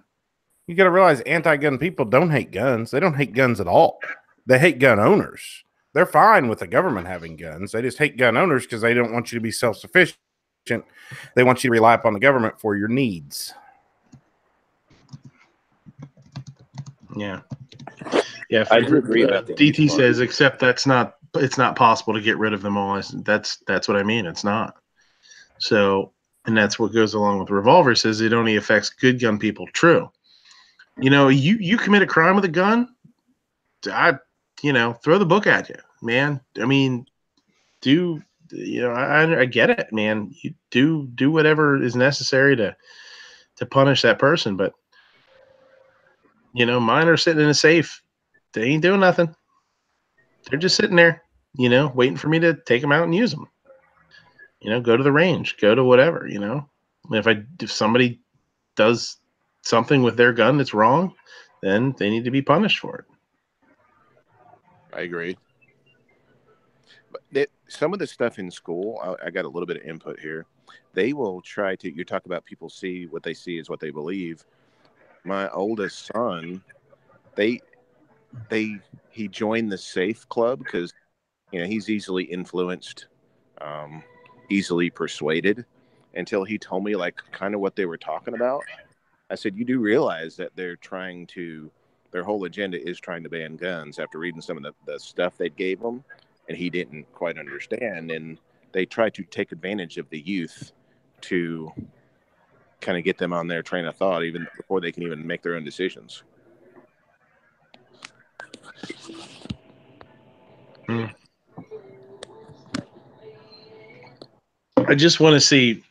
You got to realize anti-gun people don't hate guns. They don't hate guns at all. They hate gun owners. They're fine with the government having guns. They just hate gun owners because they don't want you to be self-sufficient. They want you to rely upon the government for your needs. Yeah. Yeah. I do agree about that. DT says, except it's not possible to get rid of them all. That's what I mean. It's not. So, and that's what goes along with revolver, says it only affects good gun people. True. You commit a crime with a gun, throw the book at you, man. I mean, I get it, man. You do whatever is necessary to punish that person, but mine are sitting in a safe. They ain't doing nothing. They're just sitting there, waiting for me to take them out and use them. Go to the range, go to whatever. If somebody does something with their gun that's wrong, then they need to be punished for it. I agree. But some of the stuff in school, I got a little bit of input here. They will try to, you talk about people see what they see is what they believe. My oldest son, he joined the SAFE club because, he's easily influenced, easily persuaded, until he told me kind of what they were talking about. I said, you do realize that their whole agenda is trying to ban guns, after reading some of the stuff they gave him, and he didn't quite understand. And they try to take advantage of the youth to kind of get them on their train of thought, even before they can even make their own decisions. I just want to see,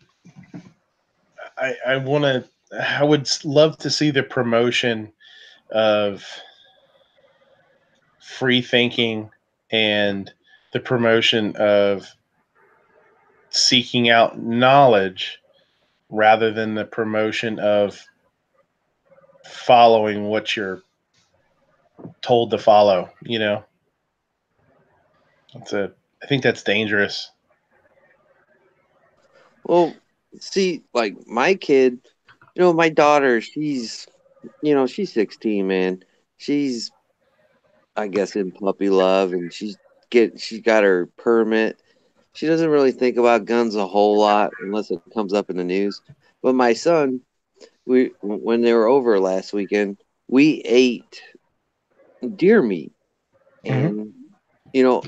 I would love to see the promotion of free thinking and the promotion of seeking out knowledge rather than the promotion of following what you're told to follow. I think that's dangerous. Well, see, like my kid, my daughter, she's 16, man. She's, I guess, in puppy love, and she got her permit. She doesn't really think about guns a whole lot unless it comes up in the news. But my son, when they were over last weekend, we ate deer meat, and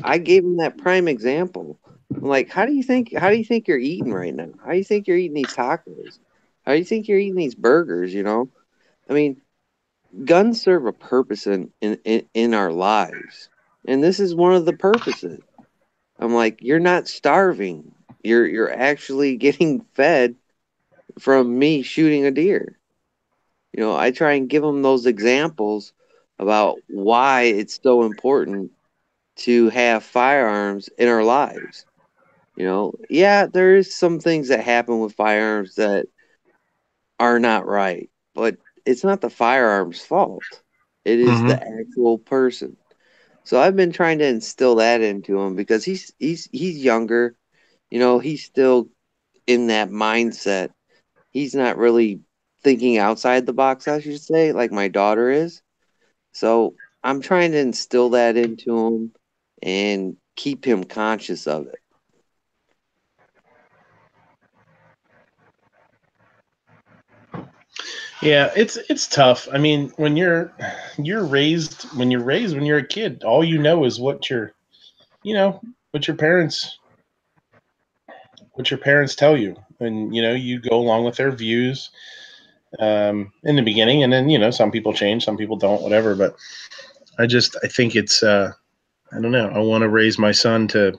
I gave him that prime example. I'm like, how do you think you're eating right now? How do you think you're eating these tacos? How do you think you're eating these burgers? I mean, guns serve a purpose in our lives, and this is one of the purposes. I'm like, you're not starving. You're actually getting fed from me shooting a deer. I try and give them those examples about why it's so important to have firearms in our lives. Yeah, there is some things that happen with firearms that are not right, but it's not the firearm's fault. It is the actual person. So I've been trying to instill that into him because he's younger. He's still in that mindset. He's not really thinking outside the box, I should say, like my daughter is. So I'm trying to instill that into him and keep him conscious of it. Yeah, it's tough. I mean, when you're raised when you're a kid, all you know is what your parents tell you, and you go along with their views in the beginning, and then some people change, some people don't, whatever. But I think it's I don't know. I want to raise my son to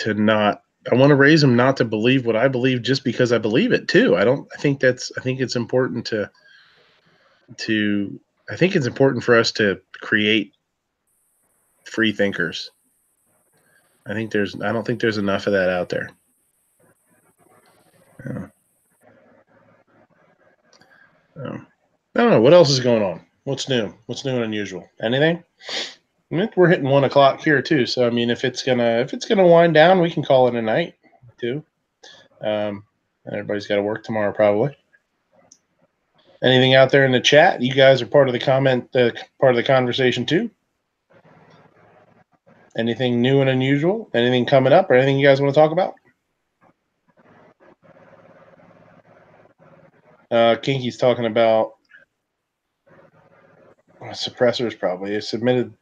not. I want to raise him not to believe what I believe just because I believe it too. I think it's important I think it's important for us to create free thinkers. I don't think there's enough of that out there. Yeah. I don't know what else is going on. What's new? What's new and unusual? Anything? I mean, we're hitting 1 o'clock here too. So I mean, if it's gonna wind down, we can call it a night too. Everybody's got to work tomorrow, probably. Anything out there in the chat? You guys are part of the part of the conversation too. Anything new and unusual? Anything coming up, or anything you guys want to talk about? Kinky's talking about suppressors. Probably it submitted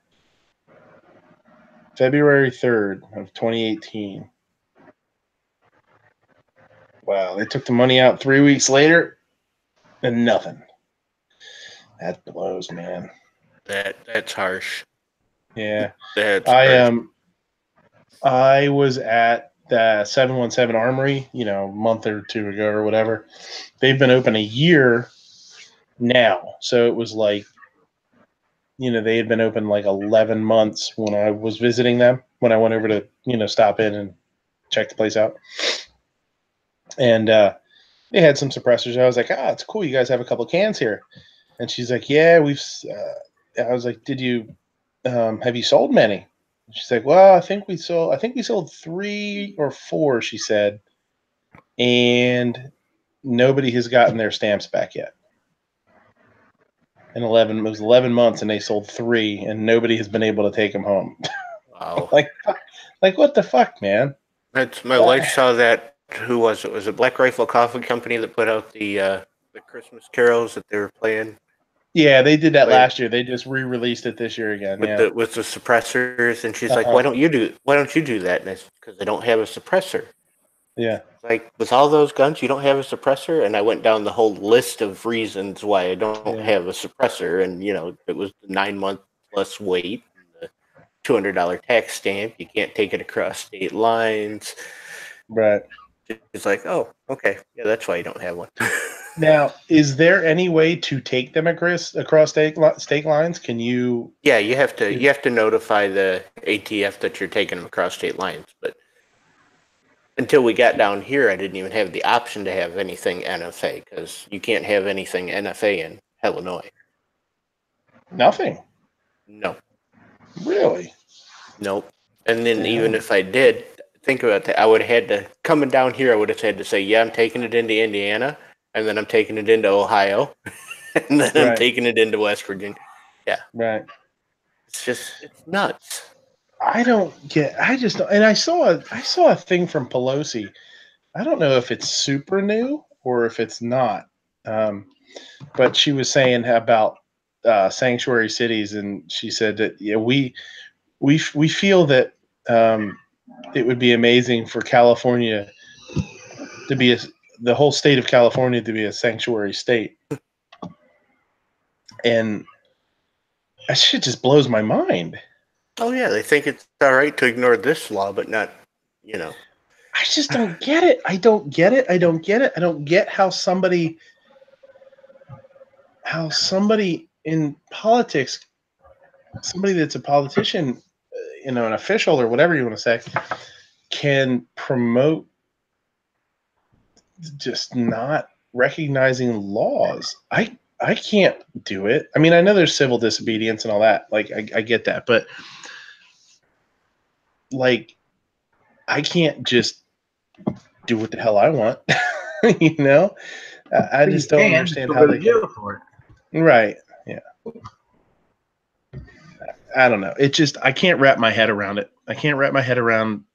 February 3rd of 2018. Wow, they took the money out 3 weeks later, and nothing. That blows, man. That's harsh. Yeah, That's I was at the 717 Armory, a month or two ago or whatever. They've been open a year now, so it was like, they had been open like 11 months when I was visiting them. When I went over to stop in and check the place out, and they had some suppressors. I was like, it's cool. You guys have a couple of cans here, and she's like, yeah, we've. I was like, did you have you sold many? She's like, well, I think we sold 3 or 4, she said, and nobody has gotten their stamps back yet. It was 11 months, and they sold 3, and nobody has been able to take them home. Wow. like what the fuck, man? That's my wife saw that. Who was it? Was it Black Rifle Coffee Company that put out the Christmas carols that they were playing? Yeah, they did that last year. They just re-released it this year again. With the suppressors, and she's like, "Why don't you do that?" And it's because they don't have a suppressor. Yeah. Like, with all those guns, you don't have a suppressor? And I went down the whole list of reasons why I don't have a suppressor, and it was the 9-month plus wait, the $200 tax stamp. You can't take it across state lines. Right. It's like, oh, okay, yeah, that's why you don't have one. Now, is there any way to take them across state lines? Can you? Yeah, you have to notify the ATF that you're taking them across state lines. But until we got down here, I didn't even have the option to have anything NFA, because you can't have anything NFA in Illinois. Nothing. No. Really? Nope. And then even if I did, think about that. I would have had to, coming down here, I would have had to say, yeah, I'm taking it into Indiana, and then I'm taking it into Ohio, and then I'm taking it into West Virginia. Yeah. Right. It's nuts. I just don't. And I saw a thing from Pelosi. I don't know if it's super new or if it's not. But she was saying about sanctuary cities, and she said that we feel that it would be amazing for California to be the whole state of California to be a sanctuary state, and that shit just blows my mind. Oh yeah, they think it's all right to ignore this law, but not, I just don't get it. I don't get it. I don't get how somebody in politics, somebody that's a politician, an official or whatever you want to say, can promote just not recognizing laws. I can't do it. I mean, I know there's civil disobedience and all that. Like, I get that, but like, I can't just do what the hell I want. I just don't understand how they can. For it. Right. Yeah. I don't know. It just, I can't wrap my head around it. I can't wrap my head around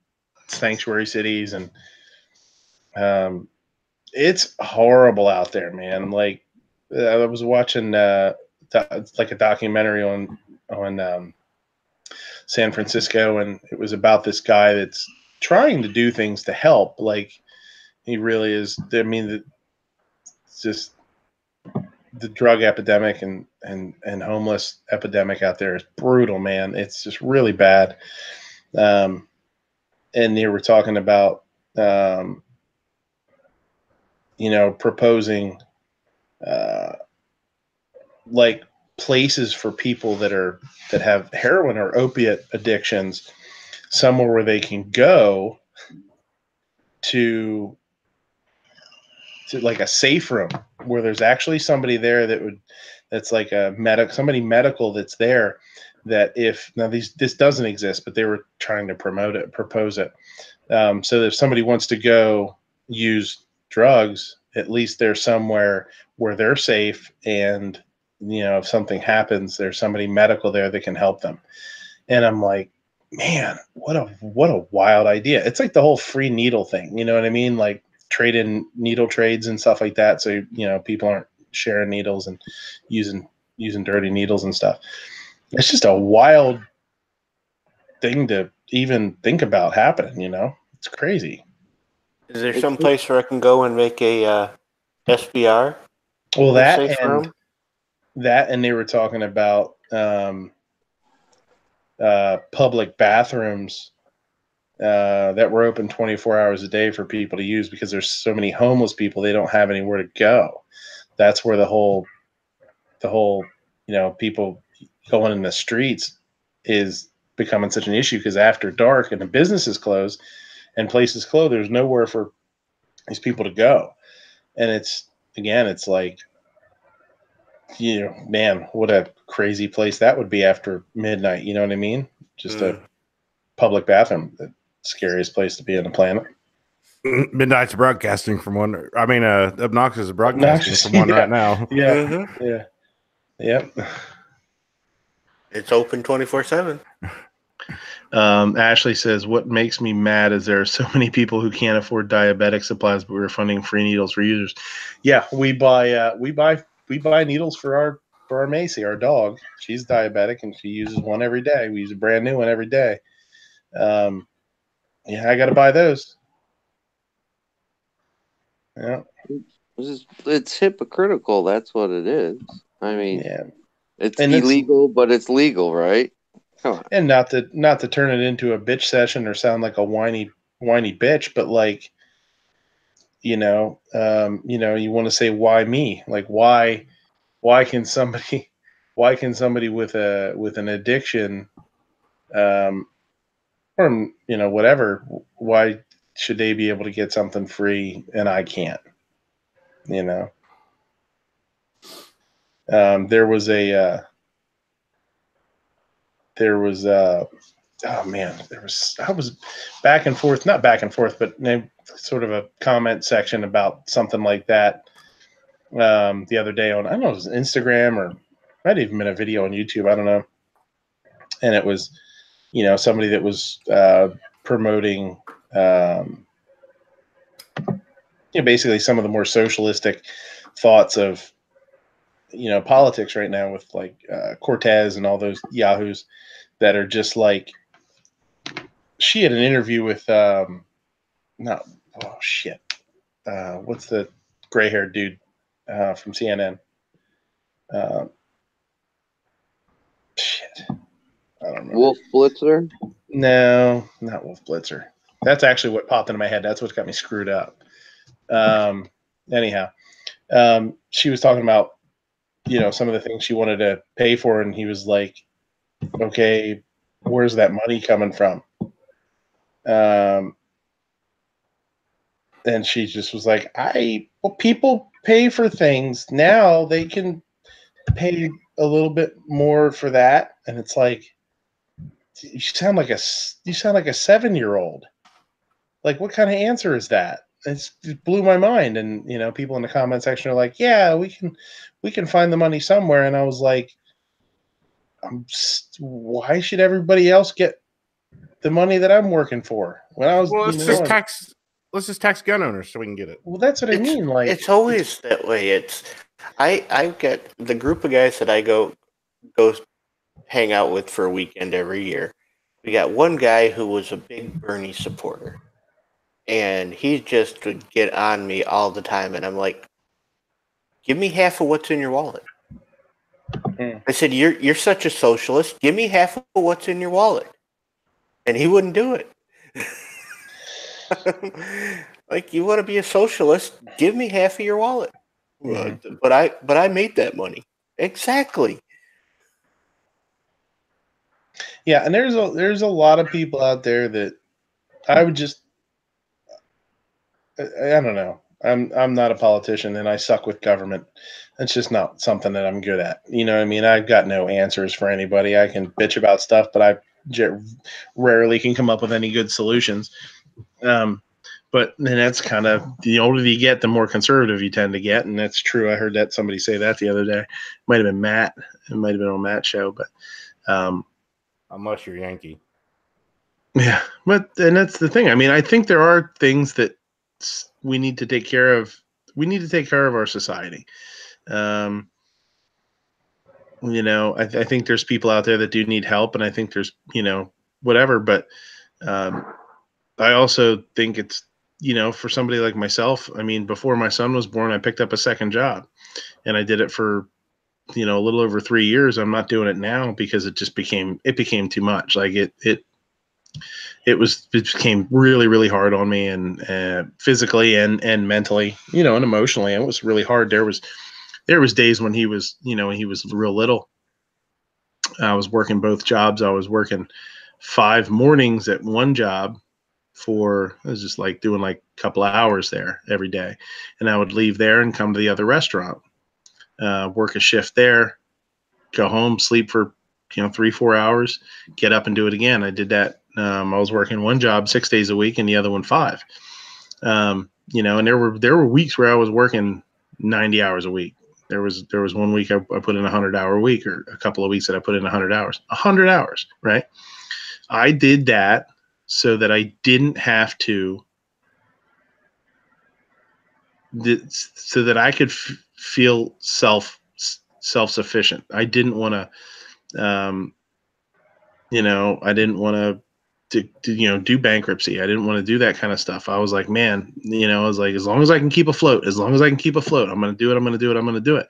sanctuary cities, and it's horrible out there, man. Like, I was watching like a documentary on San Francisco, and it was about this guy that's trying to do things to help. Like, he really is. I mean, it's just the drug epidemic and homeless epidemic out there is brutal, man. It's just really bad. And they were talking about, proposing like places for people that have heroin or opiate addictions, somewhere where they can go to like a safe room where there's actually somebody there that's like somebody medical that's there, that this doesn't exist, but they were trying to propose it. So if somebody wants to go use drugs, at least they're somewhere where they're safe, and if something happens, there's somebody medical there that can help them. And I'm like, man, what a wild idea. It's like the whole free needle thing, you know what I mean? Like trade in needle trades and stuff like that, so people aren't sharing needles and using dirty needles and stuff. It's just a wild thing to even think about happening. It's crazy. Is there some place where I can go and make a SBR? Well, that and they were talking about public bathrooms that were open 24 hours a day for people to use, because there's so many homeless people, they don't have anywhere to go. That's where the whole people going in the streets is becoming such an issue, because after dark and the businesses close and places close, there's nowhere for these people to go. And it's like, man, what a crazy place that would be after midnight. You know what I mean? Just a public bathroom, the scariest place to be on the planet. Midnight's broadcasting from one. I mean, Obnoxious is broadcasting from one right now. Yeah. Yeah. Yep. It's open 24/7. Ashley says, what makes me mad is there are so many people who can't afford diabetic supplies, but we're funding free needles for users. Yeah, we buy needles for our Macy, our dog. She's diabetic and she uses one every day. We use a brand new one every day. I got to buy those. Yeah. It's hypocritical. That's what it is. I mean, it's and illegal, but it's legal, right? Come on. And not to turn it into a bitch session or sound like a whiny bitch, but like, you want to say, why me? Like, why can somebody with an addiction, or whatever, why should they be able to get something free and I can't? There was I was back and forth, not back and forth, but sort of a comment section about something like that the other day on, I don't know, it was Instagram or might have even been a video on YouTube, I don't know. And it was, somebody that was promoting basically some of the more socialistic thoughts of politics right now, with like Cortez and all those yahoos that are just like, she had an interview with what's the gray-haired dude from CNN? I don't remember. Wolf Blitzer? No, not Wolf Blitzer. That's actually what popped into my head. That's what got me screwed up. Anyhow, she was talking about some of the things she wanted to pay for, and he was like, okay, where's that money coming from? And she just was like, people pay for things now, they can pay a little bit more for that. And it's like, you sound like a 7-year-old. Like, what kind of answer is that? It blew my mind. And people in the comment section are like, yeah, we can find the money somewhere. And I was like, why should everybody else get the money that I'm working for? When I was, let's just tax gun owners so we can get it. Well, that's what I mean. Like, it's always that way. I've got the group of guys that I go hang out with for a weekend every year. We got one guy who was a big Bernie supporter, and he just would get on me all the time. And I'm like, give me half of what's in your wallet. I said, you're such a socialist. Give me half of what's in your wallet. And he wouldn't do it. Like, you want to be a socialist? Give me half of your wallet. Mm-hmm. But I made that money. Exactly. Yeah, and there's a lot of people out there that I would just, I don't know. I'm not a politician, and I suck with government. It's just not something that I'm good at. You know what I mean? I've got no answers for anybody. I can bitch about stuff, but I rarely can come up with any good solutions. But But then that's kind of, the older you get, the more conservative you tend to get, and that's true. I heard that somebody say that the other day. Might have been Matt. It might have been on Matt's show, but unless you're Yankee. Yeah, and that's the thing. I mean, I think there are things that we need to take care of. We need to take care of our society. I think there's people out there that do need help, and I think there's, whatever. But I also think it's, for somebody like myself, I mean, before my son was born, I picked up a second job, and I did it for, a little over 3 years. I'm not doing it now because it just became too much. Like it became really, really hard on me, and physically and mentally, and emotionally. It was really hard. There was days when he was, when he was real little. I was working both jobs. I was working 5 mornings at one job it was just like doing like a couple of hours there every day. And I would leave there and come to the other restaurant, work a shift there, go home, sleep for, 3-4 hours, get up and do it again. I did that. I was working one job 6 days a week and the other one 5. And there were weeks where I was working 90 hours a week. There was 1 week I put in a 100-hour week, or a couple of weeks that I put in 100 hours. 100 hours, right? I did that so that I didn't have to, so that I could feel self-sufficient. I didn't want to, I didn't want to do bankruptcy. I didn't want to do that kind of stuff. I was like, man, I was like, as long as I can keep afloat, I'm going to do it.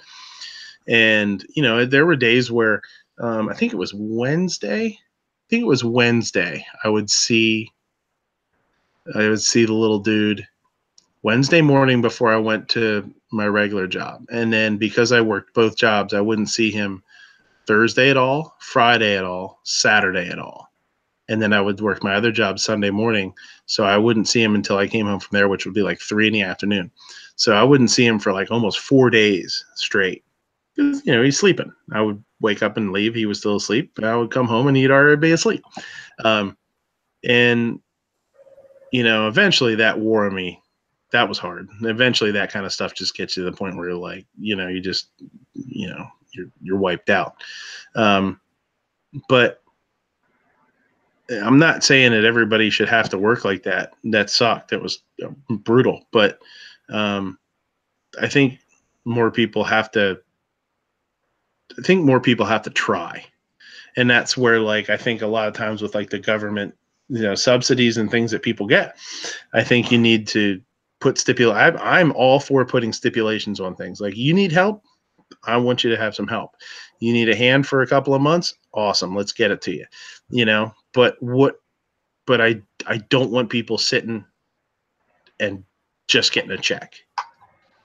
And, there were days where, I think it was Wednesday. I would see the little dude Wednesday morning before I went to my regular job. And then because I worked both jobs, I wouldn't see him Thursday at all, Friday at all, Saturday at all. And then I would work my other job Sunday morning. So I wouldn't see him until I came home from there, which would be like 3 p.m. So I wouldn't see him for like almost 4 days straight. Because, he's sleeping. I would wake up and leave. He was still asleep. And I would come home and he'd already be asleep. And, eventually that wore on me. That was hard. Eventually that kind of stuff just gets you to the point where you're like, you just, you're wiped out. But I'm not saying that everybody should have to work like that. That sucked. It was brutal. But I think more people have to try. And that's where, like, I think a lot of times with like the government, subsidies and things that people get, I think you need to put I'm all for putting stipulations on things. Like, you need help, I want you to have some help. You need a hand for a couple of months, awesome, let's get it to you. But I don't want people sitting and just getting a check.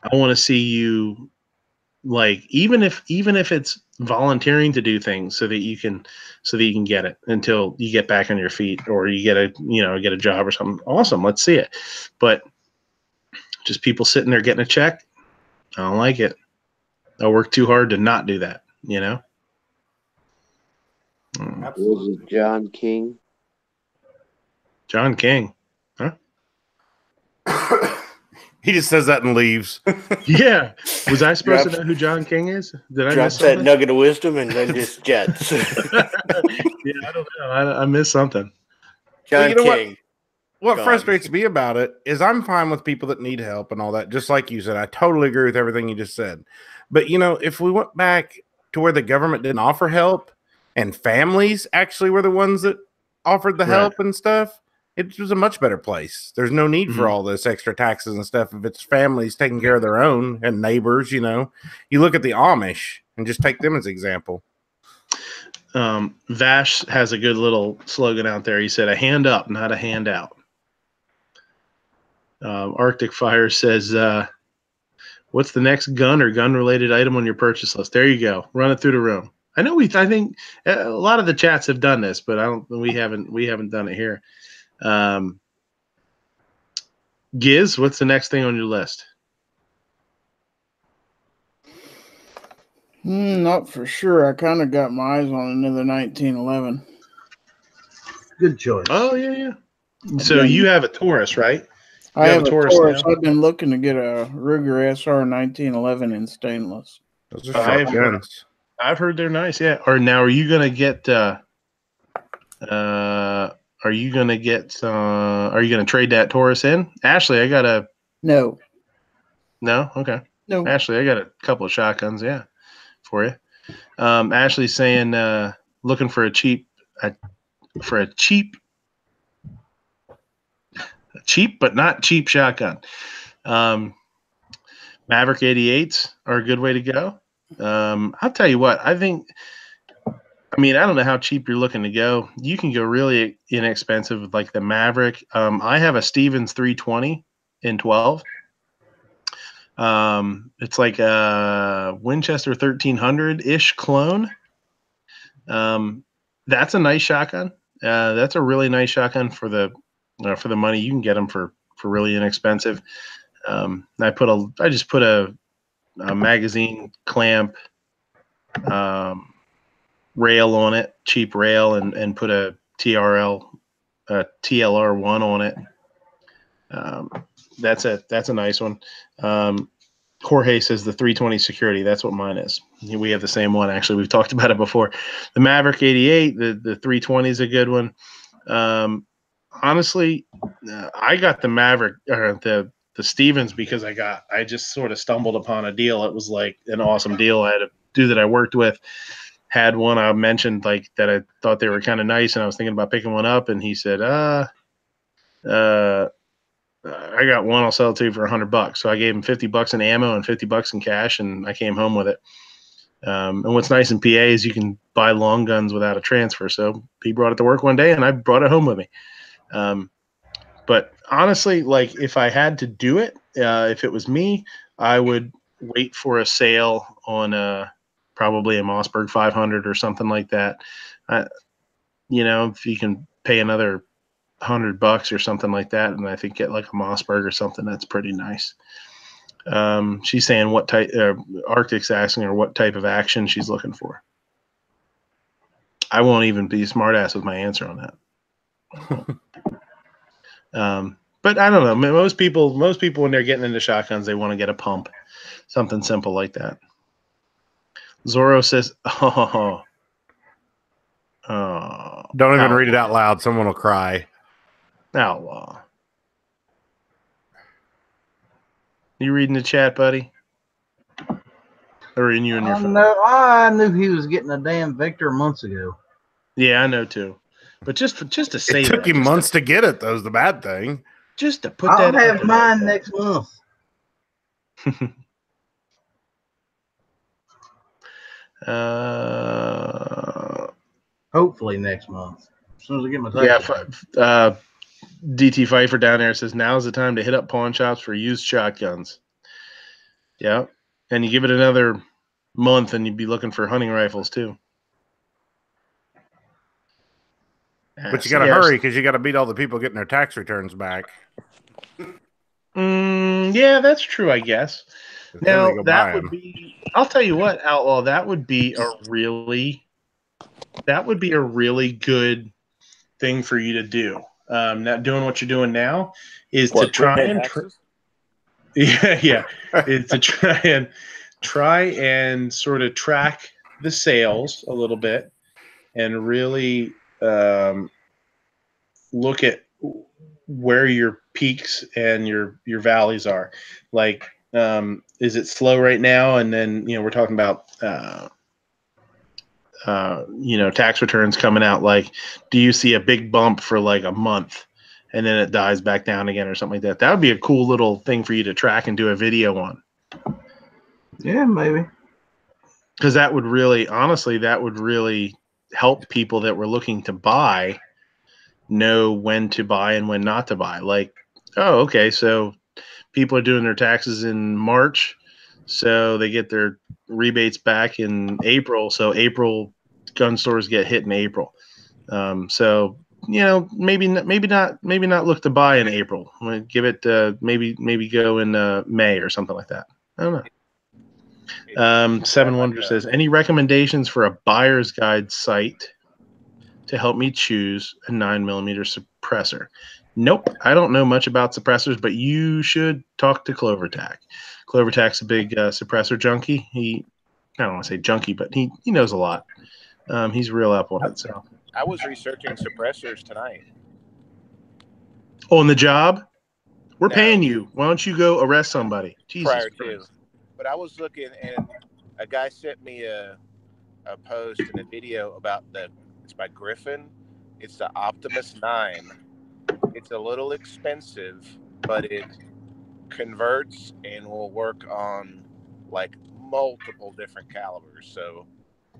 I want to see you, like, even if it's volunteering to do things so that you can get it until you get back on your feet, or you get a job or something. Awesome, let's see it. But just people sitting there getting a check, I don't like it. I work too hard to not do that. Was it John King? John King, huh? He just says that and leaves. Yeah. Was I supposed to know who John King is? Did I miss that something? nugget of wisdom and then just jets. Yeah, I don't know. I missed something. John King. What frustrates me about it is I'm fine with people that need help and all that. Just like you said, I totally agree with everything you just said. But, if we went back to where the government didn't offer help and families actually were the ones that offered the help and stuff, it was a much better place. There's no need for all this extra taxes and stuff if it's families taking care of their own and neighbors. You look at the Amish and just take them as an example. Vash has a good little slogan out there. He said, "A hand up, not a handout." Arctic Fire says, "What's the next gun or gun-related item on your purchase list?" There you go. Run it through the room. I know I think a lot of the chats have done this, but we haven't done it here. Giz, what's the next thing on your list? Not for sure. I kind of got my eyes on another 1911. Good choice. Oh, yeah. So you have a Taurus, right? I have a Taurus. now? I've been looking to get a Ruger SR 1911 in stainless. Those are sharp guns. I've heard they're nice. Yeah. Or now, are you gonna get? Are you gonna get? Are you gonna trade that Taurus in? Ashley, I got a. No. No. Okay. No. Ashley, I got a couple of shotguns. Yeah, for you. Ashley's saying looking for a cheap but not cheap shotgun. Maverick 88s are a good way to go. I'll tell you what, I think, I don't know how cheap you're looking to go. You can go really inexpensive with like the Maverick. I have a Stevens 320 in 12. It's like a Winchester 1300-ish clone. That's a nice shotgun. That's a really nice shotgun for the money. You can get them for really inexpensive. I just put a magazine clamp rail on it, cheap rail, and put a TLR1 on it. That's a nice one. Jorge says the 320 security. That's what mine is. We have the same one, actually. We've talked about it before. The Maverick 88, the 320 is a good one. Honestly, I got the Maverick or the Stevens because I just sort of stumbled upon a deal. It was like an awesome deal. I had a dude that I worked with had one I mentioned like that I thought they were kind of nice, and I was thinking about picking one up, and he said, I got one, I'll sell it to you for $100. So I gave him $50 in ammo and $50 in cash, and I came home with it. And what's nice in PA is you can buy long guns without a transfer. So he brought it to work one day, and I brought it home with me. But honestly, like if I had to do it, if it was me, I would wait for a sale on probably a Mossberg 500 or something like that. If you can pay another $100 or something like that, and I think get like a Mossberg or something, that's pretty nice. She's saying what type. Arctic's asking her what type of action she's looking for. I won't even be a smartass with my answer on that. But I don't know. Most people when they're getting into shotguns, they want to get a pump, something simple like that. Zorro says, "Oh, don't even read it out loud. Someone will cry." Outlaw. You reading the chat, buddy? Or in you and your phone? No, I knew he was getting a damn Victor months ago. Yeah, I know too. But just to say, it took him months to get it. That was the bad thing. Just to put I'll that. have mine next month. Hopefully next month. As soon as I get my taxes. Yeah. DT Pfeiffer down there says now's the time to hit up pawn shops for used shotguns. Yeah, and you give it another month, and you'd be looking for hunting rifles too. But you got to hurry because you got to beat all the people getting their tax returns back. Yeah, that's true, I guess. Now that would be. I'll tell you what, Outlaw. That would be a really good thing for you to do. Not doing what you're doing now is to try and is to try and sort of track the sales a little bit and really look at where your peaks and your valleys are. Like, is it slow right now? And then we're talking about tax returns coming out. Like, do you see a big bump for like a month and then it dies back down again or something like that? That would be a cool little thing for you to track and do a video on. Yeah, maybe. Because that would really help people that were looking to buy know when to buy and when not to buy. Like, oh, okay, so people are doing their taxes in March, so they get their rebates back in April. So April gun stores get hit in April. So maybe not look to buy in April. Give it maybe go in May or something like that. I don't know. Seven Wonder says, any recommendations for a buyer's guide site to help me choose a 9mm suppressor. Nope, I don't know much about suppressors, but you should talk to CloverTac. CloverTac's a big suppressor junkie. I don't want to say junkie, but he knows a lot. He's real up on it. So I was researching suppressors tonight. on the job, we're paying you. Why don't you go arrest somebody? Jesus Prior Christ. to, but I was looking, and a guy sent me a post and a video about it's by Griffin. It's the Optimus 9. It's a little expensive, but it converts and will work on like multiple different calibers. So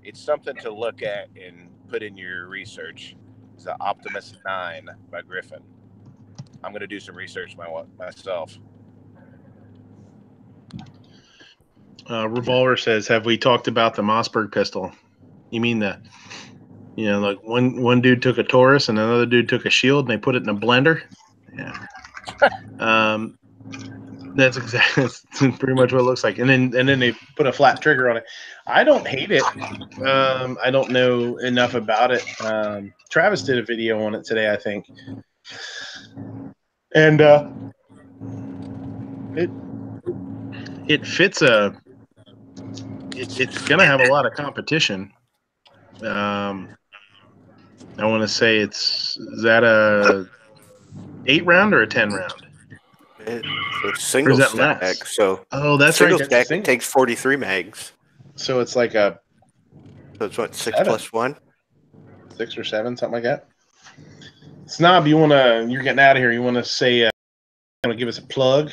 it's something to look at and put in your research. It's the Optimus 9 by Griffin. I'm going to do some research myself. Revolver says, have we talked about the Mossberg pistol? You mean like one dude took a Taurus and another dude took a Shield and they put it in a blender? Yeah. That's exactly pretty much what it looks like. And then they put a flat trigger on it. I don't hate it. I don't know enough about it. Travis did a video on it today, I think. And it fits it's gonna have a lot of competition. I want to say is that a 8-round or a 10-round? It's a single stack. Less? So that's single right. Stack, it takes 43 mags. So it's like so it's what, 6 plus 1? 6 or 7, something like that. Snob, you're getting out of here. You want to say, want to give us a plug?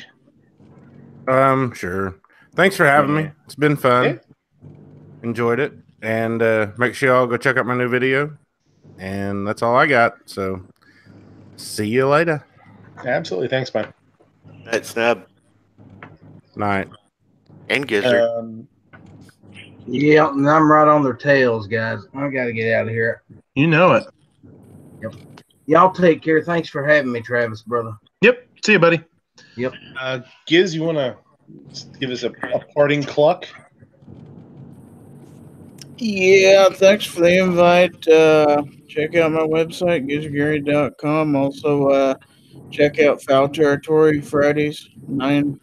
Sure. Thanks for having me. It's been fun. Yeah. Enjoyed it. And make sure y'all go check out my new video. And that's all I got. So see you later. Absolutely. Thanks, man. Night, Snub. Night. And Gizzard. Yeah, and I'm right on their tails, guys. I got to get out of here. You know it. Yep. Y'all take care. Thanks for having me, Travis, brother. Yep. See you, buddy. Yep. Giz, you want to give us a parting cluck? Yeah, thanks for the invite. Check out my website, gizzardgary.com. Also, check out Foul Territory Fridays, 9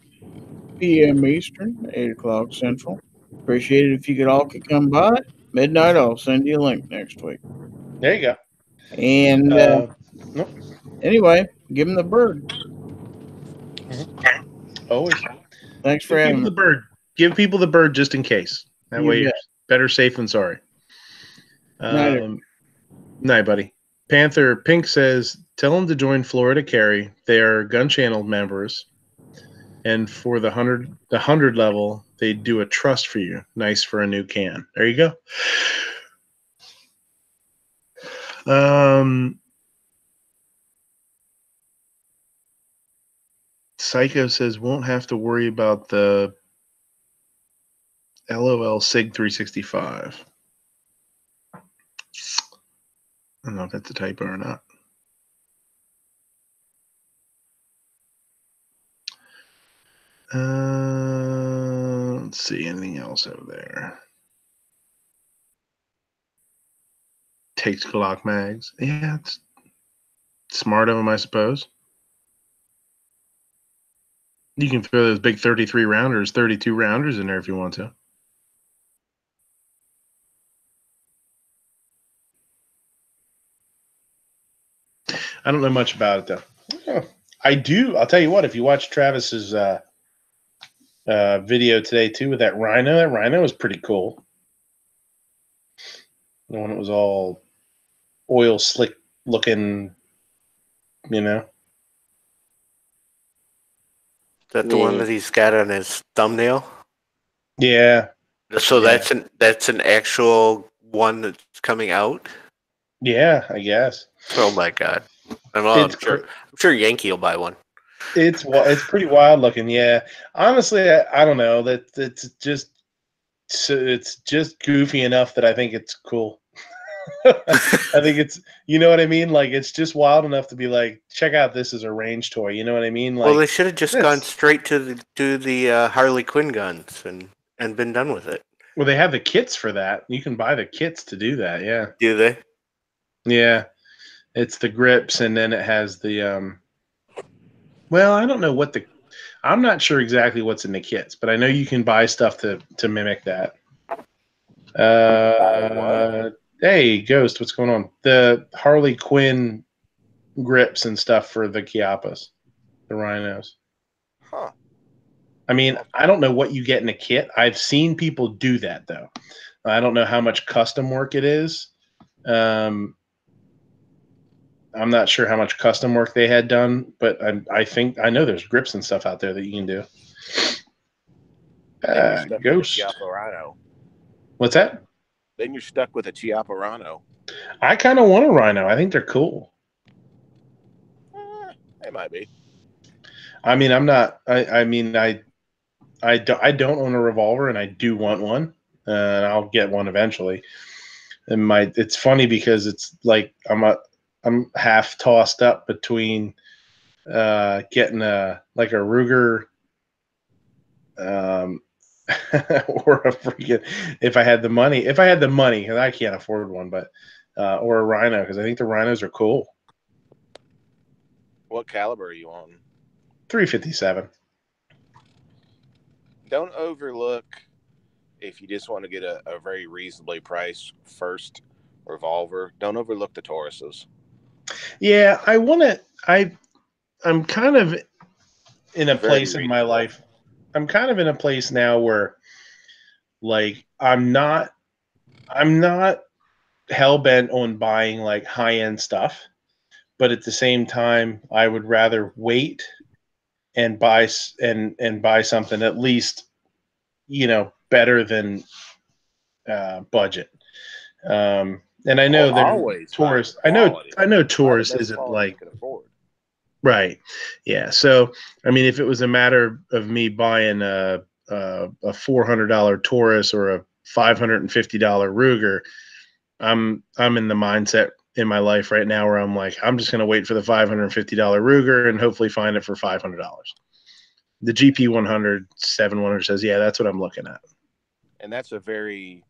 p.m. Eastern, 8 o'clock Central. Appreciate it if you could come by. Midnight, I'll send you a link next week. There you go. And nope. Anyway, give him the bird. Mm-hmm. Always. Thanks for having me. The bird. Give people the bird just in case. That way you're better safe than sorry. Night, buddy. Panther Pink says, tell them to join Florida Carry. They are Gun Channel members. And for the 100 level, they do a trust for you. Nice for a new can. There you go. Psycho says, won't have to worry about the LOL SIG 365. I don't know if that's a typo or not. Let's see, anything else over there? Takes Glock mags. Yeah, it's smart of them, I suppose. You can throw those big 33 rounders, 32 rounders in there if you want to. I don't know much about it, though. I do. I'll tell you what, if you watch Travis's video today, too, with that rhino was pretty cool. The one that was all oil slick looking, you know. Is that the one that he's got on his thumbnail? Yeah. So that's an actual one that's coming out? Yeah, I guess. Oh my god. I'm sure Yankee will buy one. It's pretty wild looking, yeah. Honestly, I don't know. It's just goofy enough that I think it's cool. I think it's, you know what I mean? Like, it's just wild enough to be like, check out this as a range toy. You know what I mean? Like, well, they should have just gone straight to the Harley Quinn guns and been done with it. Well, they have the kits for that. You can buy the kits to do that, yeah. Do they? Yeah, it's the grips, and then it has the well, I don't know what the. I'm not sure exactly what's in the kits, but I know you can buy stuff to mimic that. Hey, Ghost, what's going on? The Harley Quinn grips and stuff for the Chiapas, the rhinos. Huh. I mean, I don't know what you get in a kit. I've seen people do that, though. I don't know how much custom work it is. I'm not sure how much custom work they had done, but I think I know there's grips and stuff out there that you can do. Then you're stuck with a Ghost. Chiapa Rhino. What's that? Then you're stuck with a Chiapa Rhino. I kind of want a rhino. I think they're cool. They might be. I mean, I'm not. I mean, I don't own a revolver, and I do want one. I'll get one eventually. And it's funny because it's like I'm half tossed up between getting a Ruger or a freaking if I had the money, because I can't afford one, but or a rhino, because I think the rhinos are cool. What caliber are you on? 357. Don't overlook, if you just want to get a very reasonably priced first revolver, don't overlook the Tauruses. Yeah, I'm kind of in a place in my life. I'm kind of in a place now where, like, I'm not hell bent on buying like high end stuff, but at the same time, I would rather wait and buy something at least, better than budget. And I know that Taurus. I know Taurus isn't like right. Yeah. So I mean, if it was a matter of me buying a $400 Taurus or a $550 Ruger, I'm in the mindset in my life right now where I'm like, I'm just going to wait for the $550 Ruger and hopefully find it for $500. The GP 100 7100 says, yeah, that's what I'm looking at. And that's a very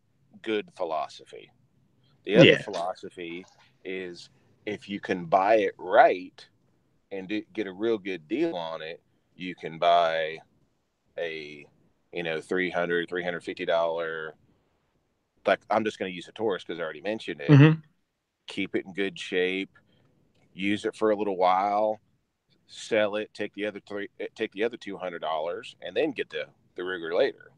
good philosophy. The other philosophy is, if you can buy it right and get a real good deal on it, you can buy a $300, $350. Like, I'm just going to use a Taurus because I already mentioned it. Mm-hmm. Keep it in good shape, use it for a little while, sell it, take the other $200, and then get the Ruger later.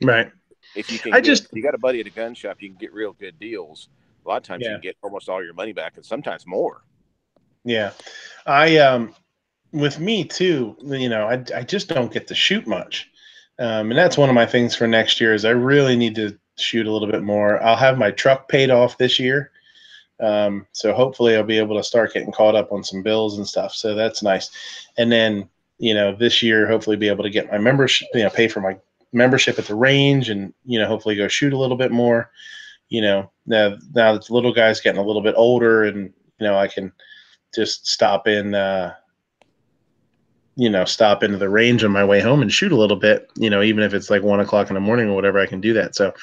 Right. If you can, if you got a buddy at a gun shop, you can get real good deals. A lot of times you can get almost all your money back, and sometimes more. Yeah, with me too. I just don't get to shoot much, and that's one of my things for next year. Is I really need to shoot a little bit more. I'll have my truck paid off this year, so hopefully I'll be able to start getting caught up on some bills and stuff. So that's nice. And then this year, hopefully be able to get my membership, pay for my membership at the range, and hopefully go shoot a little bit more. Now that the little guy's getting a little bit older, and I can just stop into the range on my way home and shoot a little bit, even if it's like 1 o'clock in the morning or whatever, I can do that. So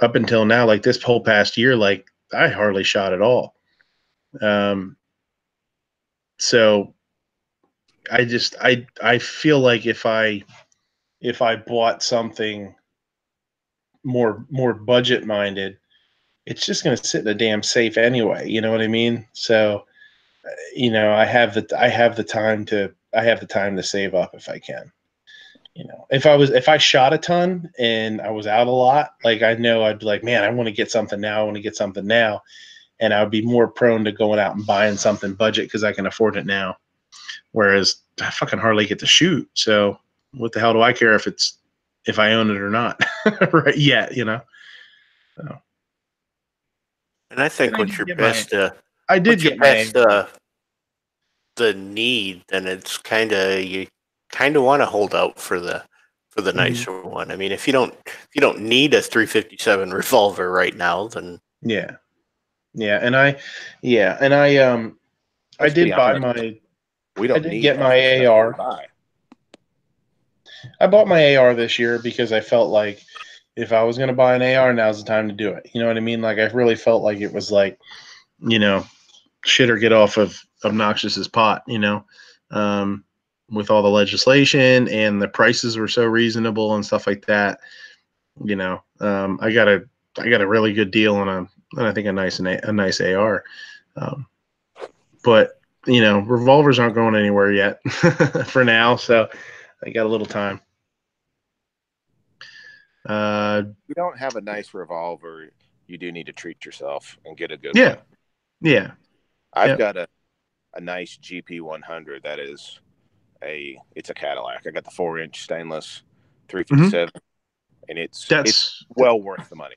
up until now, like this whole past year, like I hardly shot at all. So I feel like if I bought something more budget minded, it's just going to sit in a damn safe anyway. You know what I mean? So, I have the time to save up if I can. If I shot a ton and I was out a lot, like I know I'd be like, man, I want to get something now. I want to get something now. And I would be more prone to going out and buying something budget because I can afford it now. Whereas I fucking hardly get to shoot. So what the hell do I care if I own it or not? Right. Yeah. So. And I think once you're past the need, then it's you kind of want to hold out for the nicer one. I mean, if you don't need a 357 revolver right now, then yeah, and I did buy my. I did get my AR. I bought my AR this year because I felt like if I was going to buy an AR, now's the time to do it. You know what I mean? Like, I really felt like it was like, you know, shit or get off of obnoxious's pot, you know, with all the legislation, and the prices were so reasonable and stuff like that. You know, I got a really good deal on I think a nice AR. But you know, revolvers aren't going anywhere yet for now, so I got a little time. You don't have a nice revolver, you do need to treat yourself and get a good yeah, one. Yeah. I've got a nice GP 100 that is it's a Cadillac. I got the 4-inch stainless 357, and it's well worth the money.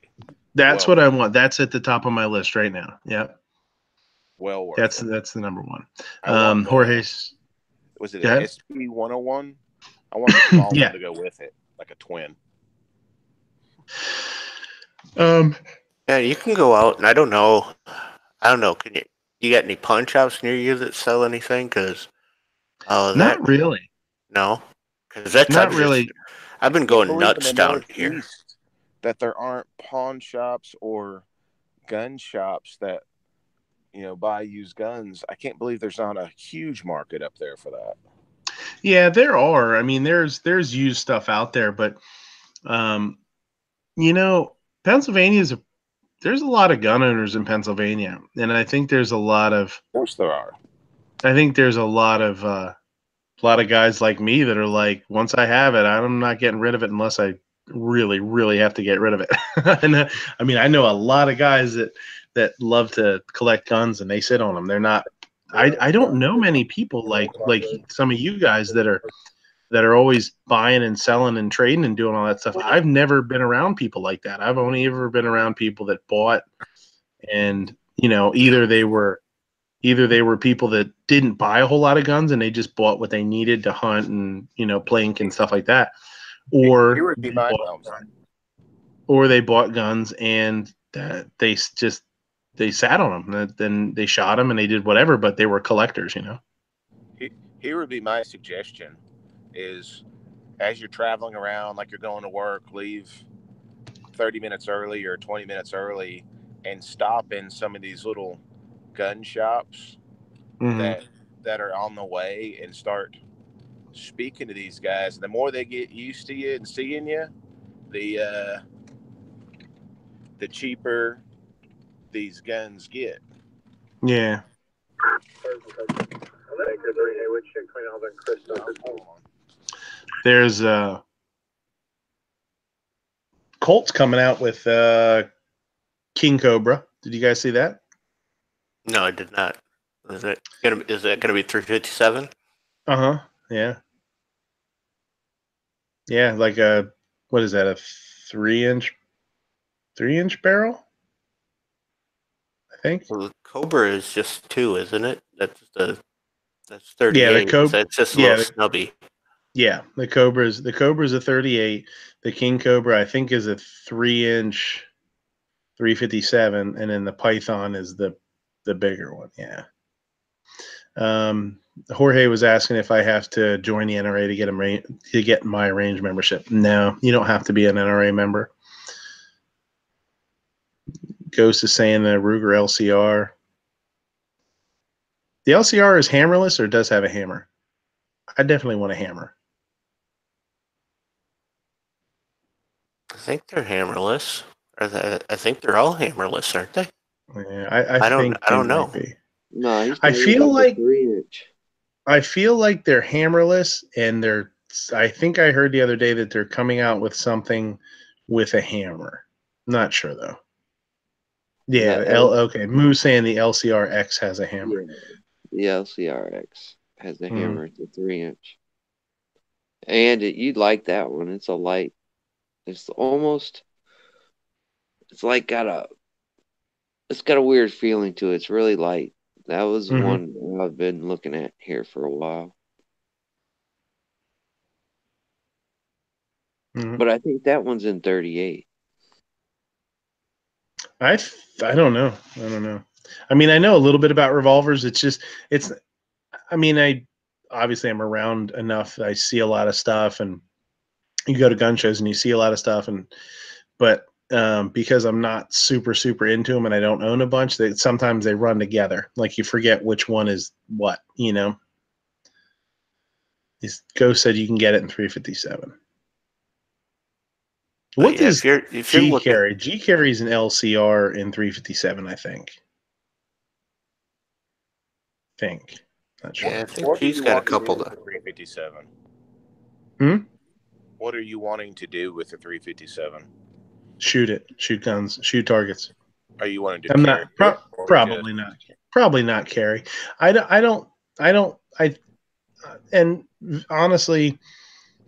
That's what I want. That's at the top of my list right now. Yeah. Well worth. That's the number one. Jorge's. Was it an SP 101? I want the small one to go with it, like a twin. Yeah, you can go out, and I don't know. Can you got any pawn shops near you that sell anything? Because not really. No, because that's not really. I've been going nuts down here. That there aren't pawn shops or gun shops that, you know, buy used guns. I can't believe there's not a huge market up there for that. Yeah, there are. I mean, there's used stuff out there, but you know, Pennsylvania there's a lot of gun owners in Pennsylvania, and I think there's a lot of. Of course, there are. I think there's a lot of guys like me that are like, once I have it, I'm not getting rid of it unless I really, really have to get rid of it. And I mean, I know a lot of guys that love to collect guns, and they sit on them. They're not. I don't know many people like some of you guys that are always buying and selling and trading and doing all that stuff. I've never been around people like that. I've only ever been around people that bought, and you know, either they were people that didn't buy a whole lot of guns and they just bought what they needed to hunt and, you know, plink and stuff like that, or they bought guns and they sat on them. Then they shot them and they did whatever, but they were collectors, you know. Here would be my suggestion: is as you're traveling around, like you're going to work, leave 30 minutes early or 20 minutes early and stop in some of these little gun shops that are on the way and start speaking to these guys. And the more they get used to you and seeing you, the cheaper these guns get. Yeah. There's Colt's coming out with King Cobra. Did you guys see that? No, I did not. Is it gonna be 357? Yeah. Yeah, like what is that? A 3-inch barrel? I think. Well, the Cobra is just 2, isn't it? That's 38. Yeah, the Cobra. So it's just a little snubby. Yeah, the Cobra's a 38. The King Cobra, I think, is a 3-inch 357, and then the Python is the bigger one. Yeah. Jorge was asking if I have to join the NRA to get my range membership. No, you don't have to be an NRA member. Ghost is saying the Ruger LCR. The LCR is hammerless or does have a hammer? I definitely want a hammer. I think they're hammerless. I think they're all hammerless, aren't they? Yeah, I don't know. No, I feel like 3-inch. I feel like they're hammerless, and I think I heard the other day that they're coming out with something with a hammer. Not sure though. Yeah, okay. Moo's saying the LCR-X has a hammer. Yeah, the LCR-X has a hammer. It's a 3-inch, and you'd like that one. It's a light. It's like it's got a weird feeling to it. It's really light. That was one I've been looking at here for a while. But I think that one's in 38. I don't know. I mean, I know a little bit about revolvers. I mean, I obviously I'm around enough. I see a lot of stuff, and you go to gun shows and you see a lot of stuff, but because I'm not super into them and I don't own a bunch, sometimes they run together. Like you forget which one is what, you know. Ghost said you can get it in 357. What does G carry? G carries an LCR in 357, I think. Not sure. Yeah, I think G's got a couple to 357. What are you wanting to do with the 357? Shoot it. Shoot guns. Shoot targets. Are you wanting to? I'm not. Probably not. Probably not carry. And honestly,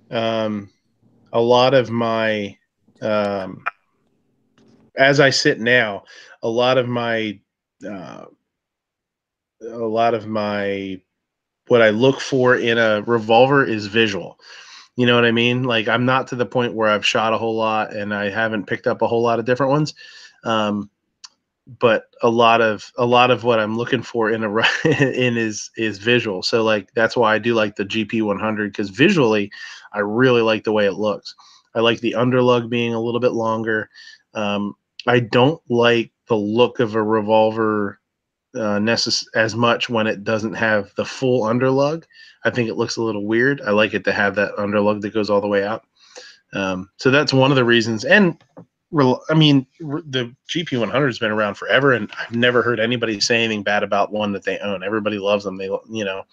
a lot of my, as I sit now, a lot of my what I look for in a revolver is visual. You know what I mean? Like I'm not to the point where I've shot a whole lot and I haven't picked up a whole lot of different ones. But a lot of what I'm looking for in is visual. So like that's why I do like the GP 100, because visually I really like the way it looks. I like the underlug being a little bit longer. I don't like the look of a revolver as much when it doesn't have the full underlug. I think it looks a little weird. I like it to have that underlug that goes all the way out. So that's one of the reasons. And I mean, the GP 100 has been around forever, and I've never heard anybody say anything bad about one that they own. Everybody loves them. They, you know,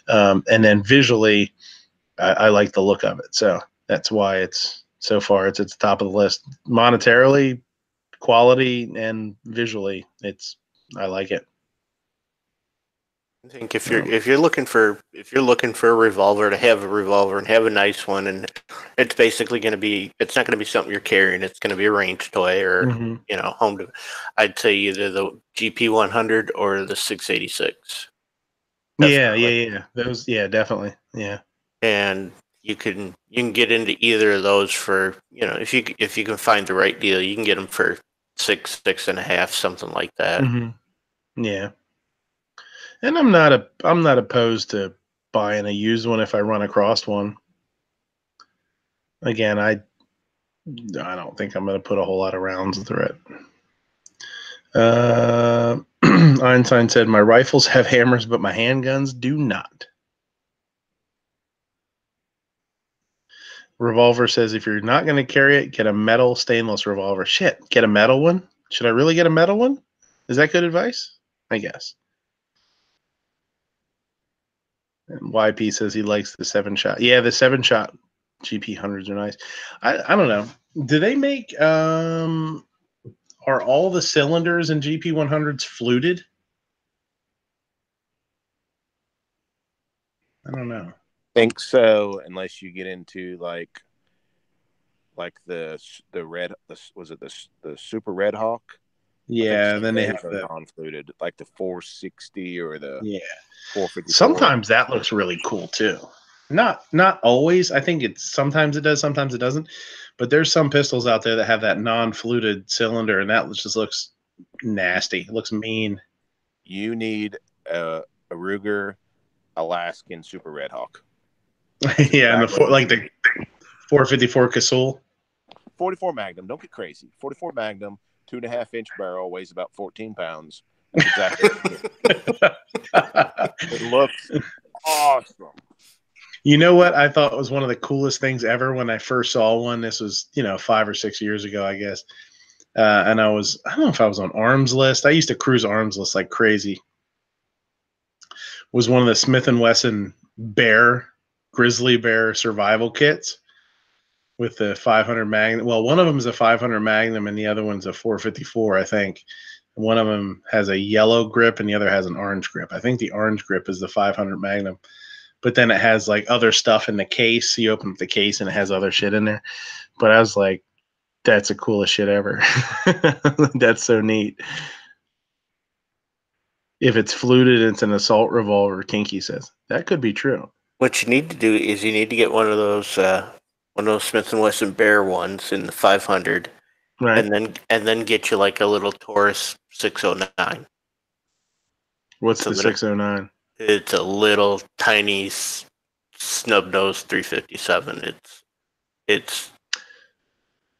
and then visually, I like the look of it. So that's why it's so far it's at the top of the list. Monetarily, quality, and visually, I like it. I think if you're looking for a revolver, to have a revolver and have a nice one, and it's basically going to be, it's not going to be something you're carrying. It's going to be a range toy or you know, home. I'd say either the GP 100 or the 686. Definitely. Yeah. Those, definitely, yeah. And you can get into either of those for, you know, if you can find the right deal, you can get them for $6.5, something like that. Yeah. And I'm not opposed to buying a used one if I run across one. Again, I don't think I'm going to put a whole lot of rounds through it. Einstein said, "My rifles have hammers, but my handguns do not." Revolver says, "If you're not going to carry it, get a metal stainless revolver." Shit, get a metal one? Should I really get a metal one? Is that good advice? I guess. And YP says he likes the 7-shot. Yeah, the 7-shot GP 100s are nice. I don't know. Do they make are all the cylinders in GP 100s fluted? I don't know. Think so, unless you get into like the red, was it the Super Red Hawk? Yeah, then they have the non-fluted, like the 460 or the 454. Sometimes that looks really cool too. Not always. I think sometimes it does, sometimes it doesn't. But there's some pistols out there that have that non-fluted cylinder, and that just looks nasty. It looks mean. You need a Ruger Alaskan Super Red Hawk. Yeah, and the 454 Casull. 44 Magnum. Don't get crazy. 44 Magnum, 2.5-inch barrel, weighs about 14 pounds. That's exactly it looks awesome. You know what I thought was one of the coolest things ever when I first saw one? This was, 5 or 6 years ago, I guess. And I don't know if I was on Arms List. I used to cruise Arms List like crazy. Was one of the Smith & Wesson Grizzly Bear survival kits with the 500 Magnum. Well, one of them is a 500 Magnum and the other one's a 454, I think. One of them has a yellow grip and the other has an orange grip. I think the orange grip is the 500 Magnum. But then it has like other stuff in the case. You open up the case and it has other shit in there. But I was like, that's the coolest shit ever. That's so neat. If it's fluted, it's an assault revolver, Kinky says. That could be true. What you need to do is you need to get one of those Smith & Wesson Bear ones in the 500. Right. And then get you like a little Taurus 609. What's the 609? It's a little tiny snub nose 357. It's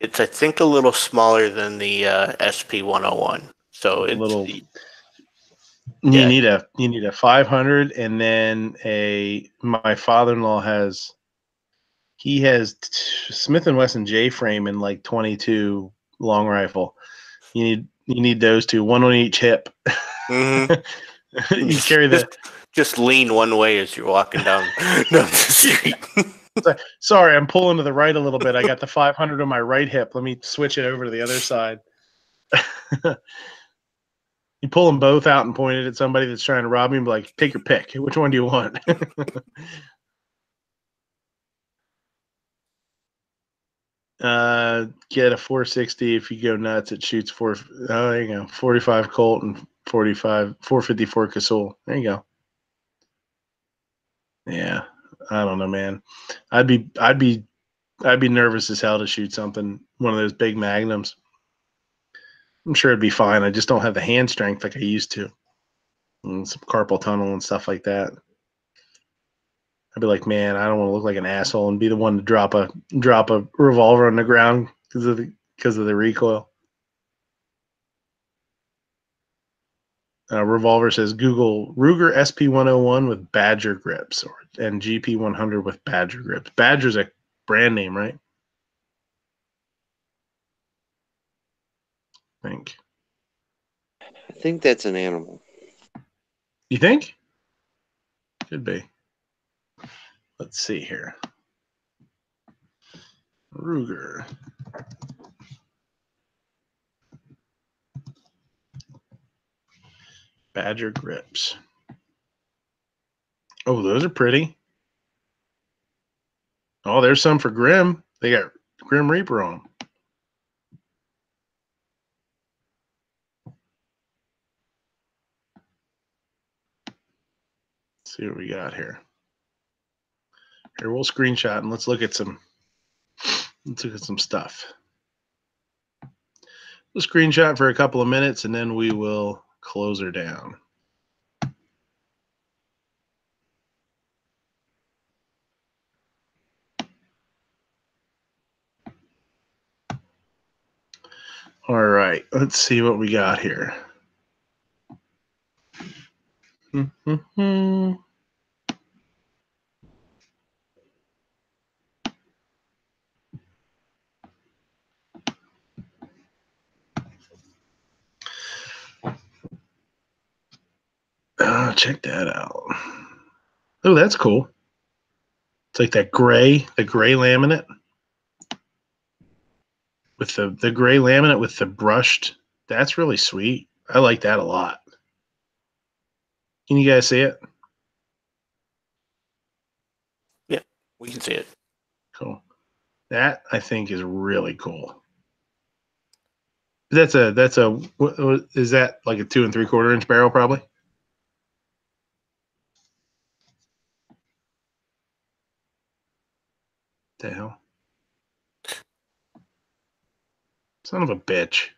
It's I think a little smaller than the SP-101. So it's little. You need a 500, and then my father-in-law has Smith & Wesson J frame and like 22 long rifle. You need those two, one on each hip. Mm-hmm. You carry just lean one way as you're walking down the street. Sorry, I'm pulling to the right a little bit. I got the 500 on my right hip. Let me switch it over to the other side. You pull them both out and point it at somebody that's trying to rob me and be like, take your pick. Which one do you want? Get a 460 if you go nuts. It shoots there you go. 45 Colt and 454 Casull. There you go. Yeah, I don't know, man. I'd be nervous as hell to shoot one of those big magnums. I'm sure it'd be fine. I just don't have the hand strength like I used to. And some carpal tunnel and stuff like that. I'd be like, man, I don't want to look like an asshole and be the one to drop a revolver on the ground because of the recoil. Revolver says Google Ruger SP-101 with Badger grips and GP-100 with Badger grips. Badger's a brand name, right? I think that's an animal. You think? Could be. Let's see here. Ruger. Badger grips. Oh, those are pretty. Oh, there's some for Grim. They got Grim Reaper on them. Let's see what we got here. Here, we'll screenshot and let's look at some stuff. We'll screenshot for a couple of minutes and then we will close her down. All right, let's see what we got here. Check that out. Oh, that's cool. It's like the gray laminate with the gray laminate with the brushed. That's really sweet. I like that a lot. Can you guys see it? Yeah, we can see it. Cool. That I think is really cool. Is that like a 2 3/4 inch barrel probably? The hell? Son of a bitch.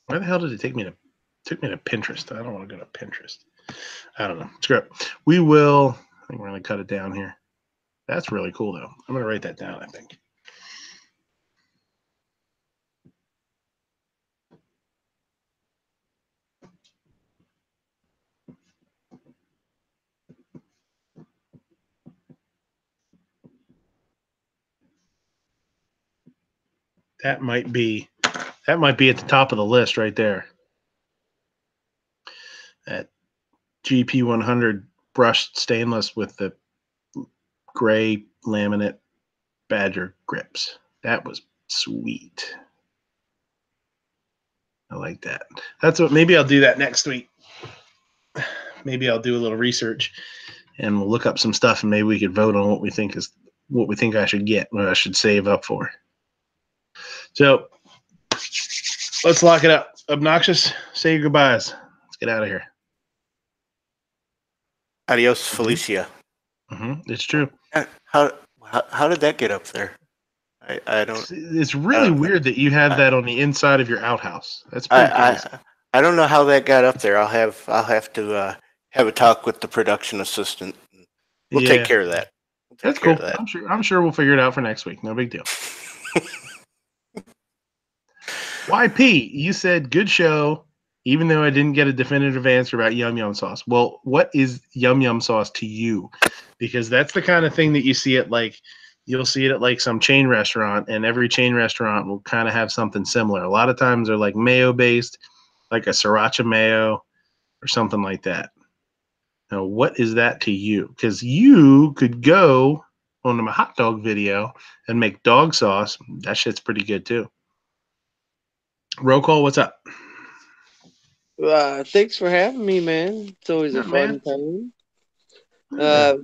Why the hell did it take me to Pinterest? I don't want to go to Pinterest. I don't know. Screw it. We will. I think we're going to cut it down here. That's really cool, though. I'm going to write that down, I think. That might be at the top of the list right there. That GP100 brushed stainless with the gray laminate Badger grips. That was sweet. I like that. Maybe I'll do that next week. Maybe I'll do a little research and we'll look up some stuff and maybe we could vote on what we think I should get, what I should save up for. So let's lock it up. Obnoxious, say your goodbyes. Let's get out of here. Adios, Felicia. It's true. How did that get up there? I don't. It's really weird that you have that on the inside of your outhouse. That's pretty crazy. I don't know how that got up there. I'll have to have a talk with the production assistant. We'll take care of that. That's cool. I'm sure we'll figure it out for next week. No big deal. YP, you said good show, even though I didn't get a definitive answer about yum yum sauce. Well, what is yum yum sauce to you? Because that's the kind of thing that you see at you'll see it at like some chain restaurant, and every chain restaurant will kind of have something similar. A lot of times they're like mayo based, like a sriracha mayo or something like that. Now, what is that to you? Because you could go on my hot dog video and make dog sauce. That shit's pretty good too. Roll call, what's up? Thanks for having me, man. It's always a fun time. I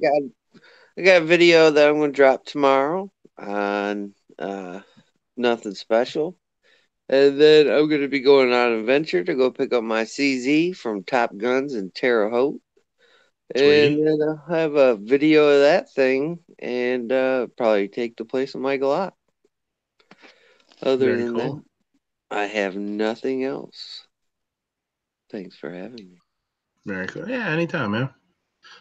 got a video that I'm going to drop tomorrow on nothing special. And then I'm going to be going on an adventure to go pick up my CZ from Top Guns in Terre Haute. And then I'll have a video of that thing and probably take the place of my Glock. Other than that, I have nothing else. Thanks for having me. Very cool. Yeah, anytime, man.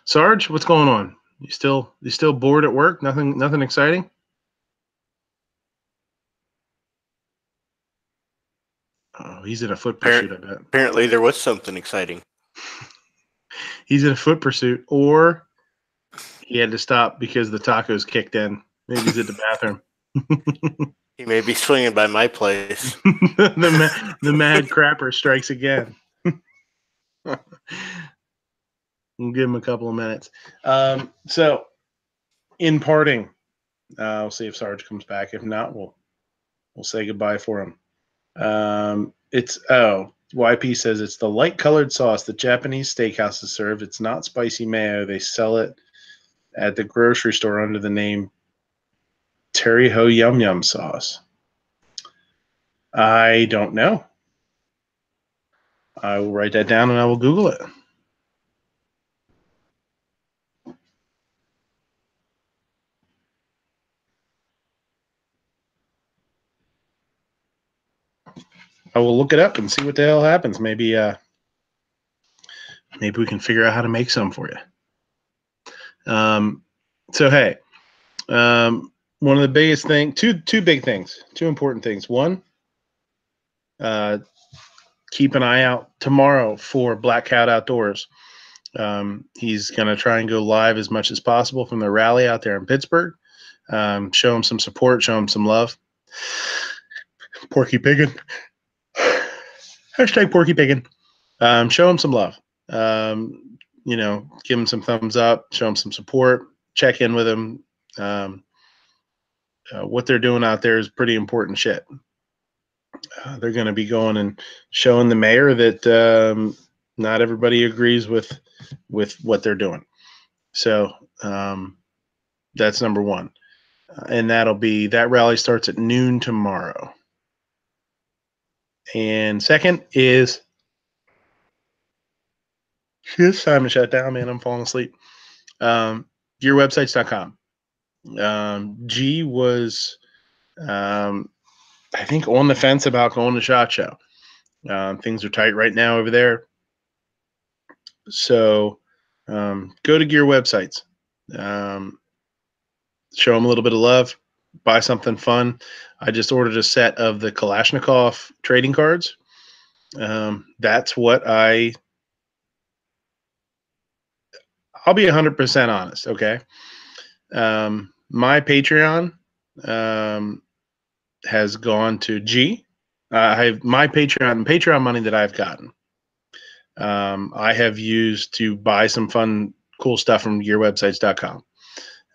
Sarge, what's going on? You still bored at work? Nothing exciting? Oh, he's in a foot pursuit, I bet. Apparently there was something exciting. He's in a foot pursuit, or he had to stop because the tacos kicked in. Maybe he's at the bathroom. He may be swinging by my place. the mad crapper strikes again. We'll give him a couple of minutes. So, in parting, we'll see if Sarge comes back. If not, we'll say goodbye for him. YP says it's the light-colored sauce that Japanese steakhouses serve. It's not spicy mayo. They sell it at the grocery store under the name Terry-Ho Yum Yum sauce. I don't know. I will write that down and I will Google it. I will look it up and see what the hell happens. Maybe we can figure out how to make some for you. So hey, one of the biggest things, two big things, two important things. One, keep an eye out tomorrow for Black Cat Outdoors. He's going to try and go live as much as possible from the rally out there in Pittsburgh. Show him some support, show him some love. Porky Piggin. Hashtag Porky Piggin. Show him some love. Give him some thumbs up, show him some support, check in with him. What they're doing out there is pretty important shit. They're going to be going and showing the mayor that not everybody agrees with what they're doing. So that's number one. And that rally starts at noon tomorrow. And second is, it's time to shut down, man. I'm falling asleep. Gearwebsites.com. G was, I think, on the fence about going to SHOT Show. Things are tight right now over there. So go to Gear Websites. Show them a little bit of love. Buy something fun. I just ordered a set of the Kalashnikov trading cards. That's what I'll be 100% honest, okay? My Patreon has gone to G. I have my Patreon money that I've gotten. I have used to buy some fun, cool stuff from gearwebsites.com.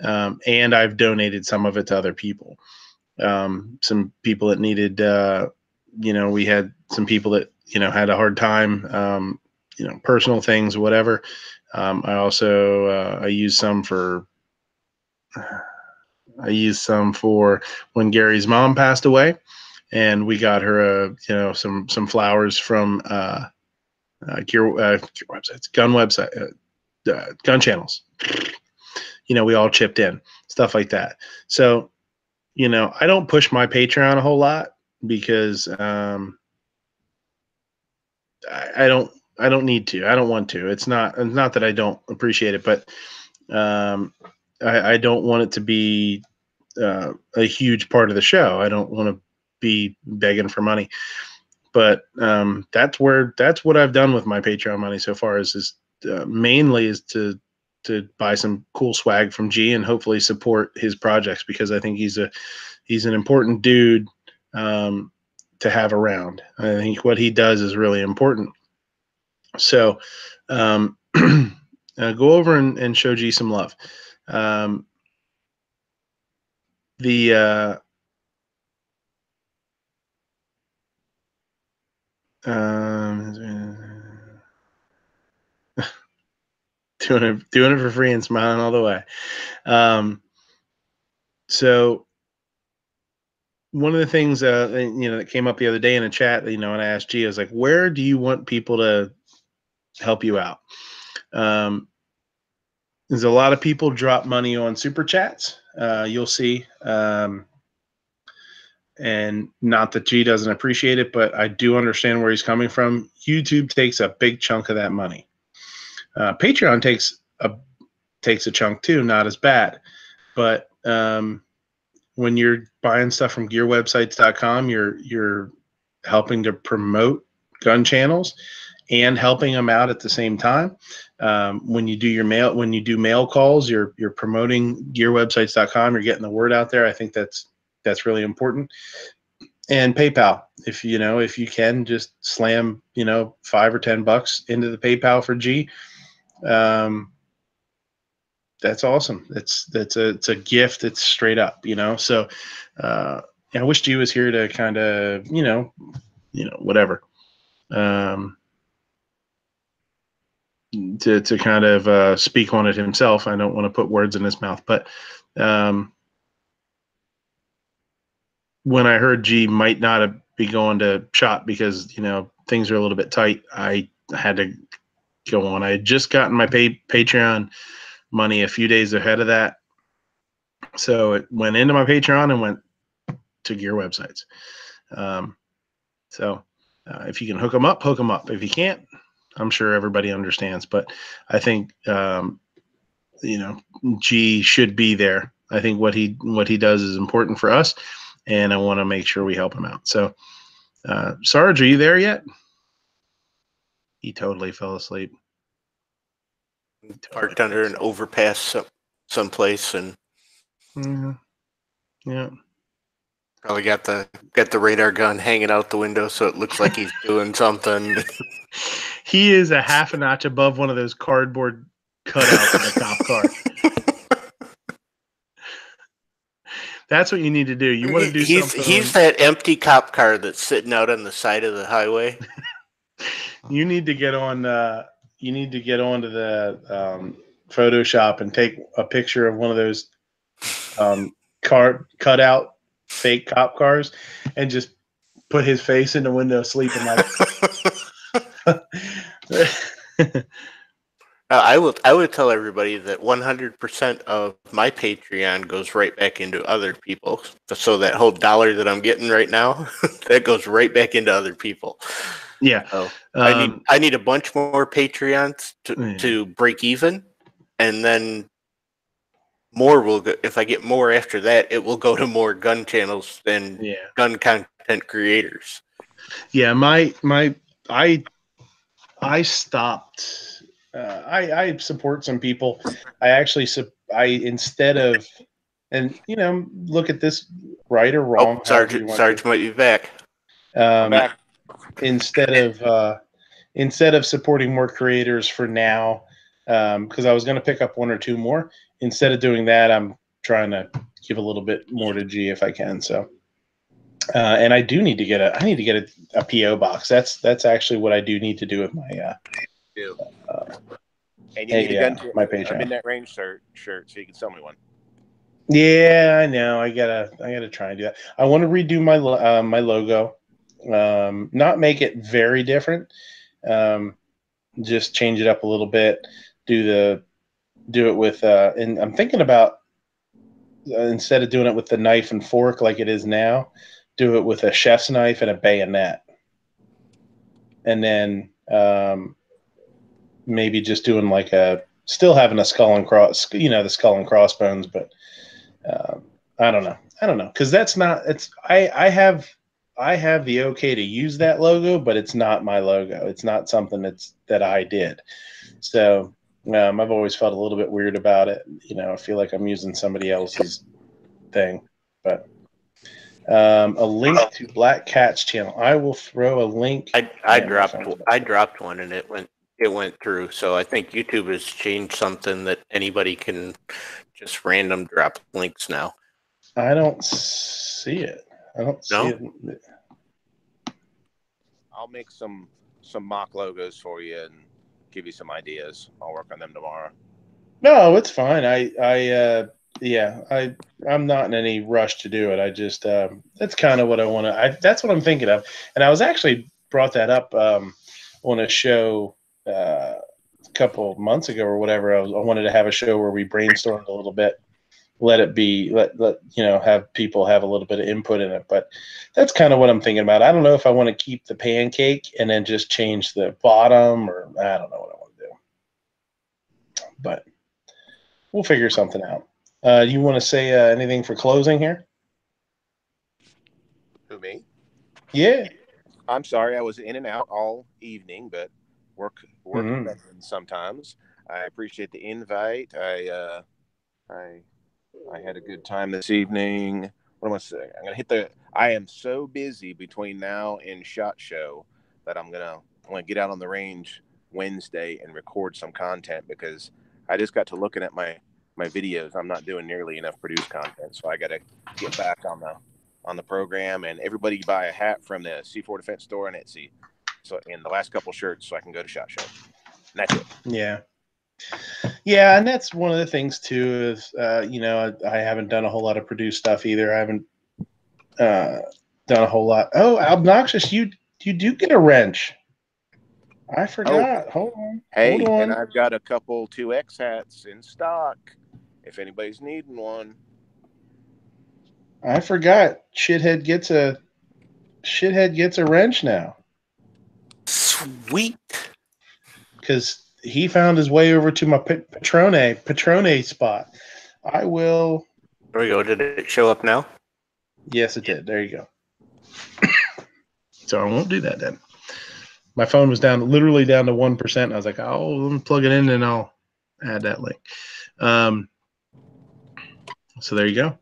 And I've donated some of it to other people. Some people that needed, we had some people that, had a hard time, personal things or whatever. I also, I used some for when Gary's mom passed away, and we got her, some flowers from, gear websites, gun channels. We all chipped in, stuff like that. So, I don't push my Patreon a whole lot because I don't need to. I don't want to. It's not that I don't appreciate it, but I don't want it to be a huge part of the show. I don't want to be begging for money. But that's what I've done with my Patreon money so far is mainly is to buy some cool swag from G and hopefully support his projects, because I think he's an important dude to have around. I think what he does is really important. So go over and show G some love. Doing it for free and smiling all the way. So one of the things that came up the other day in a chat, and I asked G, I was like, where do you want people to help you out? There's a lot of people drop money on super chats. You'll see. And not that G doesn't appreciate it, but I do understand where he's coming from. YouTube takes a big chunk of that money. Patreon takes a chunk too, not as bad. But when you're buying stuff from gearwebsites.com, you're helping to promote gun channels and helping them out at the same time. When you do mail calls, you're promoting gearwebsites.com, you're getting the word out there. I think that's really important. And PayPal, if you can just slam, $5 or $10 into the PayPal for G. That's awesome. It's a gift. It's straight up, so, I wish G was here to kind of, whatever, to kind of, speak on it himself. I don't want to put words in his mouth, but, when I heard G might not be going to shop because, things are a little bit tight, I had to go on. I had just gotten my Patreon money a few days ahead of that. So it went into my Patreon and went to Gear Websites. If you can hook them up, hook them up. If you can't, I'm sure everybody understands. But I think, G should be there. I think what he does is important for us, and I want to make sure we help him out. So, Sarge, are you there yet? He totally fell asleep. Parked under an overpass someplace, and yeah, probably got the radar gun hanging out the window, so it looks like he's doing something. He is a half a notch above one of those cardboard cutouts in the cop car. That's what you need to do. You want to do something. He's that empty cop car that's sitting out on the side of the highway. You need to get on. You need to get onto the Photoshop and take a picture of one of those cutout fake cop cars, and just put his face in the window sleeping like. I would tell everybody that 100% of my Patreon goes right back into other people. So that whole dollar that I'm getting right now, that goes right back into other people. Yeah. So I need a bunch more Patreons to break even, and then more will go. If I get more after that, it will go to more gun channels and gun content creators. Yeah, I stopped. I support some people. Instead of, and look at this right or wrong. Oh, Sarge might be back. Back. Instead of supporting more creators for now, because I was going to pick up one or two more. Instead of doing that, I'm trying to give a little bit more to G if I can. So, and I do need to get a PO box. That's actually what I do need to do with my. And you need a Patreon. Midnight Range shirt so you can sell me one. Yeah, I know. I gotta try and do that. I want to redo my my logo. Not make it very different. Just change it up a little bit. Do it with and I'm thinking about instead of doing it with the knife and fork like it is now, do it with a chef's knife and a bayonet. And then maybe just doing like a still having a skull and cross, the skull and crossbones, but I don't know, because that's not. It's I have the okay to use that logo, but it's not my logo. It's not something that I did. So I've always felt a little bit weird about it. I feel like I'm using somebody else's thing, but. A link to Black Cat's channel. I will throw a link. I dropped one and it went through. So I think YouTube has changed something that anybody can just random drop links now. I don't see it. I don't see it. I'll make some mock logos for you and give you some ideas. I'll work on them tomorrow. No, it's fine. I'm not in any rush to do it. I just that's kind of what I want to. That's what I'm thinking of. And I was actually brought that up on a show a couple months ago or whatever. I wanted to have a show where we brainstormed a little bit, let have people have a little bit of input in it. But that's kind of what I'm thinking about. I don't know if I want to keep the pancake and then just change the bottom, or I don't know what I want to do. But we'll figure something out. You want to say anything for closing here? Who, me? Yeah. I'm sorry, I was in and out all evening, but work sometimes. I appreciate the invite. I had a good time this evening. What am I saying? I'm gonna I am so busy between now and SHOT Show that I'm gonna get out on the range Wednesday and record some content, because I just got to looking at my videos. I'm not doing nearly enough produced content, so I got to get back on the program. And everybody buy a hat from the C4 Defense store on Etsy. So, in the last couple shirts, so I can go to SHOT Show. And that's it. Yeah, and that's one of the things too. Is I haven't done a whole lot of produced stuff either. I haven't done a whole lot. Oh, Obnoxious, you do get a wrench. I forgot. Hold on. And I've got a couple 2X hats in stock if anybody's needing one. I forgot. Shithead gets a wrench now. Sweet. Because he found his way over to my Patrone spot. I will. There we go. Did it show up now? Yes, it did. There you go. So I won't do that then. My phone was literally down to 1%. I was like, oh, let me plug it in and I'll add that link. So there you go.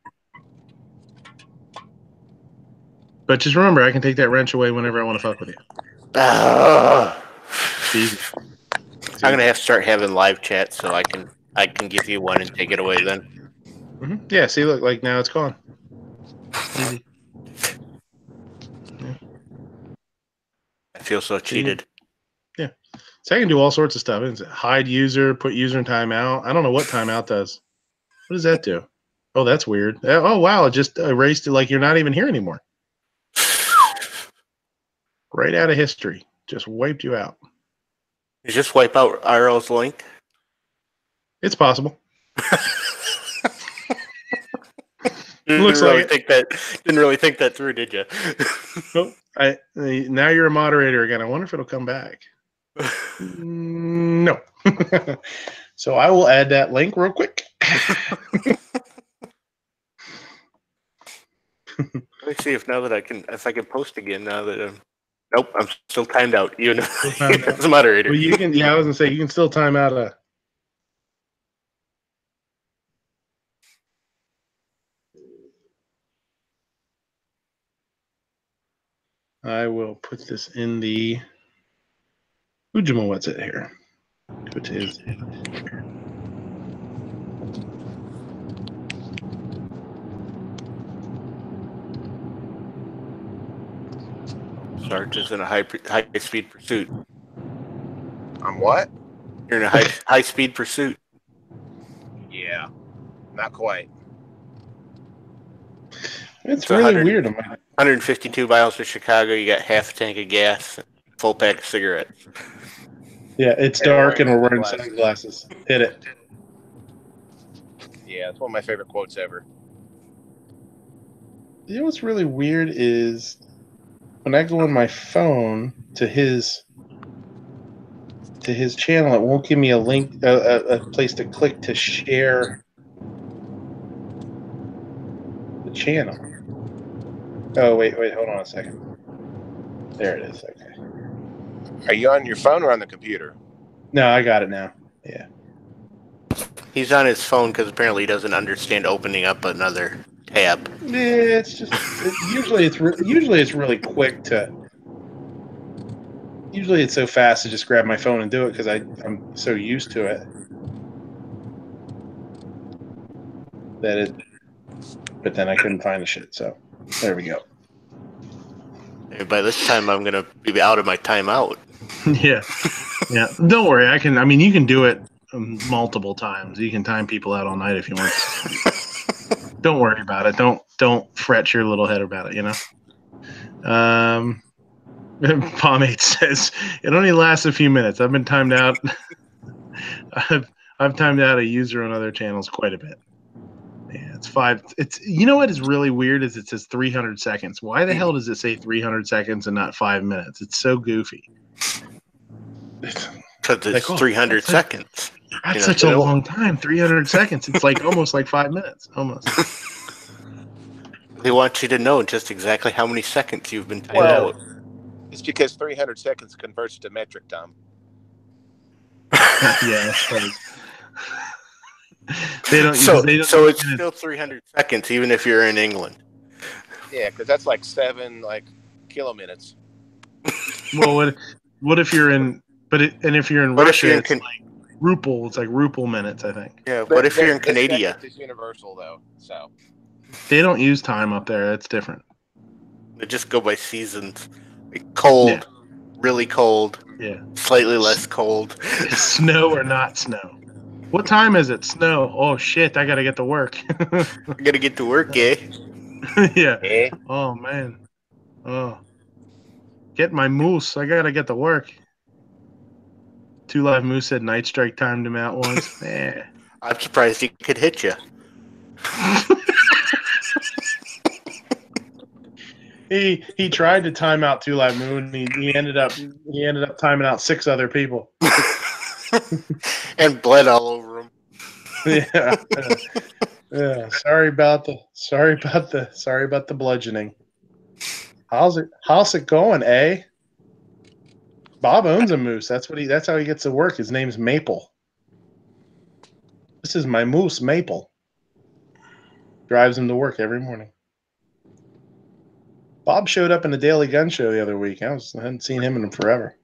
But just remember, I can take that wrench away whenever I want to fuck with you. Easy. I'm gonna have to start having live chat so I can give you one and take it away then. Mm-hmm. Yeah. See, look, like now it's gone. Easy. Yeah. I feel so cheated. Yeah. So I can do all sorts of stuff. It's hide user, put user in timeout. I don't know what timeout does. What does that do? Oh, that's weird. Oh, wow. It just erased it like you're not even here anymore. Right out of history. Just wiped you out. You just wipe out RL's link? It's possible. Looks like didn't really think that through, did you? Nope. Now you're a moderator again. I wonder if it'll come back. No. So I will add that link real quick. Let me see if I can post again now that nope, I'm still timed out. Even as a moderator. Well, you can. Yeah, I was gonna say you can still time out a. I will put this in the Ujima. What's it here? Which is. Sarge is in a high speed pursuit. I'm what? You're in a high speed pursuit. Yeah, not quite. It's really weird. 152 miles to Chicago. You got half a tank of gas, full pack of cigarettes. Yeah, it's dark and we're wearing sunglasses. Hit it. Yeah, it's one of my favorite quotes ever. You know what's really weird is when I go on my phone to his to his channel, it won't give me a link, a place to click to share the channel. Oh, wait, hold on a second. There it is. Okay. Are you on your phone or on the computer? No, I got it now. Yeah. He's on his phone because apparently he doesn't understand opening up another tab. Yeah, it's just usually it's really quick to. Usually it's so fast to just grab my phone and do it because I'm so used to it that it. But then I couldn't find the shit, so there we go. By this time, I'm gonna be out of my timeout. Yeah. Don't worry. I mean, you can do it multiple times. You can time people out all night if you want. Don't worry about it. Don't fret your little head about it. You know. Pomade says it only lasts a few minutes. I've been timed out. I've timed out a user on other channels quite a bit. Yeah, it's 5. It's, you know what is really weird is it says 300 seconds. Why the hell does it say 300 seconds and not 5 minutes? It's so goofy. Because it's 300 seconds. That's such a long time. 300 seconds. It's like almost like 5 minutes. Almost. They want you to know just exactly how many seconds you've been timed out. It's because 300 seconds converts to metric time. Yeah, that's right. They don't. So it's still 300 seconds, even if you're in England. Yeah, because that's like 7 kilominutes. Well, what if you're in? If you're in Russia, it's like ruble. It's like ruble minutes, I think. Yeah. What if you're in Canada? It's universal though, so they don't use time up there. That's different. They just go by seasons. Like cold, really cold. Yeah. Slightly less cold. Snow or not snow. What time is it? Snow. Oh shit! I gotta get to work. I gotta get to work, eh? Yeah. Oh man. Oh. Get my moose. I gotta get to work. 2 Live Moose said Night Strike timed him out once. I'm surprised he could hit you. He tried to time out 2 Live Moon. He ended up timing out 6 other people. And bled all over him. Yeah. Yeah. Sorry about the bludgeoning. How's it going, eh? Bob owns a moose. That's how he gets to work. His name's Maple. This is my moose, Maple. Drives him to work every morning. Bob showed up in the Daily Gun Show the other week. I hadn't seen him in forever.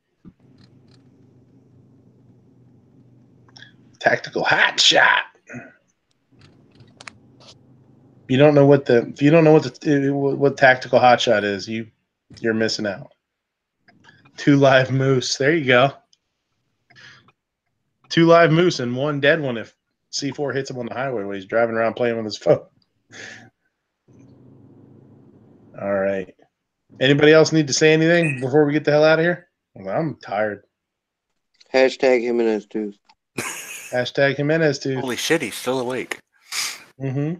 Tactical hot shot. If you don't know what tactical hot shot is, you're missing out. 2 Live Moose. There you go. 2 Live Moose and 1 dead one if C4 hits him on the highway when he's driving around playing with his phone. All right. Anybody else need to say anything before we get the hell out of here? Well, I'm tired. Hashtag Jimenez Tooth. Hashtag Jimenez Tooth. Holy shit, he's still awake. Mm-hmm.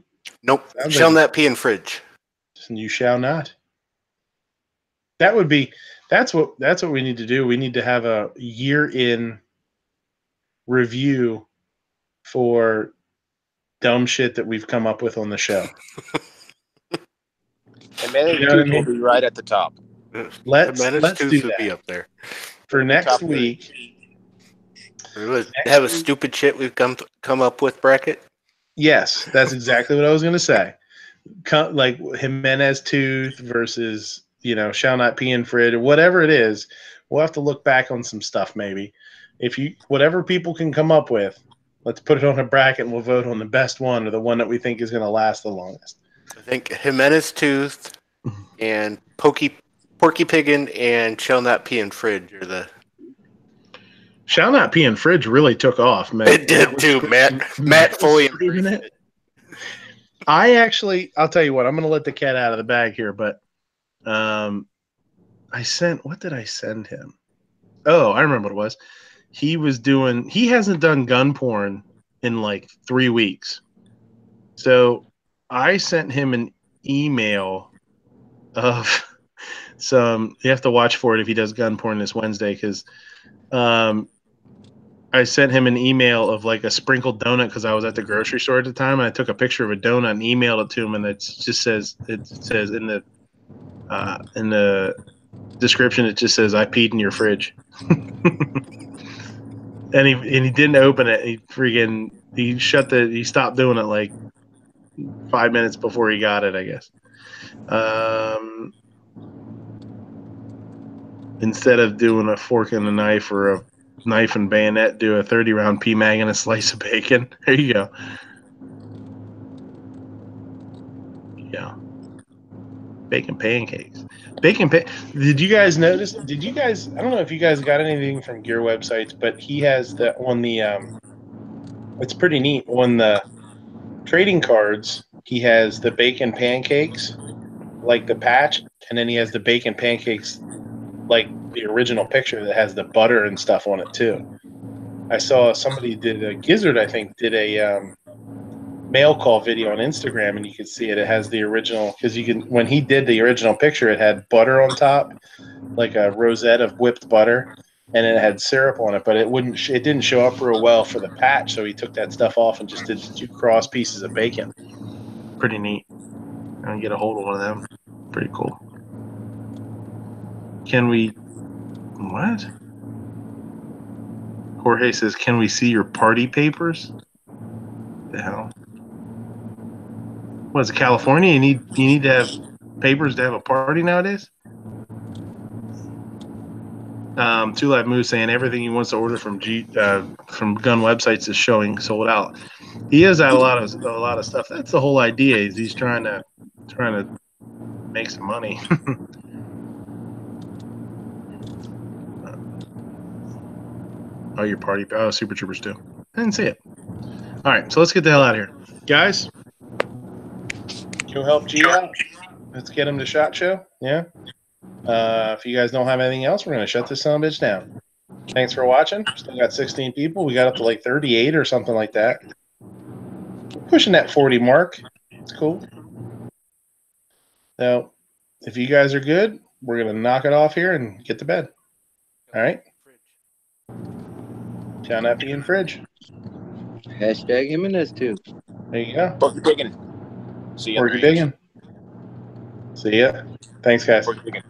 Nope. Shall not pee in fridge. You shall not. That's what we need to do. We need to have a year-in review for dumb shit that we've come up with on the show. And Managed will be right at the top. Let's do that. Be up there. For next week. Have a stupid shit we've come up with bracket? Yes, that's exactly what I was going to say. Like Jimenez Tooth versus, shall not pee in fridge or whatever it is. We'll have to look back on some stuff maybe. Whatever people can come up with, let's put it on a bracket and we'll vote on the best one or the one that we think is going to last the longest. I think Jimenez Tooth and Porky Piggin and Shall Not Pee in Fridge are the. Shall Not Pee in Fridge really took off, man. It did too, Matt fully embraced it. I'll tell you what, I'm going to let the cat out of the bag here, but what did I send him? Oh, I remember what it was. He hasn't done gun porn in like 3 weeks. So I sent him an email of you have to watch for it if he does gun porn this Wednesday, because I sent him an email of like a sprinkled donut because I was at the grocery store at the time, and I took a picture of a donut and emailed it to him, and it says in the description, it just says, "I peed in your fridge." and he didn't open it. He stopped doing it like 5 minutes before he got it, I guess. Instead of doing a fork and a knife or a knife and bayonet, do a 30-round PMag and a slice of bacon. There you go. Yeah. Bacon pancakes. Did you guys notice? I don't know if you guys got anything from Gear websites, but he has it's pretty neat. On the trading cards, he has the bacon pancakes, like the patch, and then he has the bacon pancakes, like the original picture that has the butter and stuff on it too. I saw somebody Gizzard, I think, did a mail call video on Instagram, and you could see it. It has the original, because when he did the original picture, it had butter on top, like a rosette of whipped butter, and it had syrup on it, but it didn't show up real well for the patch, so he took that stuff off and just did 2 cross pieces of bacon. Pretty neat. I'm gonna get a hold of one of them. Pretty cool. What? Jorge says, "Can we see your party papers?" The hell? What is it, California? You need to have papers to have a party nowadays? Two Live Moose saying everything he wants to order from gun websites is showing sold out. He has had a lot of stuff. That's the whole idea. Is he's trying to make some money. Oh, your party. Oh, Super Troopers too. I didn't see it. All right, so let's get the hell out of here, guys. You'll help G out. Let's get him to SHOT Show. Yeah. If you guys don't have anything else, we're gonna shut this son of a bitch down. Thanks for watching. Still got 16 people. We got up to like 38 or something like that. We're pushing that 40 mark. It's cool. Now, if you guys are good, we're gonna knock it off here and get to bed. All right. Count Epi and Fridge. Hashtag Jimenez too. There you go. Porky Biggin. See ya. Porky Biggin. See ya. Thanks, guys. Porky Biggin.